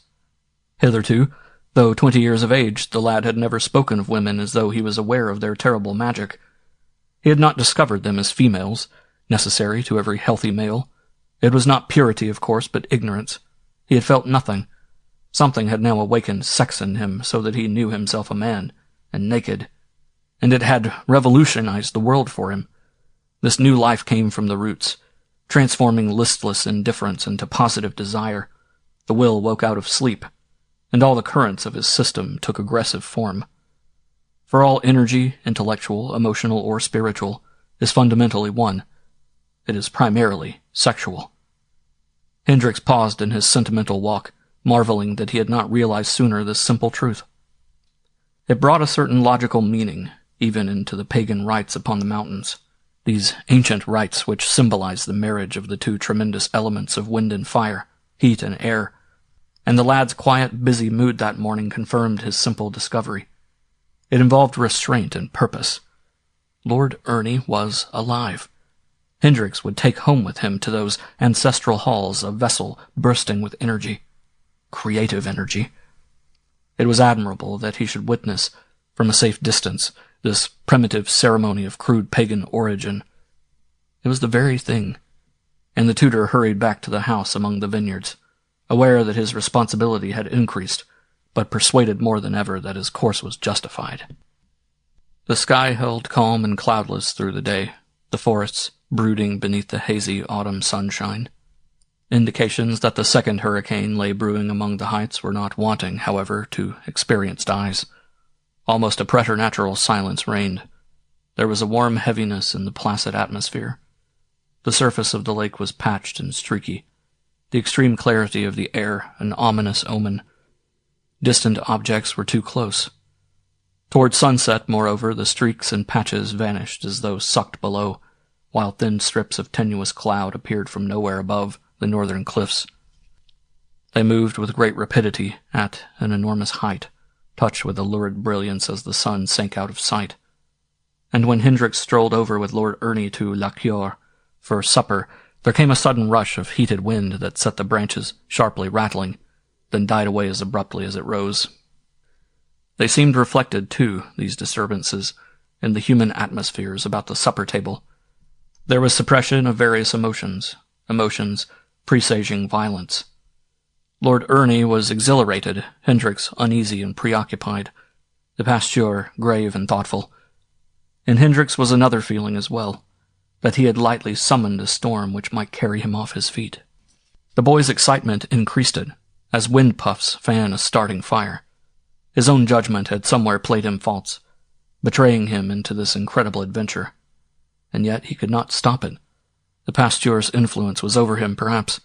Hitherto, though 20 years of age, the lad had never spoken of women as though he was aware of their terrible magic. He had not discovered them as females, necessary to every healthy male. It was not purity, of course, but ignorance. He had felt nothing. Something had now awakened sex in him so that he knew himself a man, and naked. And it had revolutionized the world for him. This new life came from the roots, transforming listless indifference into positive desire. The will woke out of sleep, and all the currents of his system took aggressive form. For all energy, intellectual, emotional, or spiritual, is fundamentally one. It is primarily sexual. Hendrix paused in his sentimental walk, marveling that he had not realized sooner this simple truth. It brought a certain logical meaning, even into the pagan rites upon the mountains, these ancient rites which symbolize the marriage of the two tremendous elements of wind and fire, heat and air, and the lad's quiet, busy mood that morning confirmed his simple discovery. It involved restraint and purpose. Lord Ernie was alive. Hendrix would take home with him to those ancestral halls a vessel bursting with energy. Creative energy. It was admirable that he should witness, from a safe distance, this primitive ceremony of crude pagan origin. It was the very thing, and the tutor hurried back to the house among the vineyards, aware that his responsibility had increased, but persuaded more than ever that his course was justified. The sky held calm and cloudless through the day, the forests brooding beneath the hazy autumn sunshine. Indications that the second hurricane lay brewing among the heights were not wanting, however, to experienced eyes. Almost a preternatural silence reigned. There was a warm heaviness in the placid atmosphere. The surface of the lake was patched and streaky, the extreme clarity of the air an ominous omen. Distant objects were too close. Toward sunset, moreover, the streaks and patches vanished as though sucked below, while thin strips of tenuous cloud appeared from nowhere above the northern cliffs. They moved with great rapidity at an enormous height, touched with a lurid brilliance as the sun sank out of sight. And when Hendrix strolled over with Lord Ernie to La Cure for supper, there came a sudden rush of heated wind that set the branches sharply rattling, then died away as abruptly as it rose. They seemed reflected, too, these disturbances, in the human atmospheres about the supper table. There was suppression of various emotions presaging violence. Lord Ernie was exhilarated, Hendrix uneasy and preoccupied, the pasteur grave and thoughtful. In Hendrix was another feeling as well, that he had lightly summoned a storm which might carry him off his feet. The boy's excitement increased it, as wind puffs fan a starting fire. His own judgment had somewhere played him false, betraying him into this incredible adventure. And yet he could not stop it. The pasteur's influence was over him, perhaps.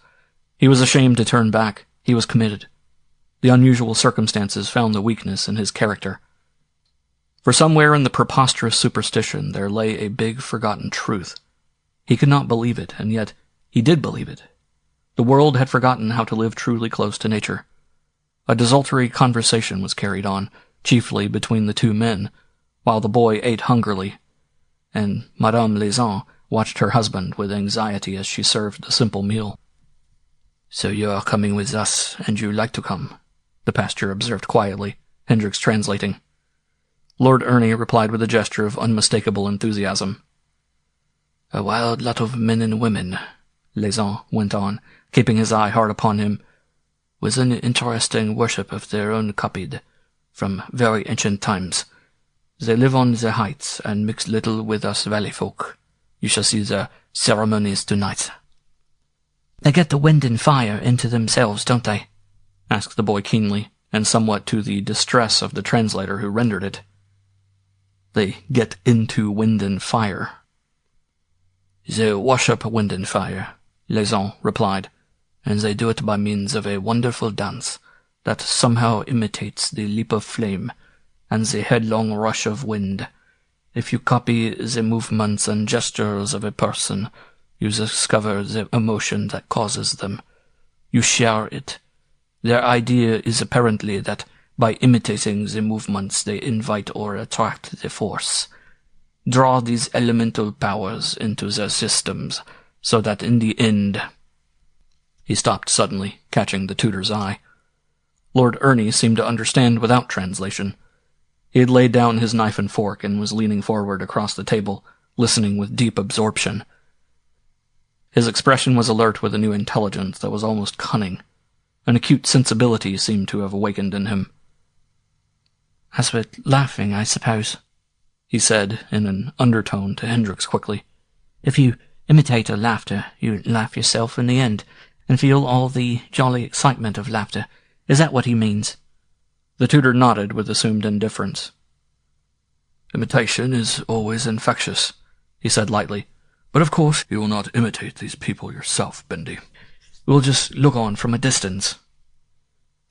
He was ashamed to turn back. He was committed. The unusual circumstances found the weakness in his character. For somewhere in the preposterous superstition there lay a big forgotten truth. He could not believe it, and yet he did believe it. The world had forgotten how to live truly close to nature. A desultory conversation was carried on, chiefly between the two men, while the boy ate hungrily, and Madame Laison watched her husband with anxiety as she served the simple meal. "So you are coming with us, and you like to come," the pasteur observed quietly, Hendrix translating. Lord Ernie replied with a gesture of unmistakable enthusiasm. "A wild lot of men and women," Laison went on, keeping his eye hard upon him, "with an interesting worship of their own copied, from very ancient times. They live on the heights, and mix little with us valley folk. You shall see the ceremonies tonight." "They get the wind and fire into themselves, don't they?" asked the boy keenly, and somewhat to the distress of the translator who rendered it. "They get into wind and fire." "They worship wind and fire," Laison replied, "and they do it by means of a wonderful dance that somehow imitates the leap of flame and the headlong rush of wind. If you copy the movements and gestures of a person, you discover the emotion that causes them. You share it. Their idea is apparently that by imitating the movements they invite or attract the force. draw these elemental powers into their systems, so that in the end—" He stopped suddenly, catching the tutor's eye. Lord Ernie seemed to understand without translation. He had laid down his knife and fork and was leaning forward across the table, listening with deep absorption. His expression was alert with a new intelligence that was almost cunning. An acute sensibility seemed to have awakened in him. "As with laughing, I suppose," he said in an undertone to Hendrix quickly. "If you imitate a laughter, you laugh yourself in the end, and feel all the jolly excitement of laughter. Is that what he means?" The tutor nodded with assumed indifference. "Imitation is always infectious," he said lightly. "But of course you will not imitate these people yourself, Bendy. You will just look on from a distance."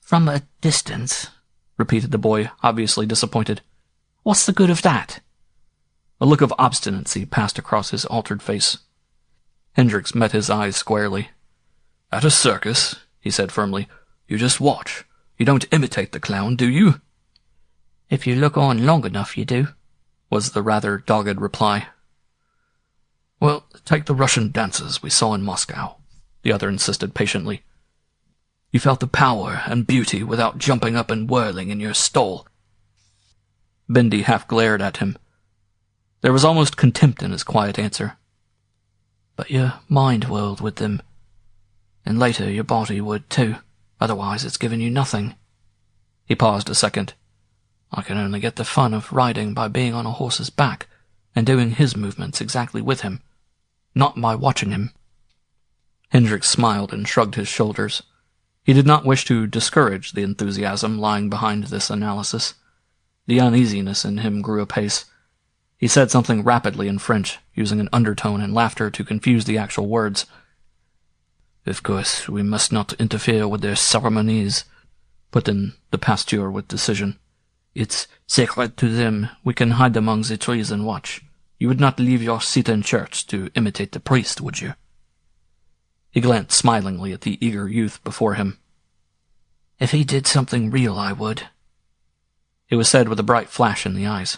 "From a distance?" repeated the boy, obviously disappointed. "What's the good of that?" A look of obstinacy passed across his altered face. Hendrix met his eyes squarely. "At a circus," he said firmly, "you just watch. You don't imitate the clown, do you?" "If you look on long enough, you do," was the rather dogged reply. "Well, take the Russian dancers we saw in Moscow," the other insisted patiently. "You felt the power and beauty without jumping up and whirling in your stole." Bendy half glared at him. There was almost contempt in his quiet answer. "But your mind whirled with them. And later your body would too. Otherwise it's given you nothing." He paused a second. "I can only get the fun of riding by being on a horse's back and doing his movements exactly with him, not by watching him." Hendrix smiled and shrugged his shoulders. He did not wish to discourage the enthusiasm lying behind this analysis. The uneasiness in him grew apace. He said something rapidly in French, using an undertone and laughter to confuse the actual words. "Of course, we must not interfere with their ceremonies," put in the pasteur with decision. "It's sacred to them. We can hide among the trees and watch. You would not leave your seat in church to imitate the priest, would you?" He glanced smilingly at the eager youth before him. "If he did something real, I would." It was said with a bright flash in the eyes.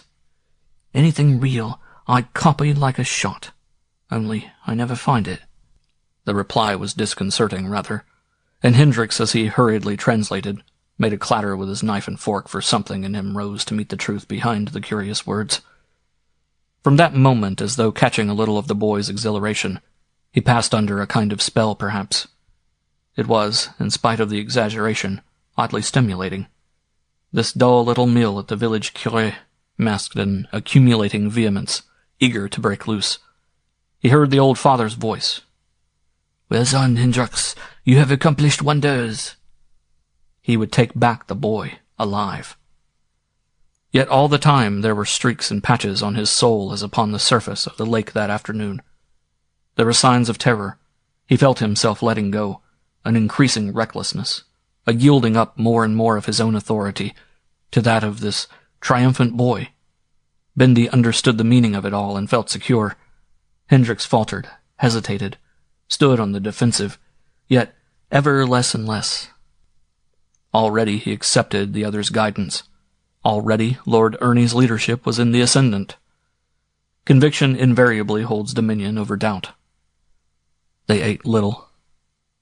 "Anything real, I'd copy like a shot. Only I never find it." The reply was disconcerting, rather, and Hendrix, as he hurriedly translated, made a clatter with his knife and fork, for something in him rose to meet the truth behind the curious words. From that moment, as though catching a little of the boy's exhilaration, he passed under a kind of spell, perhaps. It was, in spite of the exaggeration, oddly stimulating. This dull little meal at the village curé masked an accumulating vehemence, eager to break loose. He heard the old father's voice. "Well done, Hendrix. You have accomplished wonders." He would take back the boy, alive. Yet all the time there were streaks and patches on his soul as upon the surface of the lake that afternoon. There were signs of terror. He felt himself letting go, an increasing recklessness, a yielding up more and more of his own authority to that of this triumphant boy. Bendy understood the meaning of it all and felt secure. Hendrix faltered, hesitated, stood on the defensive, yet ever less and less. Already he accepted the other's guidance. Already Lord Ernie's leadership was in the ascendant. Conviction invariably holds dominion over doubt. They ate little.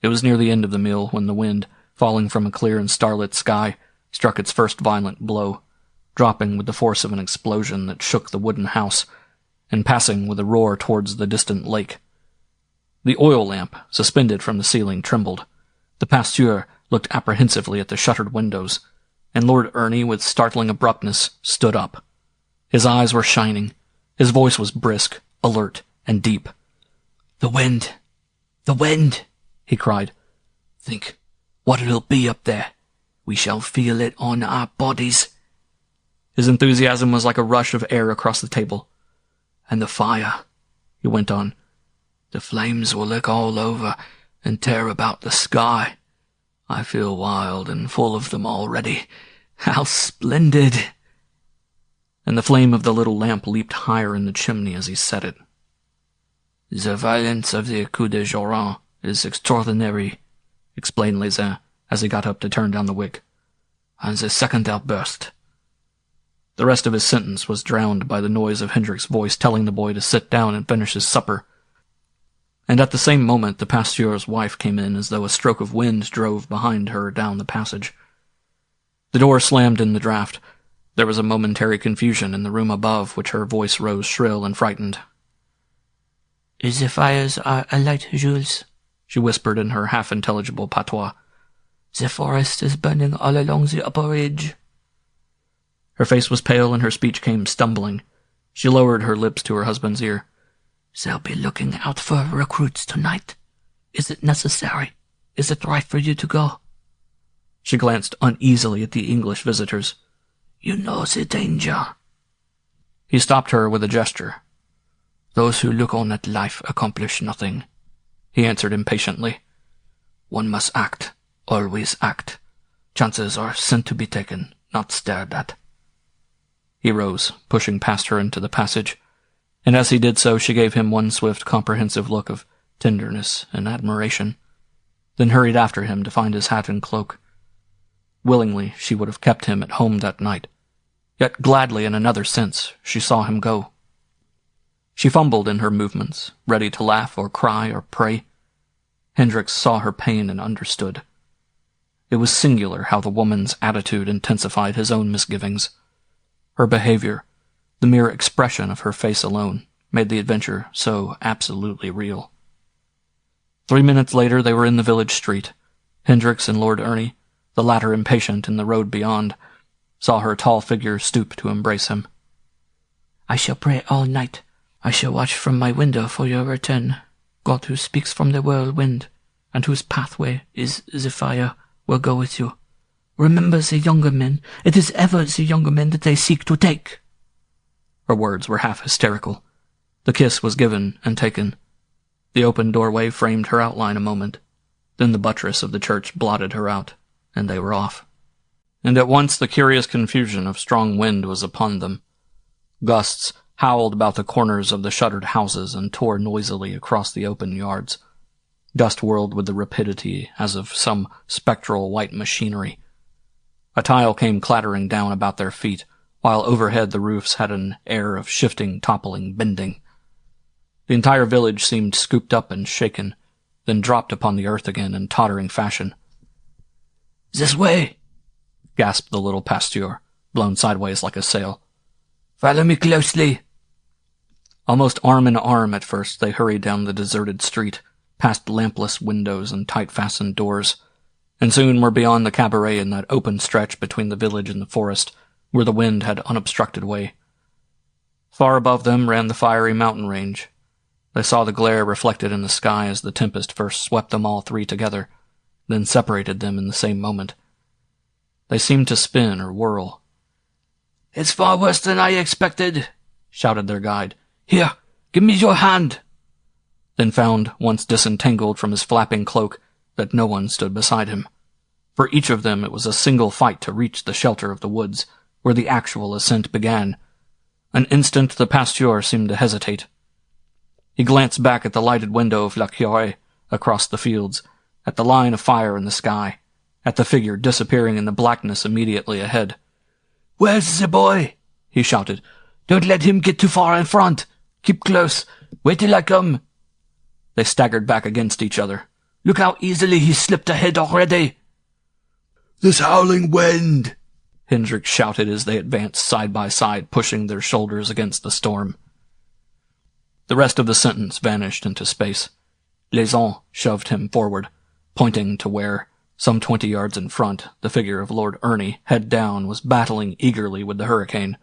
It was near the end of the meal when the wind, falling from a clear and starlit sky, struck its first violent blow, dropping with the force of an explosion that shook the wooden house, and passing with a roar towards the distant lake. The oil lamp, suspended from the ceiling, trembled. The pasteur looked apprehensively at the shuttered windows, and Lord Ernie, with startling abruptness, stood up. His eyes were shining. His voice was brisk, alert, and deep. "The wind! The wind!" he cried. "Think what it'll be up there. We shall feel it on our bodies." His enthusiasm was like a rush of air across the table. "And the fire," he went on. "The flames will lick all over and tear about the sky. I feel wild and full of them already. How splendid!" And the flame of the little lamp leaped higher in the chimney as he said it. "The violence of the coup de joran is extraordinary," explained Les as he got up to turn down the wick. "And the second outburst." The rest of his sentence was drowned by the noise of Hendrix's voice telling the boy to sit down and finish his supper. And at the same moment the pasteur's wife came in as though a stroke of wind drove behind her down the passage. The door slammed in the draught. There was a momentary confusion in the room above, which her voice rose shrill and frightened. "The fires are alight, Jules," she whispered in her half-intelligible patois. "The forest is burning all along the upper ridge." Her face was pale and her speech came stumbling. She lowered her lips to her husband's ear. "They'll be looking out for recruits tonight. Is it necessary? Is it right for you to go?" She glanced uneasily at the English visitors. "You know the danger." He stopped her with a gesture. "Those who look on at life accomplish nothing," he answered impatiently. "One must act, always act. Chances are sent to be taken, not stared at." He rose, pushing past her into the passage, and as he did so she gave him one swift, comprehensive look of tenderness and admiration, then hurried after him to find his hat and cloak. Willingly she would have kept him at home that night, yet gladly in another sense she saw him go. She fumbled in her movements, ready to laugh or cry or pray. Hendrix saw her pain and understood. It was singular how the woman's attitude intensified his own misgivings. Her behavior, the mere expression of her face alone, made the adventure so absolutely real. 3 minutes later they were in the village street. Hendrix and Lord Ernie, the latter impatient in the road beyond, saw her tall figure stoop to embrace him. "I shall pray all night. I shall watch from my window for your return. God who speaks from the whirlwind, and whose pathway is the fire, will go with you. Remember the younger men. It is ever the younger men that they seek to take." Her words were half hysterical. The kiss was given and taken. The open doorway framed her outline a moment. Then the buttress of the church blotted her out, and they were off. And at once the curious confusion of strong wind was upon them. Gusts howled about the corners of the shuttered houses and tore noisily across the open yards. Dust whirled with the rapidity as of some spectral white machinery. A tile came clattering down about their feet, while overhead the roofs had an air of shifting, toppling, bending. The entire village seemed scooped up and shaken, then dropped upon the earth again in tottering fashion. "This way!" gasped the little pasteur, blown sideways like a sail. "Follow me closely!" Almost arm in arm at first they hurried down the deserted street, past lampless windows and tight-fastened doors, and soon were beyond the cabaret in that open stretch between the village and the forest, where the wind had unobstructed way. Far above them ran the fiery mountain range. They saw the glare reflected in the sky as the tempest first swept them all three together, then separated them in the same moment. They seemed to spin or whirl. "It's far worse than I expected," shouted their guide. "Here, give me your hand." Then found, once disentangled from his flapping cloak, that no one stood beside him. For each of them it was a single fight to reach the shelter of the woods, where the actual ascent began. An instant the pasteur seemed to hesitate. He glanced back at the lighted window of La Curée, across the fields, at the line of fire in the sky, at the figure disappearing in the blackness immediately ahead. "Where's the boy?" he shouted. "Don't let him get too far in front. Keep close. Wait till I come." They staggered back against each other. "Look how easily he slipped ahead already." "This howling wind!" Hendrix shouted as they advanced side by side, pushing their shoulders against the storm. The rest of the sentence vanished into space. Les shoved him forward, pointing to where, some 20 yards in front, the figure of Lord Ernie, head down, was battling eagerly with the hurricane.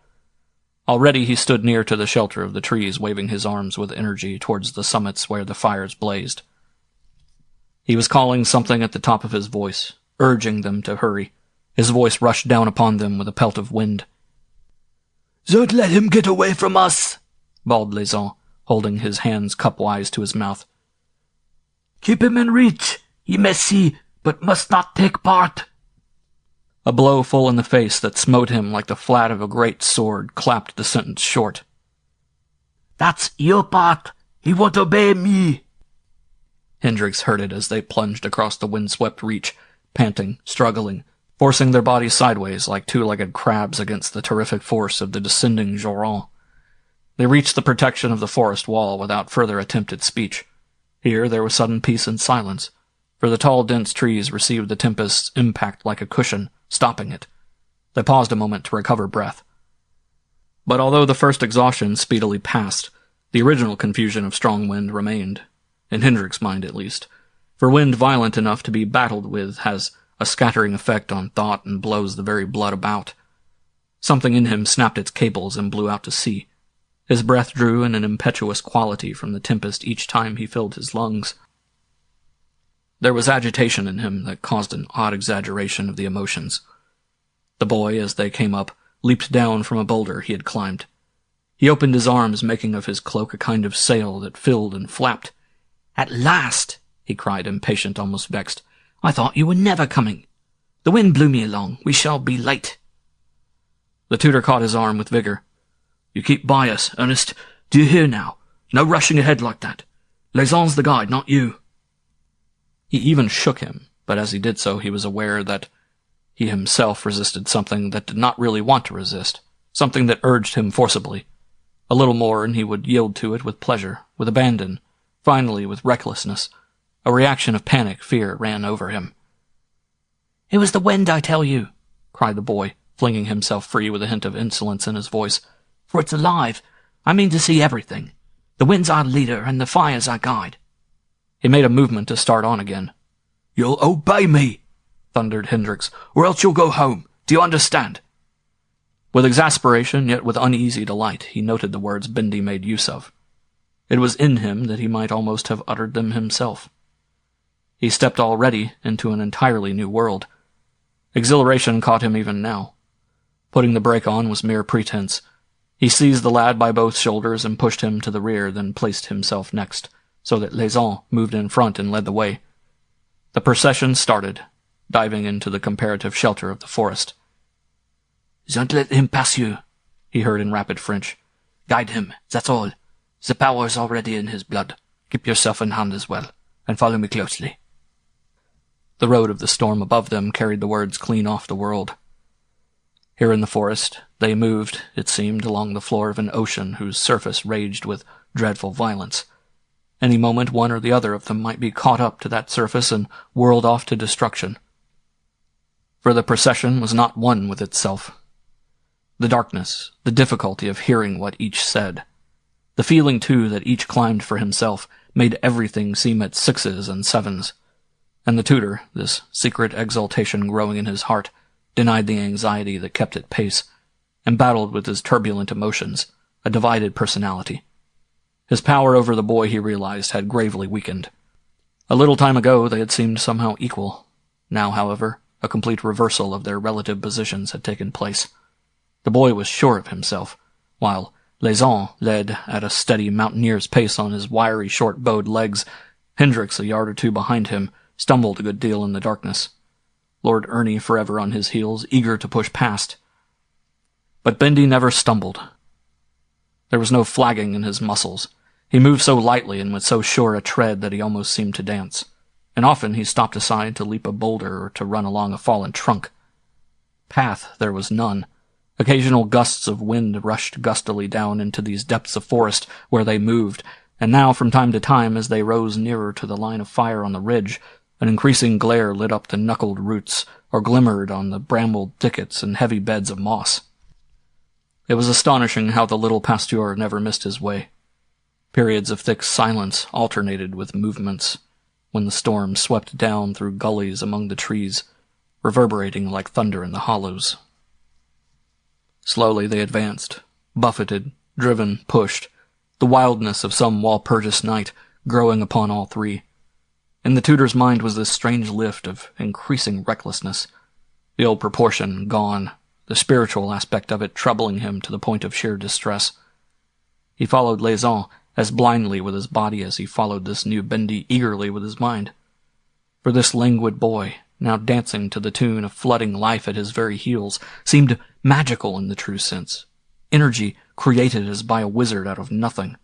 Already he stood near to the shelter of the trees, waving his arms with energy towards the summits where the fires blazed. He was calling something at the top of his voice, urging them to hurry. His voice rushed down upon them with a pelt of wind. "Don't let him get away from us!" bawled Les, holding his hands cupwise to his mouth. "Keep him in reach. He may see, but must not take part." A blow full in the face that smote him like the flat of a great sword clapped the sentence short. "That's your part. He won't obey me." Hendrix heard it as they plunged across the windswept reach, panting, struggling, forcing their bodies sideways like two-legged crabs against the terrific force of the descending joran. They reached the protection of the forest wall without further attempt at speech. Here there was sudden peace and silence, for the tall, dense trees received the tempest's impact like a cushion, stopping it. They paused a moment to recover breath. But although the first exhaustion speedily passed, the original confusion of strong wind remained, in Hendrix's mind at least, for wind violent enough to be battled with has a scattering effect on thought and blows the very blood about. Something in him snapped its cables and blew out to sea. His breath drew in an impetuous quality from the tempest each time he filled his lungs. There was agitation in him that caused an odd exaggeration of the emotions. The boy, as they came up, leaped down from a boulder he had climbed. He opened his arms, making of his cloak a kind of sail that filled and flapped. "At last!" he cried, impatient, almost vexed. "I thought you were never coming. The wind blew me along. We shall be late." The tutor caught his arm with vigor. "You keep by us, Ernest. Do you hear now? No rushing ahead like that. Les the guide, not you." He even shook him, but as he did so he was aware that he himself resisted something that did not really want to resist, something that urged him forcibly. A little more and he would yield to it with pleasure, with abandon, finally with recklessness. A reaction of panic fear ran over him. "It was the wind, I tell you," cried the boy, flinging himself free with a hint of insolence in his voice. "For it's alive. I mean to see everything. The wind's our leader, and the fire's our guide." He made a movement to start on again. "You'll obey me," thundered Hendrix, "or else you'll go home. Do you understand?" With exasperation, yet with uneasy delight, he noted the words Bindi made use of. It was in him that he might almost have uttered them himself. He stepped already into an entirely new world. Exhilaration caught him even now. Putting the brake on was mere pretense. He seized the lad by both shoulders and pushed him to the rear, then placed himself next, so that Les moved in front and led the way. The procession started, diving into the comparative shelter of the forest. "Don't let him pass you," he heard in rapid French. "Guide him, that's all. The power is already in his blood. Keep yourself in hand as well, and follow me closely." The road of the storm above them carried the words clean off the world. Here in the forest, they moved, it seemed, along the floor of an ocean whose surface raged with dreadful violence. Any moment one or the other of them might be caught up to that surface and whirled off to destruction. For the procession was not one with itself. The darkness, the difficulty of hearing what each said, the feeling, too, that each climbed for himself, made everything seem at sixes and sevens. And the tutor, this secret exultation growing in his heart, denied the anxiety that kept it pace, and battled with his turbulent emotions, a divided personality. His power over the boy, he realized, had gravely weakened. A little time ago they had seemed somehow equal. Now, however, a complete reversal of their relative positions had taken place. The boy was sure of himself, while Les led at a steady mountaineer's pace on his wiry, short-bowed legs. Hendrix, a yard or two behind him, stumbled a good deal in the darkness. Lord Ernie forever on his heels, eager to push past. But Bindi never stumbled. There was no flagging in his muscles. He moved so lightly and with so sure a tread that he almost seemed to dance, and often he stopped aside to leap a boulder or to run along a fallen trunk. Path there was none. Occasional gusts of wind rushed gustily down into these depths of forest where they moved, and now from time to time, as they rose nearer to the line of fire on the ridge, an increasing glare lit up the knuckled roots or glimmered on the brambled thickets and heavy beds of moss. It was astonishing how the little pasteur never missed his way. Periods of thick silence alternated with movements, when the storm swept down through gullies among the trees, reverberating like thunder in the hollows. Slowly they advanced, buffeted, driven, pushed, the wildness of some Walpurgis night growing upon all three. In the tutor's mind was this strange lift of increasing recklessness, the old proportion gone, the spiritual aspect of it troubling him to the point of sheer distress. He followed Les as blindly with his body as he followed this new Bindi eagerly with his mind. For this languid boy, now dancing to the tune of flooding life at his very heels, seemed magical in the true sense, energy created as by a wizard out of nothing.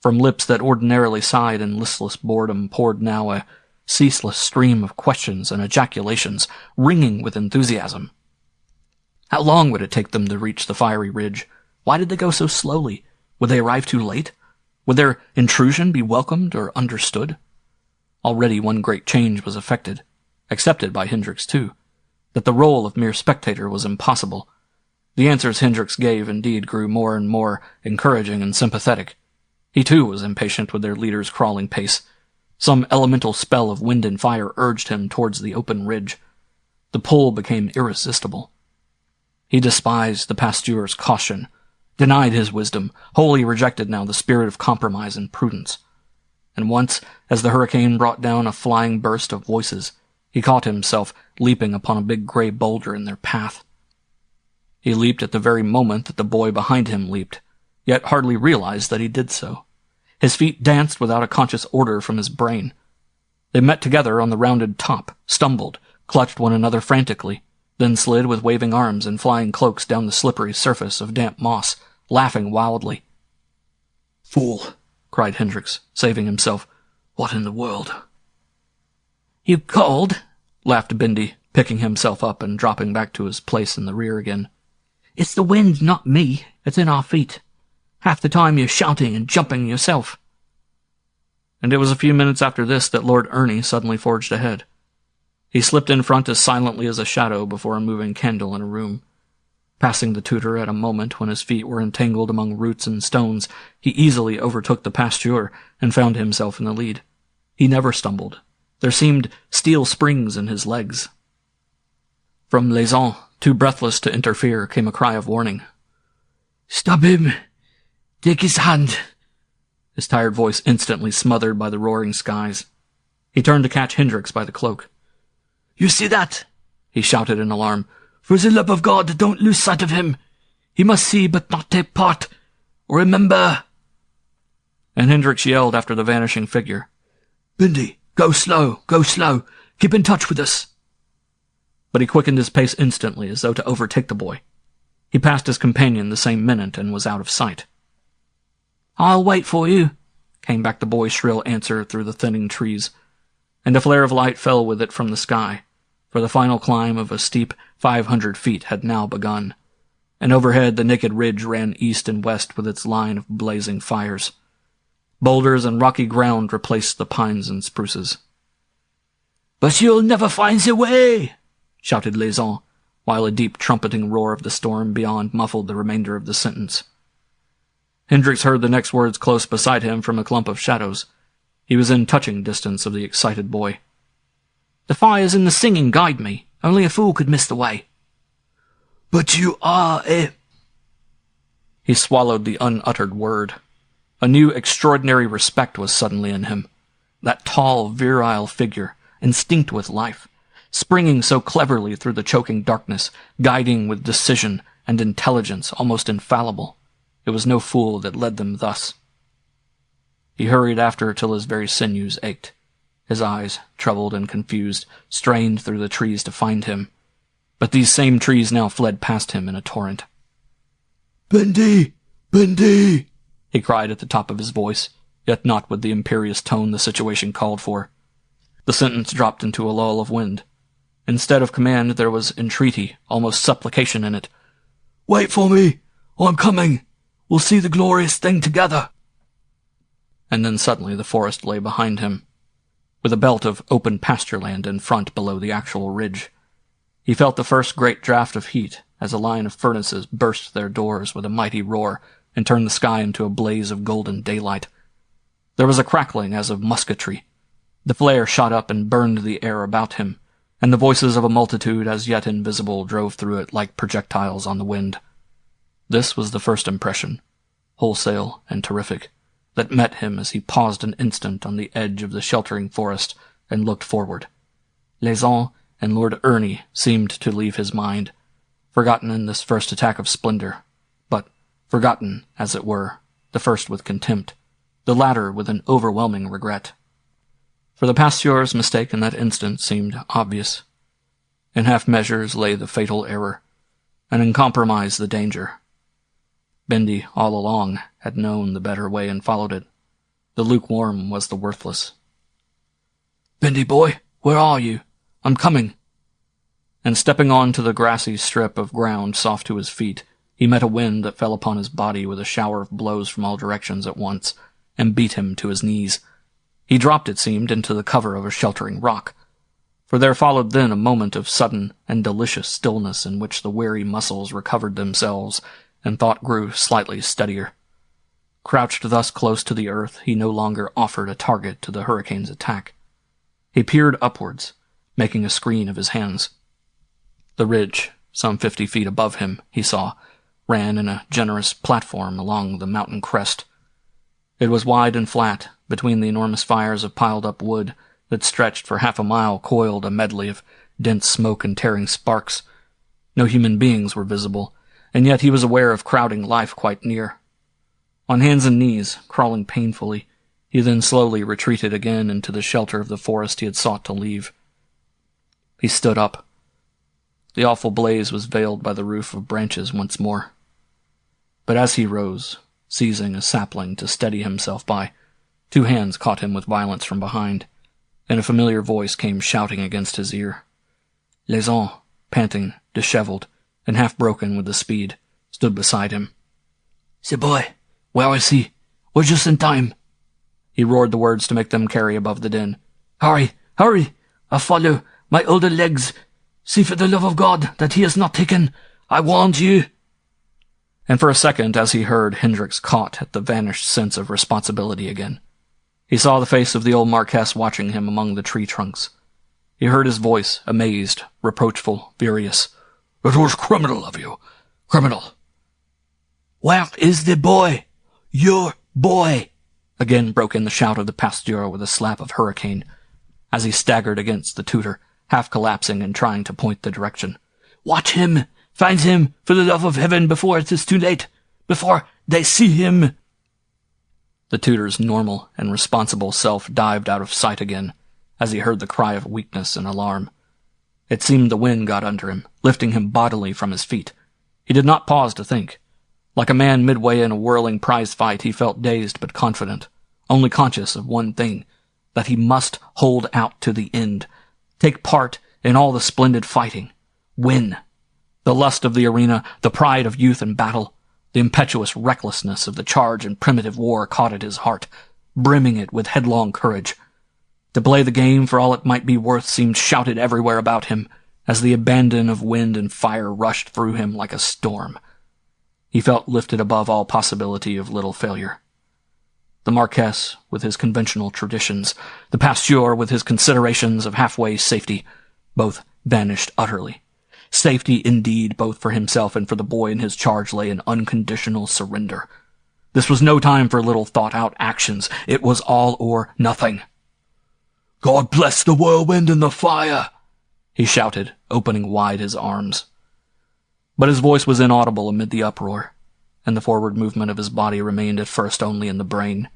From lips that ordinarily sighed in listless boredom poured now a ceaseless stream of questions and ejaculations, ringing with enthusiasm. How long would it take them to reach the fiery ridge? Why did they go so slowly? Would they arrive too late? Would their intrusion be welcomed or understood? Already one great change was effected, accepted by Hendrix too, that the role of mere spectator was impossible. The answers Hendrix gave indeed grew more and more encouraging and sympathetic. He too was impatient with their leader's crawling pace. Some elemental spell of wind and fire urged him towards the open ridge. The pull became irresistible. He despised the pasteur's caution, denied his wisdom, wholly rejected now the spirit of compromise and prudence. And once, as the hurricane brought down a flying burst of voices, he caught himself leaping upon a big gray boulder in their path. He leaped at the very moment that the boy behind him leaped, yet hardly realized that he did so. His feet danced without a conscious order from his brain. They met together on the rounded top, stumbled, clutched one another frantically, then slid with waving arms and flying cloaks down the slippery surface of damp moss, laughing wildly. "Fool!" cried Hendrix, saving himself. "What in the world?" "You cold?" laughed Bindi, picking himself up and dropping back to his place in the rear again. "It's the wind, not me. It's in our feet. Half the time you're shouting and jumping yourself." And it was a few minutes after this that Lord Ernie suddenly forged ahead. He slipped in front as silently as a shadow before a moving candle in a room. Passing the tutor at a moment when his feet were entangled among roots and stones, he easily overtook the pasteur and found himself in the lead. He never stumbled. There seemed steel springs in his legs. From Les, too breathless to interfere, came a cry of warning. "Stop him! Take his hand!" His tired voice instantly smothered by the roaring skies. He turned to catch Hendrix by the cloak. "You see that?" he shouted in alarm. "For the love of God, don't lose sight of him. He must see but not take part. Remember!" And Hendrix yelled after the vanishing figure. "Bindi, go slow, go slow. Keep in touch with us." But he quickened his pace instantly as though to overtake the boy. He passed his companion the same minute and was out of sight. "I'll wait for you," came back the boy's shrill answer through the thinning trees, and a flare of light fell with it from the sky, for the final climb of a steep 500 feet had now begun, and overhead the naked ridge ran east and west with its line of blazing fires. Boulders and rocky ground replaced the pines and spruces. "But you'll never find the way!" shouted Les, while a deep trumpeting roar of the storm beyond muffled the remainder of the sentence. Hendrix heard the next words close beside him from a clump of shadows. He was in touching distance of the excited boy. "The fires and the singing guide me. Only a fool could miss the way." "But you are a—" He swallowed the unuttered word. A new extraordinary respect was suddenly in him. That tall, virile figure, instinct with life, springing so cleverly through the choking darkness, guiding with decision and intelligence almost infallible. It was no fool that led them thus. He hurried after till his very sinews ached. His eyes, troubled and confused, strained through the trees to find him. But these same trees now fled past him in a torrent. "Bindi! Bindi!" he cried at the top of his voice, yet not with the imperious tone the situation called for. The sentence dropped into a lull of wind. Instead of command there was entreaty, almost supplication in it. "Wait for me! I'm coming! We'll see the glorious thing together!" And then suddenly the forest lay behind him, with a belt of open pasture land in front below the actual ridge. He felt the first great draught of heat as a line of furnaces burst their doors with a mighty roar and turned the sky into a blaze of golden daylight. There was a crackling as of musketry. The flare shot up and burned the air about him, and the voices of a multitude as yet invisible drove through it like projectiles on the wind. This was the first impression, wholesale and terrific, that met him as he paused an instant on the edge of the sheltering forest and looked forward. Les and Lord Ernie seemed to leave his mind, forgotten in this first attack of splendor, but forgotten, as it were, the first with contempt, the latter with an overwhelming regret. For the pasteur's mistake in that instant seemed obvious. In half measures lay the fatal error, and in compromise the danger. Bindi, all along, had known the better way and followed it. The lukewarm was the worthless. Bendy boy, where are you? I'm coming. And stepping on to the grassy strip of ground soft to his feet, he met a wind that fell upon his body with a shower of blows from all directions at once, and beat him to his knees. He dropped, it seemed, into the cover of a sheltering rock. For there followed then a moment of sudden and delicious stillness in which the weary muscles recovered themselves, and thought grew slightly steadier. Crouched thus close to the earth, he no longer offered a target to the hurricane's attack. He peered upwards, making a screen of his hands. The ridge, some 50 feet above him, he saw, ran in a generous platform along the mountain crest. It was wide and flat, between the enormous fires of piled-up wood that stretched for half a mile, coiled a medley of dense smoke and tearing sparks. No human beings were visible, and yet he was aware of crowding life quite near. On hands and knees, crawling painfully, he then slowly retreated again into the shelter of the forest he had sought to leave. He stood up. The awful blaze was veiled by the roof of branches once more. But as he rose, seizing a sapling to steady himself by, 2 hands caught him with violence from behind, and a familiar voice came shouting against his ear. Les, panting, disheveled, and half-broken with the speed, stood beside him. "The boy, where is he? We're just in time." He roared the words to make them carry above the din. "Hurry, hurry! I follow, my older legs. See for the love of God that he is not taken. I warned you." And for a second, as he heard, Hendrix caught at the vanished sense of responsibility again. He saw the face of the old Marquess watching him among the tree trunks. He heard his voice, amazed, reproachful, furious. "It was criminal of you. Criminal." "Where is the boy? Your boy?" Again broke in the shout of the pasteur with a slap of hurricane, as he staggered against the tutor, half collapsing and trying to point the direction. "Watch him! Find him, for the love of heaven, before it is too late! Before they see him!" The tutor's normal and responsible self dived out of sight again, as he heard the cry of weakness and alarm. It seemed the wind got under him, lifting him bodily from his feet. He did not pause to think. Like a man midway in a whirling prize fight, he felt dazed but confident, only conscious of one thing, that he must hold out to the end, take part in all the splendid fighting, win. The lust of the arena, the pride of youth and battle, the impetuous recklessness of the charge and primitive war caught at his heart, brimming it with headlong courage. To play the game for all it might be worth seemed shouted everywhere about him, as the abandon of wind and fire rushed through him like a storm. He felt lifted above all possibility of little failure. The Marquess, with his conventional traditions, the pasteur, with his considerations of halfway safety, both vanished utterly. Safety, indeed, both for himself and for the boy in his charge, lay in unconditional surrender. This was no time for little thought-out actions. It was all or nothing. "God bless the whirlwind and the fire!" he shouted, opening wide his arms. But his voice was inaudible amid the uproar, and the forward movement of his body remained at first only in the brain.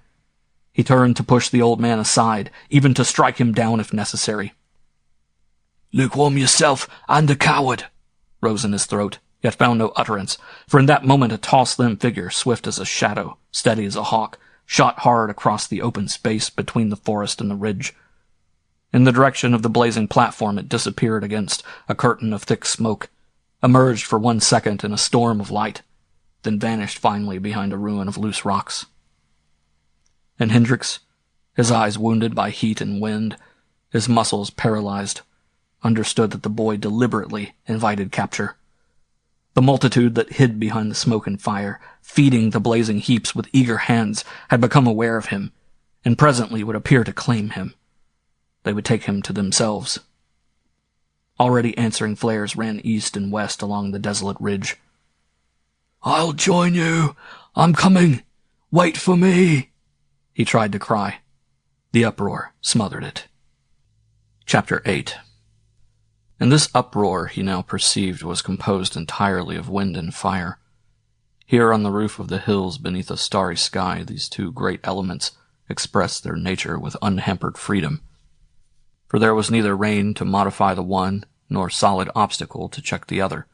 He turned to push the old man aside, even to strike him down if necessary. "Lukewarm yourself, and a coward!" rose in his throat, yet found no utterance, for in that moment a tall, slim figure, swift as a shadow, steady as a hawk, shot hard across the open space between the forest and the ridge. In the direction of the blazing platform it disappeared against a curtain of thick smoke, emerged for 1 second in a storm of light, then vanished finally behind a ruin of loose rocks. And Hendrix, his eyes wounded by heat and wind, his muscles paralyzed, understood that the boy deliberately invited capture. The multitude that hid behind the smoke and fire, feeding the blazing heaps with eager hands, had become aware of him, and presently would appear to claim him. They would take him to themselves. Already answering flares ran east and west along the desolate ridge. "I'll join you! I'm coming! Wait for me!" he tried to cry. The uproar smothered it. Chapter 8. And this uproar, he now perceived, was composed entirely of wind and fire. Here on the roof of the hills beneath a starry sky, these two great elements expressed their nature with unhampered freedom. For there was neither rain to modify the one, nor solid obstacle to check the other.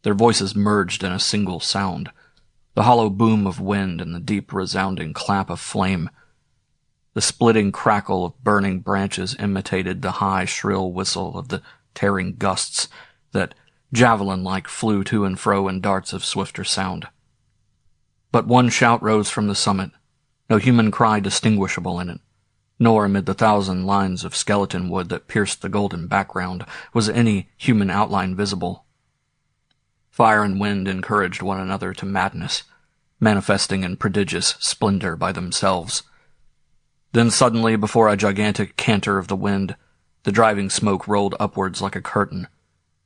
Their voices merged in a single sound, the hollow boom of wind and the deep resounding clap of flame. The splitting crackle of burning branches imitated the high, shrill whistle of the tearing gusts that, javelin-like, flew to and fro in darts of swifter sound. But one shout rose from the summit, no human cry distinguishable in it, nor amid the 1,000 lines of skeleton wood that pierced the golden background was any human outline visible. Fire and wind encouraged one another to madness, manifesting in prodigious splendor by themselves. Then suddenly, before a gigantic canter of the wind, the driving smoke rolled upwards like a curtain,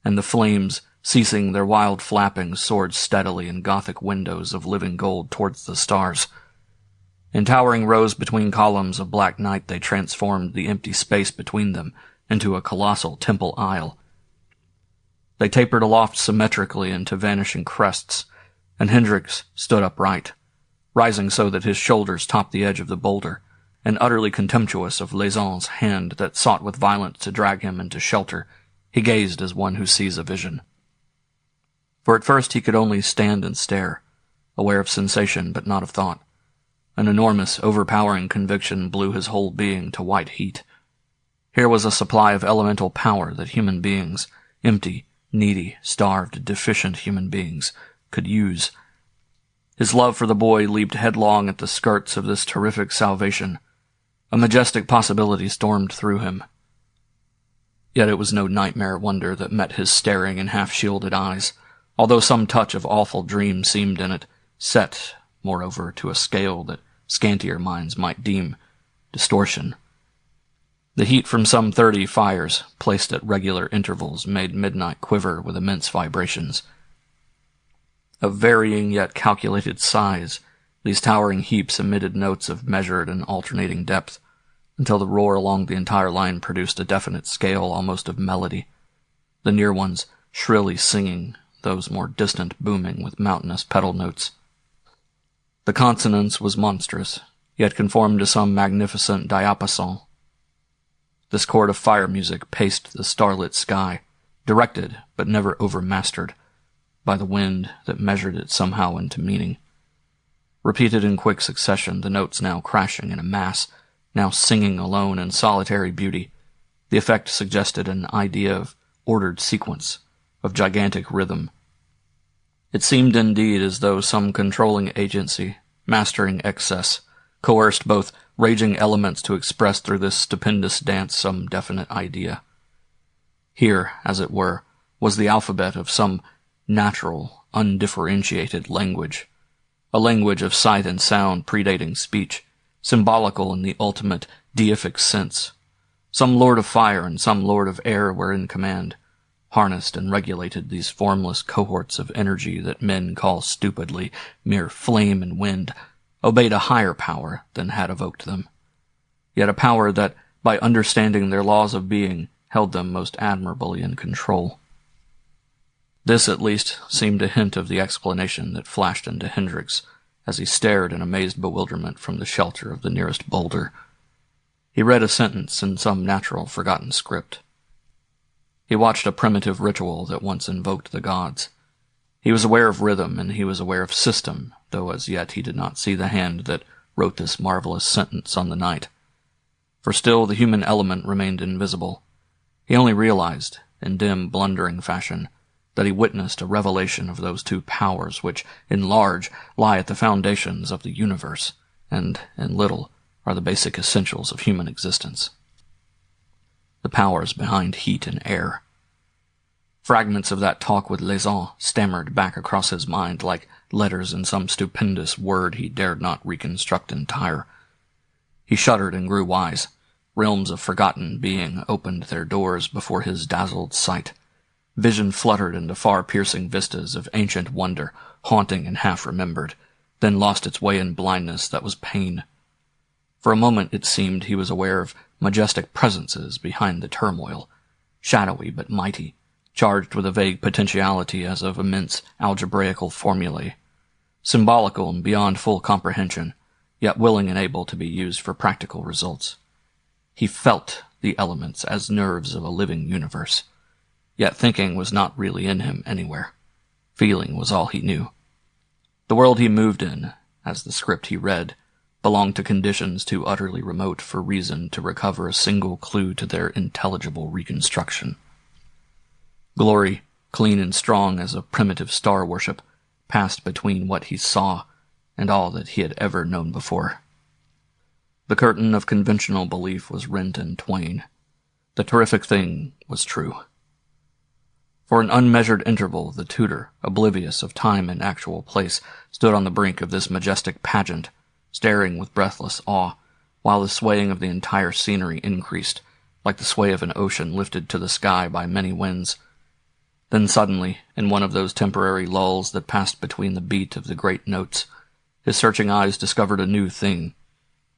and the flames, ceasing their wild flappings, soared steadily in Gothic windows of living gold towards the stars. In towering rows between columns of black night they transformed the empty space between them into a colossal temple aisle. They tapered aloft symmetrically into vanishing crests, and Hendrix stood upright, rising so that his shoulders topped the edge of the boulder, and utterly contemptuous of Laison's hand that sought with violence to drag him into shelter. He gazed as one who sees a vision. For at first he could only stand and stare, aware of sensation but not of thought. An enormous, overpowering conviction blew his whole being to white heat. Here was a supply of elemental power that human beings, empty, needy, starved, deficient human beings, could use. His love for the boy leaped headlong at the skirts of this terrific salvation. A majestic possibility stormed through him. Yet it was no nightmare wonder that met his staring and half-shielded eyes, although some touch of awful dream seemed in it, set, moreover, to a scale that scantier minds might deem distortion. The heat from some 30 fires, placed at regular intervals, made midnight quiver with immense vibrations. Of varying yet calculated size, these towering heaps emitted notes of measured and alternating depth, until the roar along the entire line produced a definite scale almost of melody, the near ones shrilly singing, those more distant booming with mountainous pedal notes. The consonance was monstrous, yet conformed to some magnificent diapason. This chord of fire music paced the starlit sky, directed but never overmastered, by the wind that measured it somehow into meaning. Repeated in quick succession, the notes now crashing in a mass, now singing alone in solitary beauty, the effect suggested an idea of ordered sequence, of gigantic rhythm. It seemed indeed as though some controlling agency, mastering excess, coerced both raging elements to express through this stupendous dance some definite idea. Here, as it were, was the alphabet of some natural, undifferentiated language, a language of sight and sound predating speech, symbolical in the ultimate deific sense. Some lord of fire and some lord of air were in command, harnessed and regulated these formless cohorts of energy that men call stupidly mere flame and wind, obeyed a higher power than had evoked them, yet a power that, by understanding their laws of being, held them most admirably in control. This, at least, seemed a hint of the explanation that flashed into Hendrix as he stared in amazed bewilderment from the shelter of the nearest boulder. He read a sentence in some natural, forgotten script. He watched a primitive ritual that once invoked the gods. He was aware of rhythm, and he was aware of system, though as yet he did not see the hand that wrote this marvelous sentence on the night. For still the human element remained invisible. He only realized, in dim, blundering fashion, that he witnessed a revelation of those two powers which, in large, lie at the foundations of the universe, and, in little, are the basic essentials of human existence. The powers behind heat and air. Fragments of that talk with Laison stammered back across his mind like letters in some stupendous word he dared not reconstruct entire. He shuddered and grew wise. Realms of forgotten being opened their doors before his dazzled sight. Vision fluttered into far-piercing vistas of ancient wonder, haunting and half-remembered, then lost its way in blindness that was pain. For a moment it seemed he was aware of majestic presences behind the turmoil, shadowy but mighty, charged with a vague potentiality as of immense algebraical formulae, symbolical and beyond full comprehension, yet willing and able to be used for practical results. He felt the elements as nerves of a living universe. Yet thinking was not really in him anywhere. Feeling was all he knew. The world he moved in, as the script he read, belonged to conditions too utterly remote for reason to recover a single clue to their intelligible reconstruction. Glory, clean and strong as a primitive star worship, passed between what he saw and all that he had ever known before. The curtain of conventional belief was rent in twain. The terrific thing was true. For an unmeasured interval, the tutor, oblivious of time and actual place, stood on the brink of this majestic pageant, staring with breathless awe, while the swaying of the entire scenery increased, like the sway of an ocean lifted to the sky by many winds. Then suddenly, in one of those temporary lulls that passed between the beat of the great notes, his searching eyes discovered a new thing.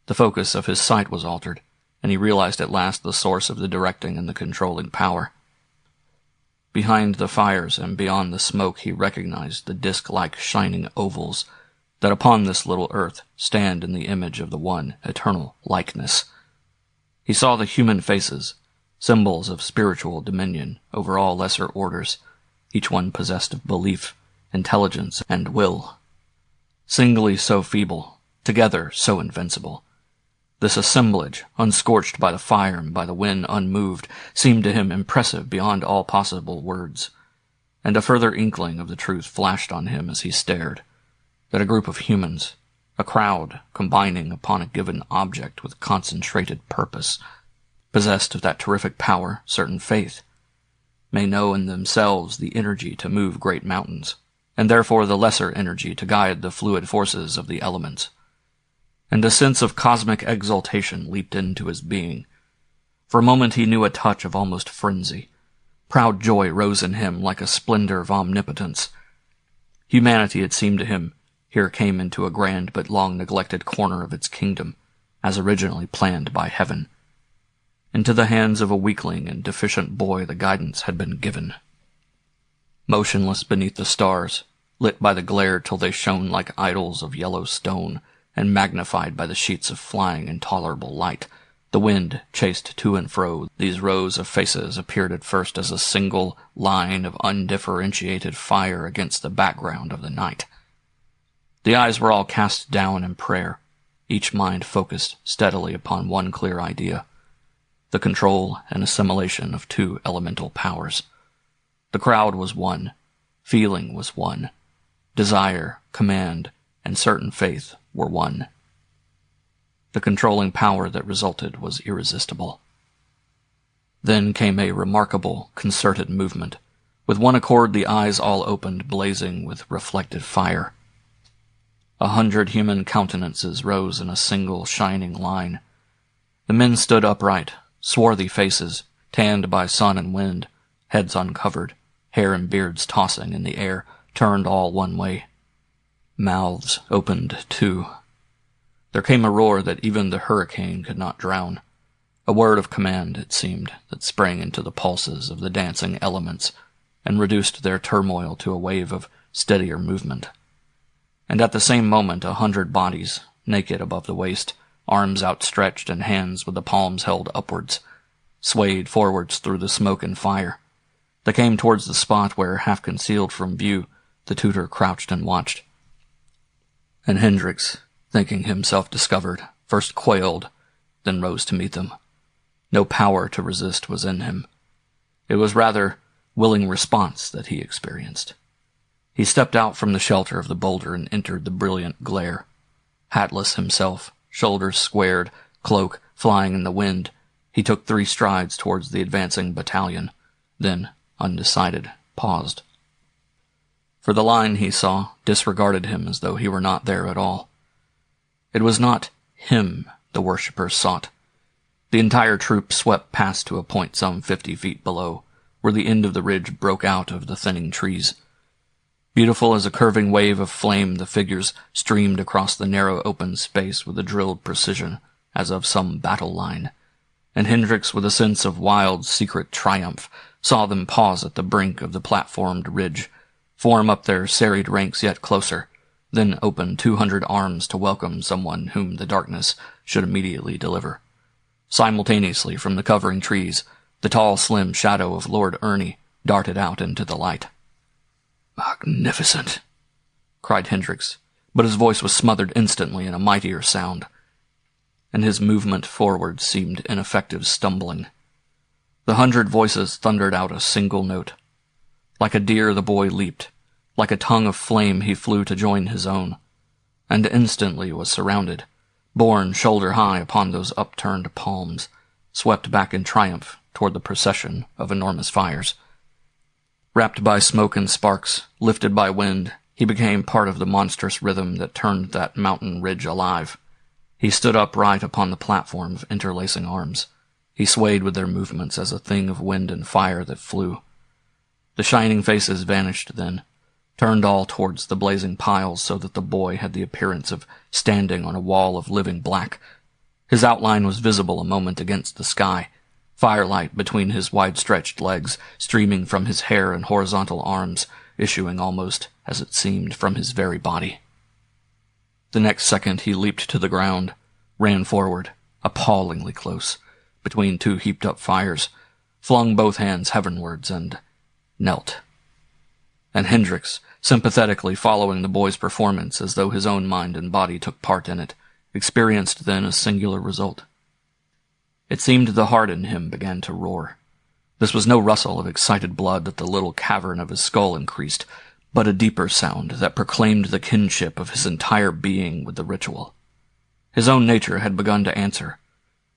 The focus of his sight was altered, and he realized at last the source of the directing and the controlling power. Behind the fires and beyond the smoke he recognized the disk-like shining ovals that upon this little earth stand in the image of the one eternal likeness. He saw the human faces, symbols of spiritual dominion over all lesser orders, each one possessed of belief, intelligence, and will. Singly so feeble, together so invincible. This assemblage, unscorched by the fire and by the wind unmoved, seemed to him impressive beyond all possible words. And a further inkling of the truth flashed on him as he stared, that a group of humans, a crowd combining upon a given object with concentrated purpose, possessed of that terrific power, certain faith, may know in themselves the energy to move great mountains, and therefore the lesser energy to guide the fluid forces of the elements. And a sense of cosmic exultation leaped into his being. For a moment he knew a touch of almost frenzy. Proud joy rose in him like a splendor of omnipotence. Humanity, it seemed to him, here came into a grand but long-neglected corner of its kingdom, as originally planned by heaven. Into the hands of a weakling and deficient boy the guidance had been given. Motionless beneath the stars, lit by the glare till they shone like idols of yellow stone, and magnified by the sheets of flying intolerable light, the wind chased to and fro. These rows of faces appeared at first as a single line of undifferentiated fire against the background of the night. The eyes were all cast down in prayer, each mind focused steadily upon one clear idea, the control and assimilation of two elemental powers. The crowd was one, feeling was one, desire, command, and certain faith were one. The controlling power that resulted was irresistible. Then came a remarkable, concerted movement. With one accord the eyes all opened, blazing with reflected fire. 100 human countenances rose in a single shining line. The men stood upright, swarthy faces, tanned by sun and wind, heads uncovered, hair and beards tossing in the air, turned all one way. Mouths opened too. There came a roar that even the hurricane could not drown. A word of command, it seemed, that sprang into the pulses of the dancing elements and reduced their turmoil to a wave of steadier movement. And at the same moment 100 bodies, naked above the waist, arms outstretched and hands with the palms held upwards, swayed forwards through the smoke and fire. They came towards the spot where, half concealed from view, the tutor crouched and watched. And Hendrix, thinking himself discovered, first quailed, then rose to meet them. No power to resist was in him. It was rather willing response that he experienced. He stepped out from the shelter of the boulder and entered the brilliant glare. Hatless himself, shoulders squared, cloak flying in the wind, he took 3 strides towards the advancing battalion, then, undecided, paused. For the line, he saw, disregarded him as though he were not there at all. It was not him the worshippers sought. The entire troop swept past to a point some 50 feet below, where the end of the ridge broke out of the thinning trees. Beautiful as a curving wave of flame, the figures streamed across the narrow open space with a drilled precision, as of some battle line, and Hendrix, with a sense of wild, secret triumph, saw them pause at the brink of the platformed ridge, form up their serried ranks yet closer, then open 200 arms to welcome someone whom the darkness should immediately deliver. Simultaneously, from the covering trees, the tall, slim shadow of Lord Ernie darted out into the light. "Magnificent!" cried Hendrix, but his voice was smothered instantly in a mightier sound, and his movement forward seemed ineffective stumbling. The 100 voices thundered out a single note. Like a deer the boy leaped. Like a tongue of flame he flew to join his own, and instantly was surrounded, borne shoulder high upon those upturned palms, swept back in triumph toward the procession of enormous fires. Wrapped by smoke and sparks, lifted by wind, he became part of the monstrous rhythm that turned that mountain ridge alive. He stood upright upon the platform of interlacing arms. He swayed with their movements as a thing of wind and fire that flew. The shining faces vanished then, turned all towards the blazing piles so that the boy had the appearance of standing on a wall of living black. His outline was visible a moment against the sky, firelight between his wide-stretched legs, streaming from his hair and horizontal arms, issuing almost, as it seemed, from his very body. The next second he leaped to the ground, ran forward, appallingly close, between 2 heaped-up fires, flung both hands heavenwards, and knelt. And Hendrix, sympathetically following the boy's performance as though his own mind and body took part in it, experienced then a singular result. It seemed the heart in him began to roar. This was no rustle of excited blood that the little cavern of his skull increased, but a deeper sound that proclaimed the kinship of his entire being with the ritual. His own nature had begun to answer.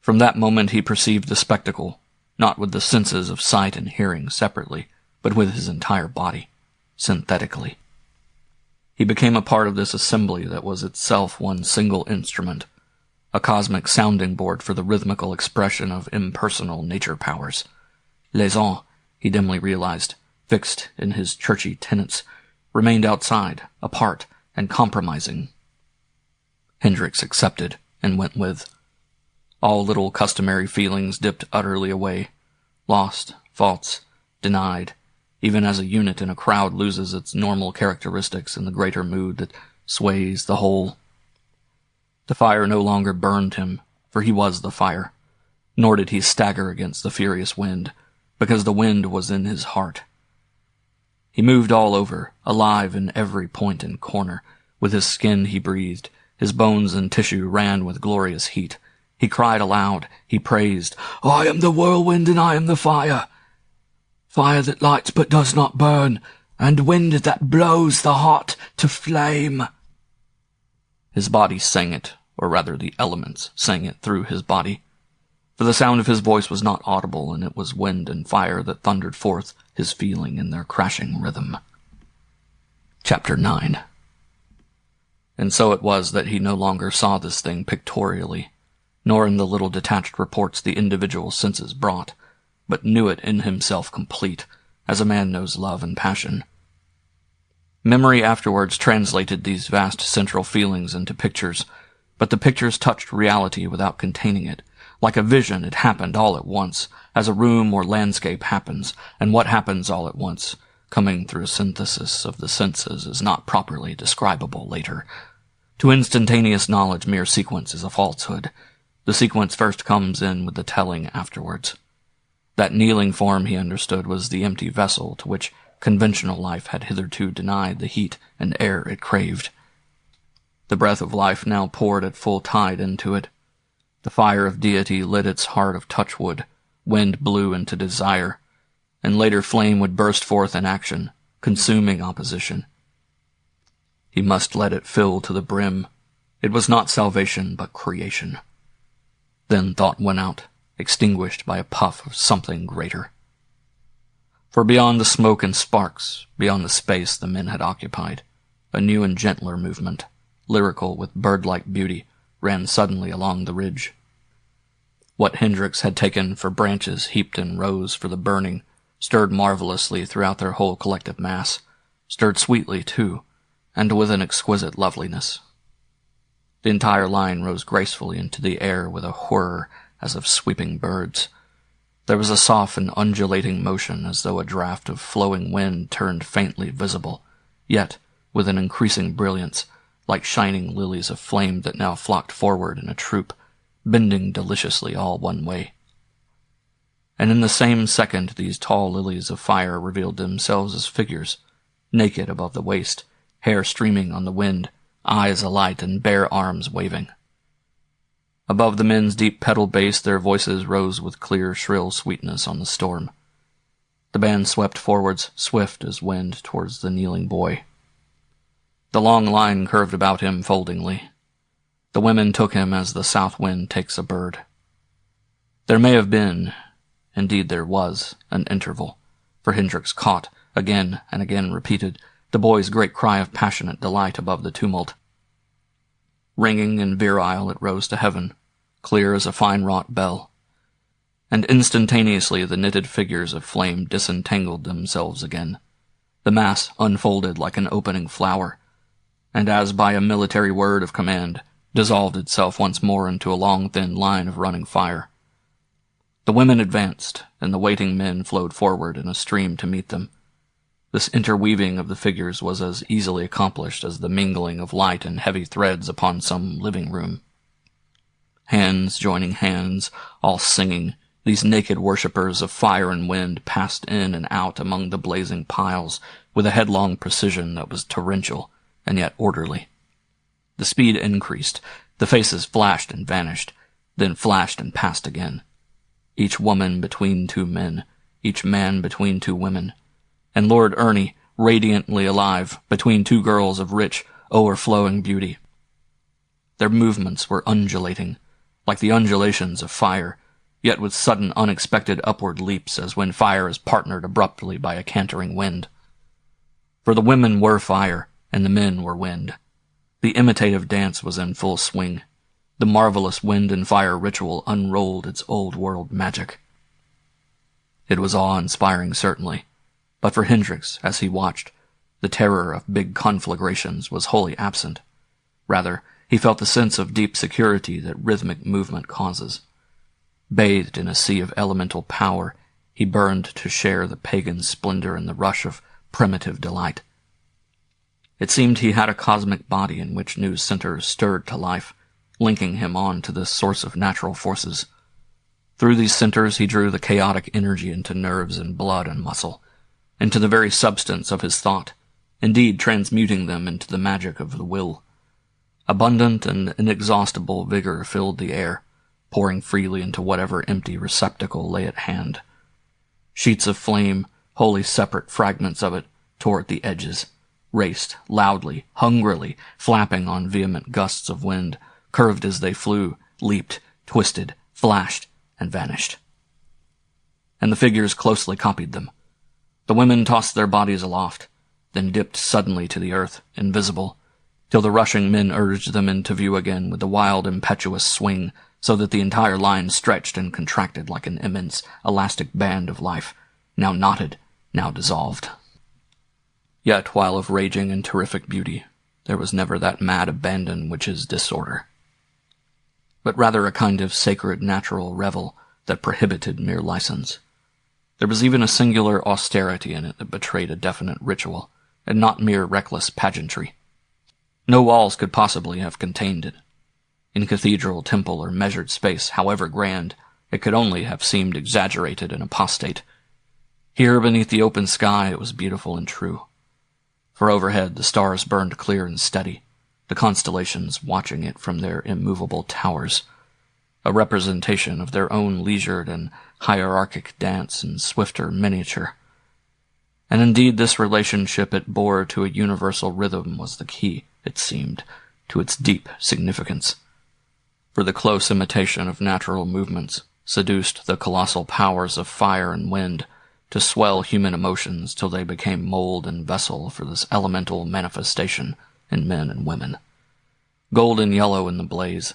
From that moment he perceived the spectacle, not with the senses of sight and hearing separately, but with his entire body, synthetically. He became a part of this assembly that was itself one single instrument, a cosmic sounding board for the rhythmical expression of impersonal nature powers. Les uns, he dimly realized, fixed in his churchy tenets, remained outside, apart, and compromising. Hendrix accepted and went with. All little customary feelings dipped utterly away, lost, false, denied, even as a unit in a crowd loses its normal characteristics in the greater mood that sways the whole. The fire no longer burned him, for he was the fire, nor did he stagger against the furious wind, because the wind was in his heart. He moved all over, alive in every point and corner. With his skin he breathed, his bones and tissue ran with glorious heat. He cried aloud, he praised, I am the whirlwind and I am the fire. Fire that lights but does not burn, and wind that blows the heart to flame. His body sang it, or rather the elements sang it through his body. For the sound of his voice was not audible, and it was wind and fire that thundered forth his feeling in their crashing rhythm. Chapter 9. And so it was that he no longer saw this thing pictorially, nor in the little detached reports the individual senses brought, but knew it in himself complete, as a man knows love and passion. Memory afterwards translated these vast central feelings into pictures, but the pictures touched reality without containing it. Like a vision, it happened all at once, as a room or landscape happens, and what happens all at once, coming through a synthesis of the senses, is not properly describable later. To instantaneous knowledge, mere sequence is a falsehood. The sequence first comes in with the telling afterwards. That kneeling form, he understood, was the empty vessel to which conventional life had hitherto denied the heat and air it craved. The breath of life now poured at full tide into it. The fire of deity lit its heart of touchwood, wind blew into desire, and later flame would burst forth in action, consuming opposition. He must let it fill to the brim. It was not salvation, but creation. Then thought went out, extinguished by a puff of something greater. For beyond the smoke and sparks, beyond the space the men had occupied, a new and gentler movement, lyrical with bird-like beauty, ran suddenly along the ridge. What Hendrix had taken for branches heaped in rows for the burning stirred marvelously throughout their whole collective mass, stirred sweetly, too, and with an exquisite loveliness. The entire line rose gracefully into the air with a whir as of sweeping birds. There was a soft and undulating motion as though a draught of flowing wind turned faintly visible, yet with an increasing brilliance, like shining lilies of flame that now flocked forward in a troop, bending deliciously all one way. And in the same second these tall lilies of fire revealed themselves as figures, naked above the waist, hair streaming on the wind, eyes alight and bare arms waving. Above the men's deep pedal bass, their voices rose with clear, shrill sweetness on the storm. The band swept forwards, swift as wind, towards the kneeling boy. The long line curved about him foldingly. The women took him as the south wind takes a bird. There may have been, indeed there was, an interval, for Hendrix caught, again and again repeated, the boy's great cry of passionate delight above the tumult. Ringing and virile, it rose to heaven, clear as a fine-wrought bell. And instantaneously the knitted figures of flame disentangled themselves again. The mass unfolded like an opening flower, and as by a military word of command, dissolved itself once more into a long thin line of running fire. The women advanced, and the waiting men flowed forward in a stream to meet them. This interweaving of the figures was as easily accomplished as the mingling of light and heavy threads upon some living room. Hands joining hands, all singing, these naked worshippers of fire and wind passed in and out among the blazing piles with a headlong precision that was torrential and yet orderly. The speed increased, the faces flashed and vanished, then flashed and passed again. Each woman between two men, each man between two women, and Lord Ernie, radiantly alive, between two girls of rich, overflowing beauty. Their movements were undulating, like the undulations of fire, yet with sudden unexpected upward leaps as when fire is partnered abruptly by a cantering wind. For the women were fire, and the men were wind. The imitative dance was in full swing. The marvelous wind and fire ritual unrolled its old-world magic. It was awe-inspiring, certainly, but for Hendrix, as he watched, the terror of big conflagrations was wholly absent. Rather, he felt the sense of deep security that rhythmic movement causes. Bathed in a sea of elemental power, he burned to share the pagan splendor and the rush of primitive delight. It seemed he had a cosmic body in which new centers stirred to life, linking him on to this source of natural forces. Through these centers he drew the chaotic energy into nerves and blood and muscle, into the very substance of his thought, indeed transmuting them into the magic of the will. Abundant and inexhaustible vigor filled the air, pouring freely into whatever empty receptacle lay at hand. Sheets of flame, wholly separate fragments of it, tore at the edges, raced loudly, hungrily, flapping on vehement gusts of wind, curved as they flew, leaped, twisted, flashed, and vanished. And the figures closely copied them. The women tossed their bodies aloft, then dipped suddenly to the earth, invisible, till the rushing men urged them into view again with a wild, impetuous swing, so that the entire line stretched and contracted like an immense, elastic band of life, now knotted, now dissolved. Yet, while of raging and terrific beauty, there was never that mad abandon which is disorder, but rather a kind of sacred natural revel that prohibited mere license. There was even a singular austerity in it that betrayed a definite ritual, and not mere reckless pageantry. No walls could possibly have contained it. In cathedral, temple, or measured space, however grand, it could only have seemed exaggerated and apostate. Here, beneath the open sky, it was beautiful and true. For overhead, the stars burned clear and steady, the constellations watching it from their immovable towers, a representation of their own leisured and hierarchic dance in swifter miniature. And indeed this relationship it bore to a universal rhythm was the key, it seemed, to its deep significance. For the close imitation of natural movements seduced the colossal powers of fire and wind to swell human emotions till they became mold and vessel for this elemental manifestation in men and women. Golden yellow in the blaze,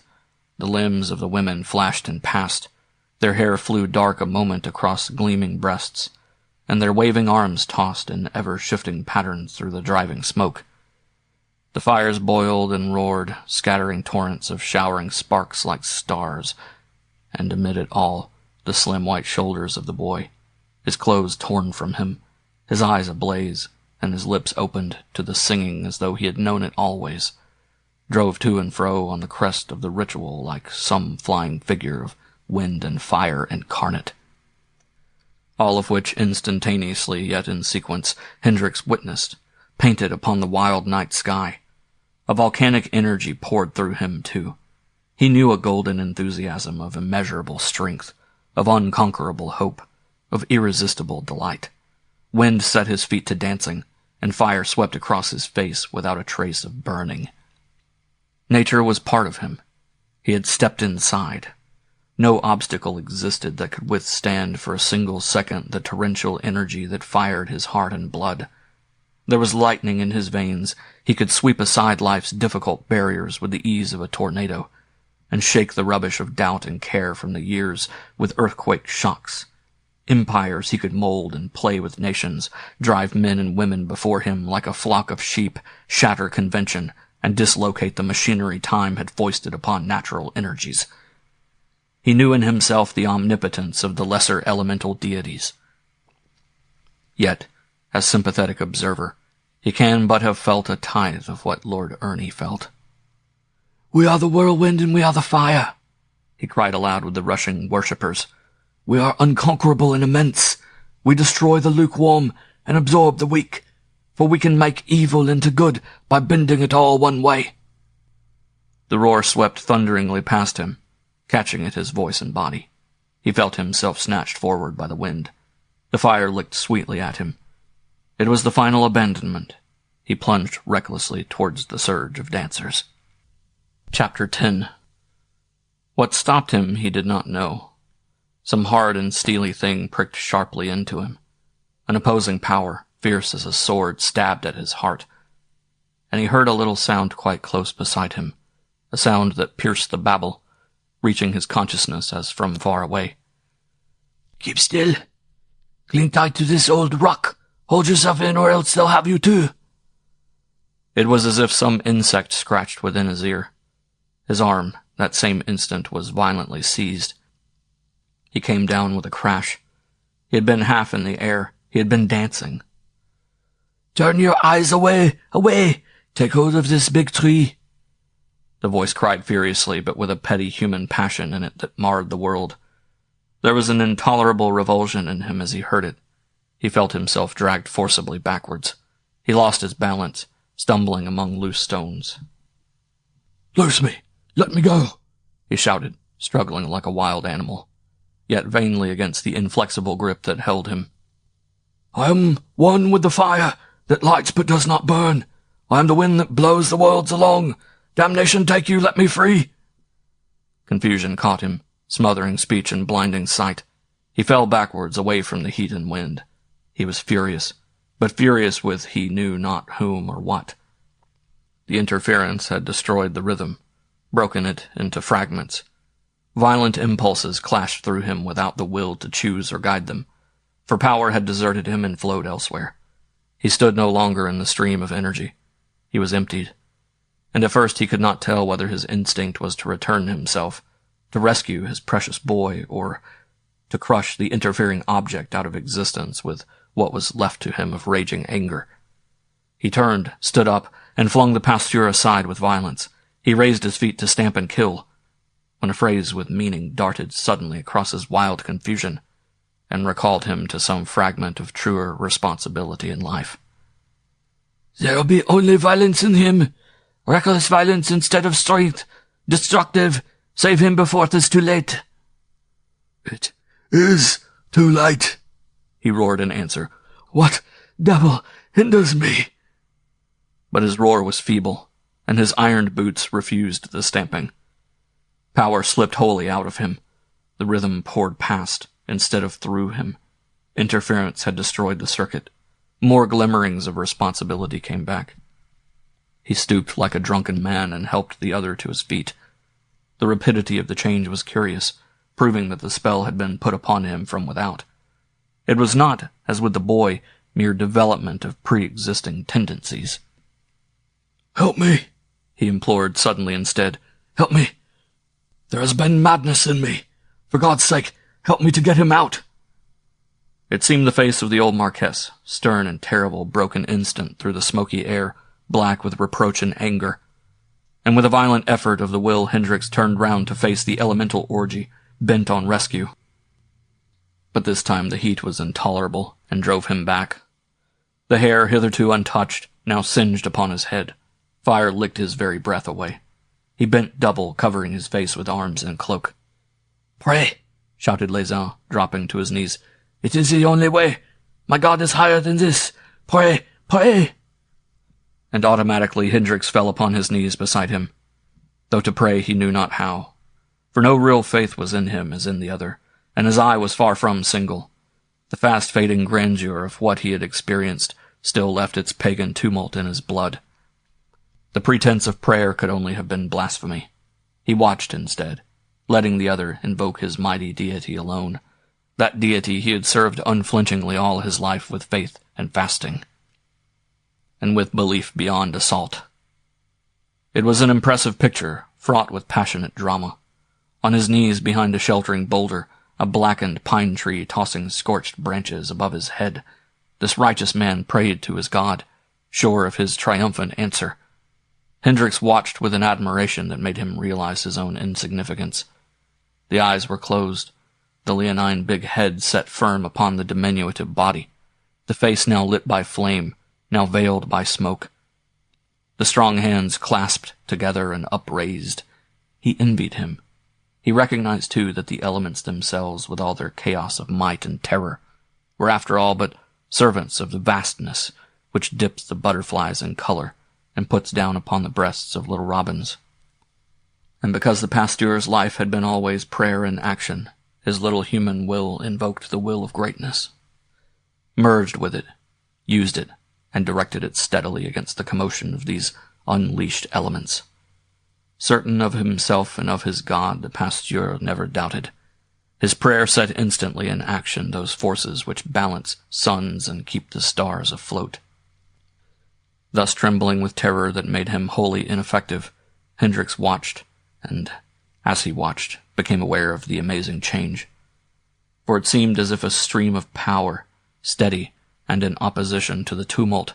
the limbs of the women flashed and passed, their hair flew dark a moment across gleaming breasts, and their waving arms tossed in ever-shifting patterns through the driving smoke. The fires boiled and roared, scattering torrents of showering sparks like stars, and amid it all, the slim white shoulders of the boy, his clothes torn from him, his eyes ablaze, and his lips opened to the singing as though he had known it always, drove to and fro on the crest of the ritual like some flying figure of wind and fire incarnate. All of which instantaneously, yet in sequence, Hendrix witnessed, painted upon the wild night sky. A volcanic energy poured through him, too. He knew a golden enthusiasm of immeasurable strength, of unconquerable hope, of irresistible delight. Wind set his feet to dancing, and fire swept across his face without a trace of burning. Nature was part of him. He had stepped inside. No obstacle existed that could withstand for a single second the torrential energy that fired his heart and blood. There was lightning in his veins. He could sweep aside life's difficult barriers with the ease of a tornado, and shake the rubbish of doubt and care from the years with earthquake shocks. Empires he could mold and play with nations, drive men and women before him like a flock of sheep, shatter convention, and dislocate the machinery time had foisted upon natural energies. He knew in himself the omnipotence of the lesser elemental deities. Yet, as sympathetic observer, he can but have felt a tithe of what Lord Ernie felt. "We are the whirlwind and we are the fire," he cried aloud with the rushing worshippers. "We are unconquerable and immense. We destroy the lukewarm and absorb the weak, for we can make evil into good by bending it all one way." The roar swept thunderingly past him, catching at his voice and body. He felt himself snatched forward by the wind. The fire licked sweetly at him. It was the final abandonment. He plunged recklessly towards the surge of dancers. Chapter 10. What stopped him he did not know. Some hard and steely thing pricked sharply into him. An opposing power, fierce as a sword, stabbed at his heart. And he heard a little sound quite close beside him, a sound that pierced the babel, reaching his consciousness as from far away. "Keep still. Cling tight to this old rock. Hold yourself in or else they'll have you too." It was as if some insect scratched within his ear. His arm, that same instant, was violently seized. He came down with a crash. He had been half in the air. He had been dancing. "Turn your eyes away, away! Take hold of this big tree." The voice cried furiously, but with a petty human passion in it that marred the world. There was an intolerable revulsion in him as he heard it. He felt himself dragged forcibly backwards. He lost his balance, stumbling among loose stones. "Loose me! Let me go!" he shouted, struggling like a wild animal, yet vainly against the inflexible grip that held him. "I am one with the fire that lights but does not burn. I am the wind that blows the worlds along. Damnation take you, let me free!" Confusion caught him, smothering speech and blinding sight. He fell backwards away from the heat and wind. He was furious, but furious with he knew not whom or what. The interference had destroyed the rhythm, broken it into fragments. Violent impulses clashed through him without the will to choose or guide them, for power had deserted him and flowed elsewhere. He stood no longer in the stream of energy. He was emptied, and at first he could not tell whether his instinct was to return himself, to rescue his precious boy, or to crush the interfering object out of existence with what was left to him of raging anger. He turned, stood up, and flung the pasture aside with violence. He raised his feet to stamp and kill, when a phrase with meaning darted suddenly across his wild confusion, and recalled him to some fragment of truer responsibility in life. "There'll be only violence in him. Reckless violence instead of strength. Destructive. Save him before it is too late." "It is too late," he roared in answer. "What devil hinders me?" But his roar was feeble, and his ironed boots refused the stamping. Power slipped wholly out of him. The rhythm poured past, instead of through him. Interference had destroyed the circuit. More glimmerings of responsibility came back. He stooped like a drunken man and helped the other to his feet. The rapidity of the change was curious, proving that the spell had been put upon him from without. It was not, as with the boy, mere development of pre-existing tendencies. "Help me," he implored suddenly instead. "Help me. There has been madness in me. For God's sake, help me to get him out." It seemed the face of the old Marquess, stern and terrible, broke an instant through the smoky air, black with reproach and anger. And with a violent effort of the will, Hendrix turned round to face the elemental orgy, bent on rescue. But this time the heat was intolerable and drove him back. The hair, hitherto untouched, now singed upon his head. Fire licked his very breath away. He bent double, covering his face with arms and cloak. "Pray!" shouted Les, dropping to his knees. "It is the only way. My God is higher than this. Pray! Pray!" And automatically Hendrix fell upon his knees beside him, though to pray he knew not how. For no real faith was in him as in the other, and his eye was far from single. The fast-fading grandeur of what he had experienced still left its pagan tumult in his blood. The pretense of prayer could only have been blasphemy. He watched instead, letting the other invoke his mighty deity alone, that deity he had served unflinchingly all his life with faith and fasting, and with belief beyond assault. It was an impressive picture, fraught with passionate drama. On his knees behind a sheltering boulder, a blackened pine tree tossing scorched branches above his head, this righteous man prayed to his God, sure of his triumphant answer. Hendrix watched with an admiration that made him realize his own insignificance. The eyes were closed, the leonine big head set firm upon the diminutive body, the face now lit by flame, now veiled by smoke. The strong hands clasped together and upraised. He envied him. He recognized, too, that the elements themselves, with all their chaos of might and terror, were after all but servants of the vastness which dips the butterflies in color and puts down upon the breasts of little robins. And because the pasteur's life had been always prayer in action, his little human will invoked the will of greatness, merged with it, used it, and directed it steadily against the commotion of these unleashed elements. Certain of himself and of his God, the pasteur never doubted. His prayer set instantly in action those forces which balance suns and keep the stars afloat. Thus trembling with terror that made him wholly ineffective, Hendrix watched, and, as he watched, became aware of the amazing change. For it seemed as if a stream of power, steady and in opposition to the tumult,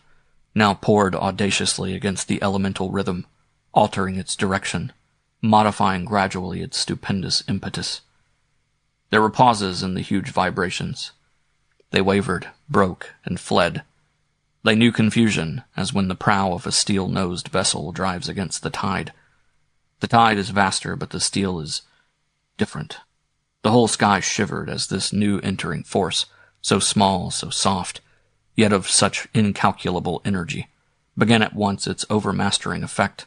now poured audaciously against the elemental rhythm, altering its direction, modifying gradually its stupendous impetus. There were pauses in the huge vibrations. They wavered, broke, and fled. They knew confusion, as when the prow of a steel-nosed vessel drives against the tide. The tide is vaster, but the steel is different. The whole sky shivered as this new entering force, so small, so soft, yet of such incalculable energy, began at once its overmastering effect.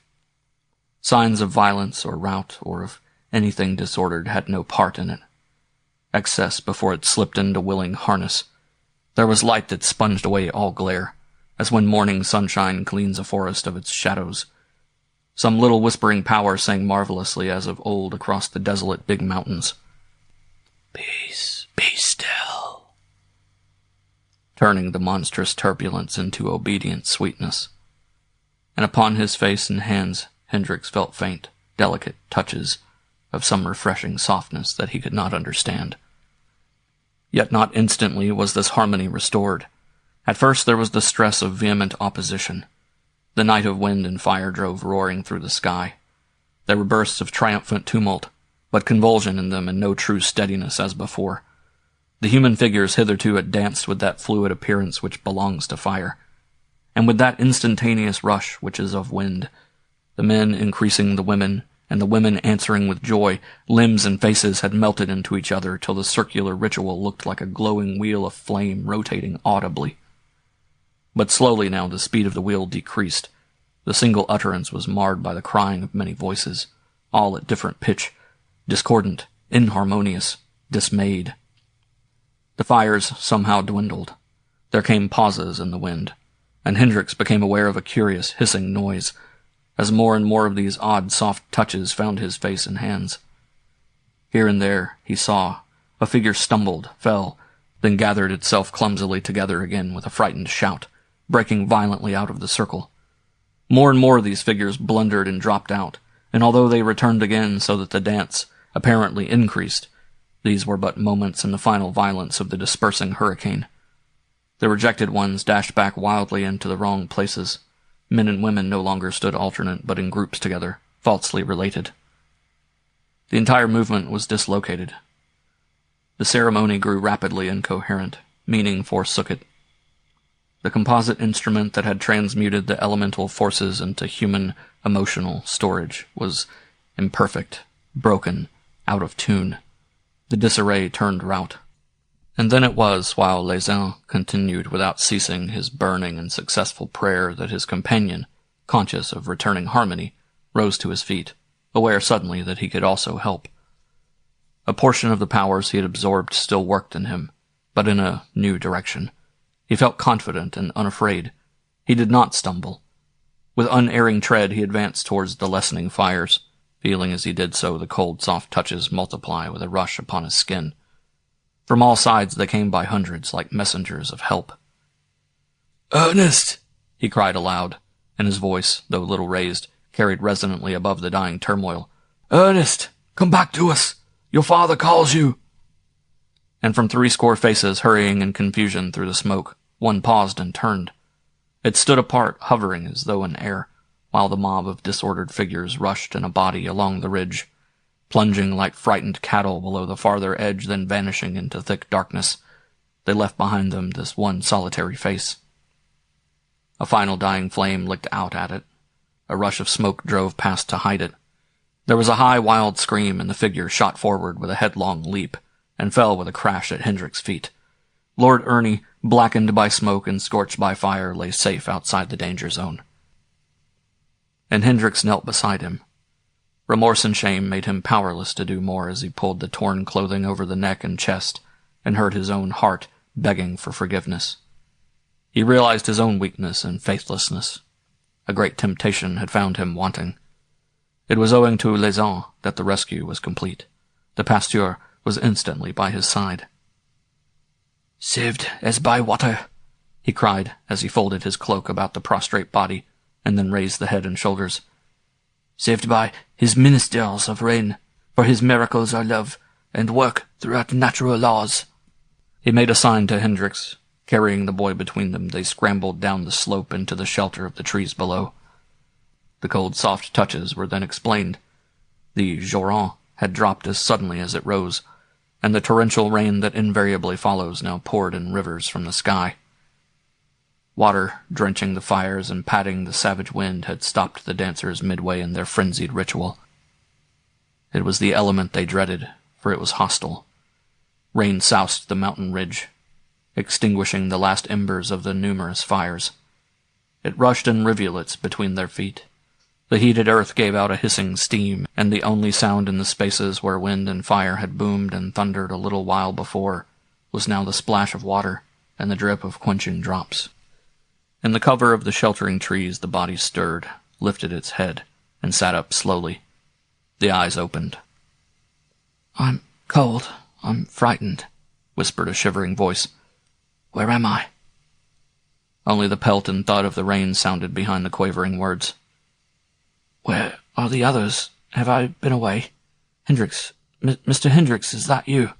Signs of violence or rout or of anything disordered had no part in it. Excess before it slipped into willing harness. There was light that sponged away all glare, as when morning sunshine cleans a forest of its shadows. Some little whispering power sang marvelously as of old across the desolate big mountains. "Peace, be still," turning the monstrous turbulence into obedient sweetness. And upon his face and hands Hendrix felt faint, delicate touches of some refreshing softness that he could not understand. Yet not instantly was this harmony restored. At first there was the stress of vehement opposition. The night of wind and fire drove roaring through the sky. There were bursts of triumphant tumult, but convulsion in them and no true steadiness as before. The human figures hitherto had danced with that fluid appearance which belongs to fire, and with that instantaneous rush which is of wind, the men increasing the women, and the women answering with joy, limbs and faces had melted into each other till the circular ritual looked like a glowing wheel of flame rotating audibly. But slowly now the speed of the wheel decreased. The single utterance was marred by the crying of many voices, all at different pitch, discordant, inharmonious, dismayed. The fires somehow dwindled. There came pauses in the wind, and Hendrix became aware of a curious hissing noise, as more and more of these odd soft touches found his face and hands. Here and there, he saw, a figure stumbled, fell, then gathered itself clumsily together again with a frightened shout, breaking violently out of the circle. More and more these figures blundered and dropped out, and although they returned again so that the dance apparently increased, these were but moments in the final violence of the dispersing hurricane. The rejected ones dashed back wildly into the wrong places. Men and women no longer stood alternate, but in groups together, falsely related. The entire movement was dislocated. The ceremony grew rapidly incoherent. Meaning forsook it. The composite instrument that had transmuted the elemental forces into human emotional storage was imperfect, broken, out of tune. The disarray turned rout. And then it was, while Les continued without ceasing his burning and successful prayer, that his companion, conscious of returning harmony, rose to his feet, aware suddenly that he could also help. A portion of the powers he had absorbed still worked in him, but in a new direction. He felt confident and unafraid. He did not stumble. With unerring tread he advanced towards the lessening fires, feeling as he did so the cold, soft touches multiply with a rush upon his skin. From all sides they came by hundreds, like messengers of help. "Ernest!" he cried aloud, and his voice, though little raised, carried resonantly above the dying turmoil. "Ernest! Come back to us! Your father calls you!" And from 80 faces hurrying in confusion through the smoke, one paused and turned. It stood apart, hovering as though in air, while the mob of disordered figures rushed in a body along the ridge, plunging like frightened cattle below the farther edge, then vanishing into thick darkness. They left behind them this one solitary face. A final dying flame licked out at it. A rush of smoke drove past to hide it. There was a high, wild scream, and the figure shot forward with a headlong leap, and fell with a crash at Hendrix's feet. Lord Ernie, blackened by smoke and scorched by fire, lay safe outside the danger zone. And Hendrix knelt beside him. Remorse and shame made him powerless to do more as he pulled the torn clothing over the neck and chest, and heard his own heart begging for forgiveness. He realized his own weakness and faithlessness. A great temptation had found him wanting. It was owing to Les that the rescue was complete. The pasteur was instantly by his side. "Saved as by water," he cried as he folded his cloak about the prostrate body, and then raised the head and shoulders. "Saved by his ministers of rain, for his miracles are love, and work throughout natural laws." He made a sign to Hendrix. Carrying the boy between them, they scrambled down the slope into the shelter of the trees below. The cold, soft touches were then explained. The joran had dropped as suddenly as it rose, and the torrential rain that invariably follows now poured in rivers from the sky. Water, drenching the fires and patting the savage wind, had stopped the dancers midway in their frenzied ritual. It was the element they dreaded, for it was hostile. Rain soused the mountain ridge, extinguishing the last embers of the numerous fires. It rushed in rivulets between their feet. The heated earth gave out a hissing steam, and the only sound in the spaces where wind and fire had boomed and thundered a little while before was now the splash of water and the drip of quenching drops. In the cover of the sheltering trees the body stirred, lifted its head, and sat up slowly. The eyes opened. "I'm cold. I'm frightened," whispered a shivering voice. "Where am I?" Only the pelt and thud of the rain sounded behind the quavering words. "Where are the others? Have I been away? Hendrix, Mr. Hendrix, is that you?"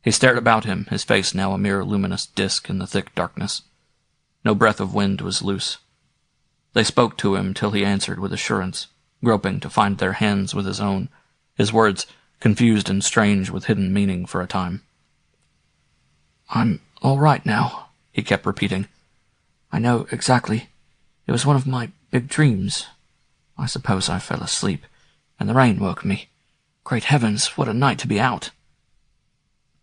He stared about him, his face now a mere luminous disk in the thick darkness. No breath of wind was loose. They spoke to him till he answered with assurance, groping to find their hands with his own, his words confused and strange with hidden meaning for a time. "I'm all right now," he kept repeating. "I know exactly. It was one of my big dreams. I suppose I fell asleep, and the rain woke me. Great heavens, what a night to be out!"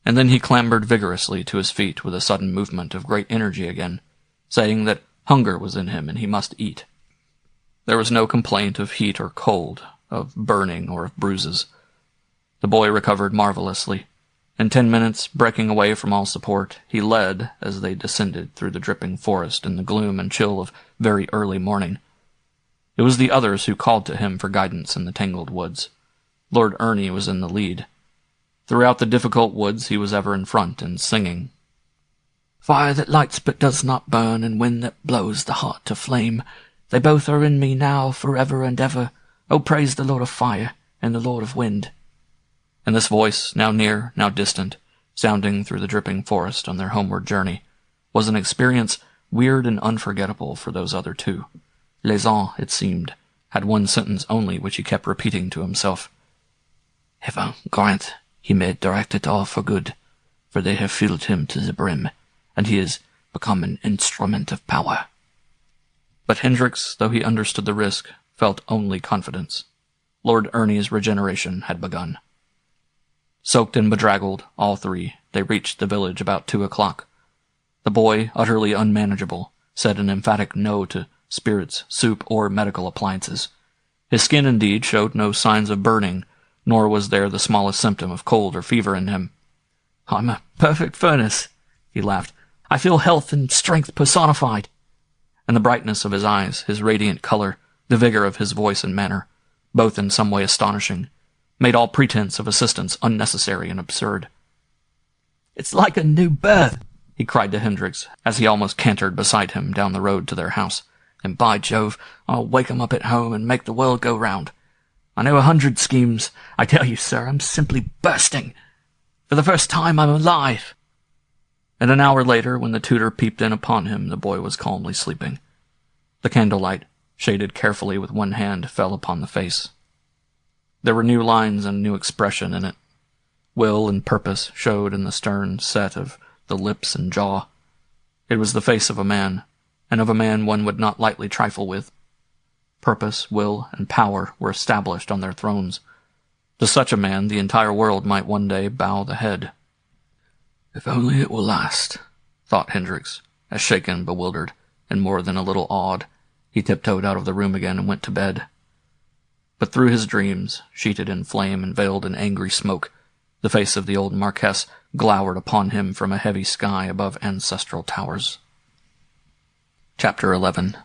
And then he clambered vigorously to his feet with a sudden movement of great energy again, saying that hunger was in him and he must eat. There was no complaint of heat or cold, of burning or of bruises. The boy recovered marvelously. In 10 minutes, breaking away from all support, he led as they descended through the dripping forest in the gloom and chill of very early morning. It was the others who called to him for guidance in the tangled woods. Lord Ernie was in the lead. Throughout the difficult woods he was ever in front and singing. "Fire that lights but does not burn, and wind that blows the heart to flame. They both are in me now, forever and ever. Oh, praise the Lord of Fire and the Lord of Wind." And this voice, now near, now distant, sounding through the dripping forest on their homeward journey, was an experience weird and unforgettable for those other two. Les, it seemed, had one sentence only which he kept repeating to himself. "Heaven grant he may direct it all for good, for they have filled him to the brim, and he is become an instrument of power. But Hendrix, though he understood the risk, felt only confidence. Lord Ernie's regeneration had begun. Soaked and bedraggled, all three, they reached the village about 2 o'clock. The boy, utterly unmanageable, said an emphatic no to spirits, soup, or medical appliances. His skin, indeed, showed no signs of burning, nor was there the smallest symptom of cold or fever in him. "I'm a perfect furnace," he laughed. "I feel health and strength personified." And the brightness of his eyes, his radiant color, the vigor of his voice and manner, both in some way astonishing, made all pretense of assistance unnecessary and absurd. "It's like a new birth," he cried to Hendrix, as he almost cantered beside him down the road to their house. "And by Jove, I'll wake 'em up at home and make the world go round. I know 100 schemes. I tell you, sir, I'm simply bursting. For the first time, I'm alive." And an hour later, when the tutor peeped in upon him, the boy was calmly sleeping. The candlelight, shaded carefully with one hand, fell upon the face. There were new lines and new expression in it. Will and purpose showed in the stern set of the lips and jaw. It was the face of a man, and of a man one would not lightly trifle with. Purpose, will, and power were established on their thrones. To such a man the entire world might one day bow the head. "If only it will last," thought Hendrix, as shaken, bewildered, and more than a little awed, he tiptoed out of the room again and went to bed. But through his dreams, sheeted in flame and veiled in angry smoke, the face of the old Marquess glowered upon him from a heavy sky above ancestral towers. Chapter 11.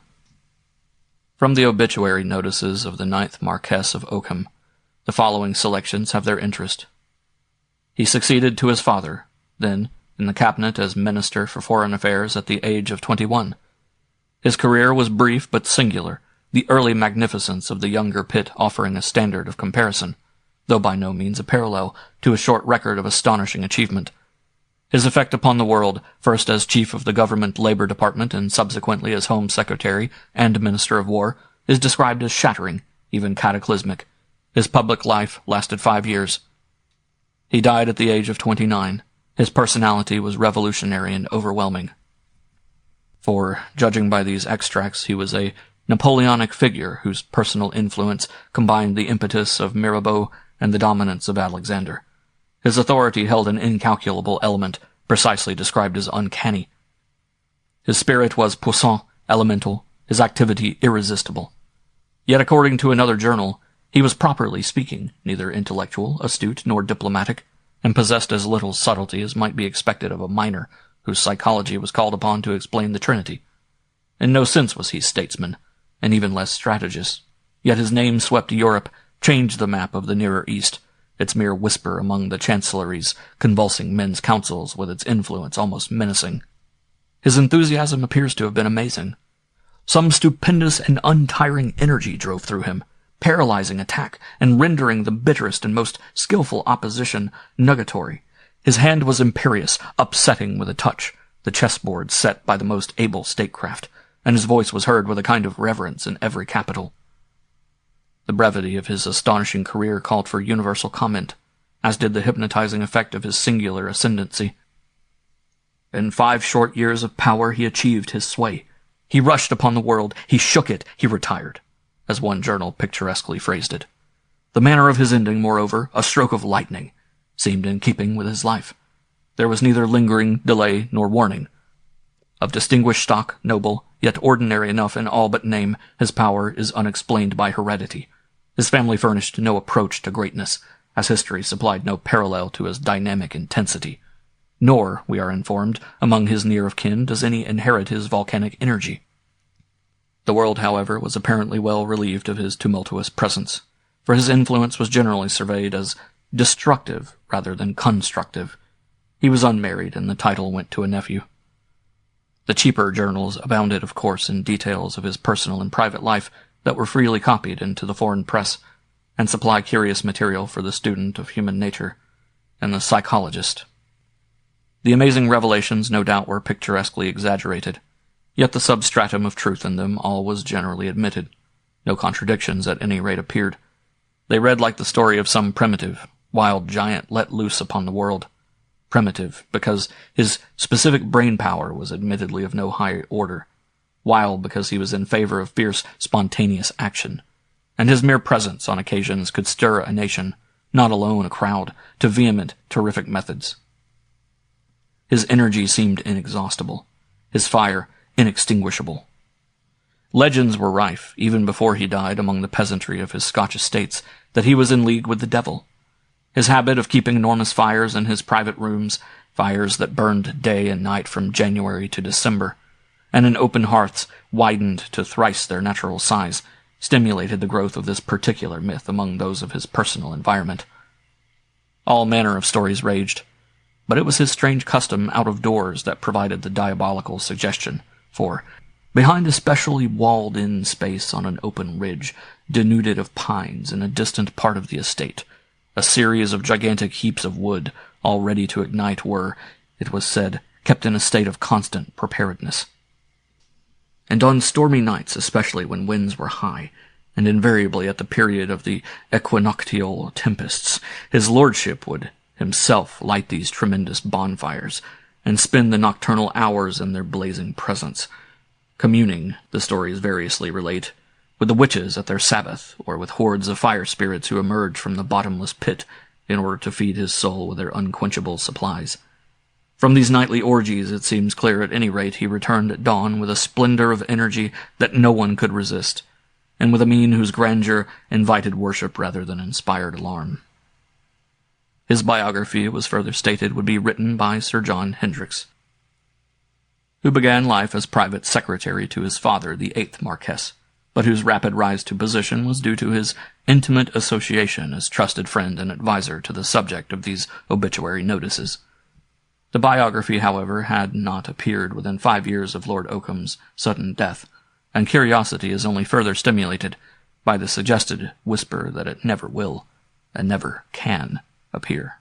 From the obituary notices of the 9th Marquess of Oakham, the following selections have their interest. He succeeded to his father, then in the cabinet as Minister for Foreign Affairs at the age of 21. His career was brief but singular, the early magnificence of the younger Pitt offering a standard of comparison, though by no means a parallel, to a short record of astonishing achievement. His effect upon the world, first as Chief of the Government Labor Department and subsequently as Home Secretary and Minister of War, is described as shattering, even cataclysmic. His public life lasted 5 years. He died at the age of 29. His personality was revolutionary and overwhelming. For, judging by these extracts, he was a Napoleonic figure whose personal influence combined the impetus of Mirabeau and the dominance of Alexander. His authority held an incalculable element, precisely described as uncanny. His spirit was puissant, elemental, his activity irresistible. Yet according to another journal, he was properly speaking neither intellectual, astute, nor diplomatic, and possessed as little subtlety as might be expected of a miner whose psychology was called upon to explain the Trinity. In no sense was he statesman, and even less strategist. Yet his name swept Europe, changed the map of the Nearer East, its mere whisper among the chancelleries, convulsing men's councils with its influence almost menacing. His enthusiasm appears to have been amazing. Some stupendous and untiring energy drove through him, paralyzing attack and rendering the bitterest and most skillful opposition nugatory. His hand was imperious, upsetting with a touch the chessboard set by the most able statecraft, and his voice was heard with a kind of reverence in every capital. The brevity of his astonishing career called for universal comment, as did the hypnotizing effect of his singular ascendancy. In 5 short years of power he achieved his sway. He rushed upon the world, he shook it, he retired, as one journal picturesquely phrased it. The manner of his ending, moreover, a stroke of lightning, seemed in keeping with his life. There was neither lingering delay nor warning. Of distinguished stock, noble, yet ordinary enough in all but name, his power is unexplained by heredity. His family furnished no approach to greatness, as history supplied no parallel to his dynamic intensity. Nor, we are informed, among his near of kin does any inherit his volcanic energy. The world, however, was apparently well relieved of his tumultuous presence, for his influence was generally surveyed as destructive rather than constructive. He was unmarried, and the title went to a nephew. The cheaper journals abounded, of course, in details of his personal and private life that were freely copied into the foreign press, and supply curious material for the student of human nature and the psychologist. The amazing revelations no doubt were picturesquely exaggerated, yet the substratum of truth in them all was generally admitted. No contradictions at any rate appeared. They read like the story of some primitive, wild giant let loose upon the world. primitive because his specific brain power was admittedly of no high order, wild because he was in favor of fierce, spontaneous action, and his mere presence on occasions could stir a nation, not alone a crowd, to vehement, terrific methods. His energy seemed inexhaustible, his fire inextinguishable. Legends were rife, even before he died, among the peasantry of his Scotch estates, that he was in league with the devil. His habit of keeping enormous fires in his private rooms, fires that burned day and night from January to December, and in open hearths widened to thrice their natural size, stimulated the growth of this particular myth among those of his personal environment. All manner of stories raged, but it was his strange custom out of doors that provided the diabolical suggestion, for, behind a specially walled-in space on an open ridge, denuded of pines in a distant part of the estate, a series of gigantic heaps of wood, all ready to ignite, were, it was said, kept in a state of constant preparedness. And on stormy nights, especially when winds were high, and invariably at the period of the equinoctial tempests, his lordship would himself light these tremendous bonfires, and spend the nocturnal hours in their blazing presence, communing, the stories variously relate, with the witches at their Sabbath, or with hordes of fire spirits who emerged from the bottomless pit in order to feed his soul with their unquenchable supplies. From these nightly orgies, it seems clear at any rate, he returned at dawn with a splendor of energy that no one could resist, and with a mien whose grandeur invited worship rather than inspired alarm. His biography, it was further stated, would be written by Sir John Hendrix, who began life as private secretary to his father, the 8th Marquess, but whose rapid rise to position was due to his intimate association as trusted friend and adviser to the subject of these obituary notices. The biography, however, had not appeared within 5 years of Lord Oakham's sudden death, and curiosity is only further stimulated by the suggested whisper that it never will, and never can, appear.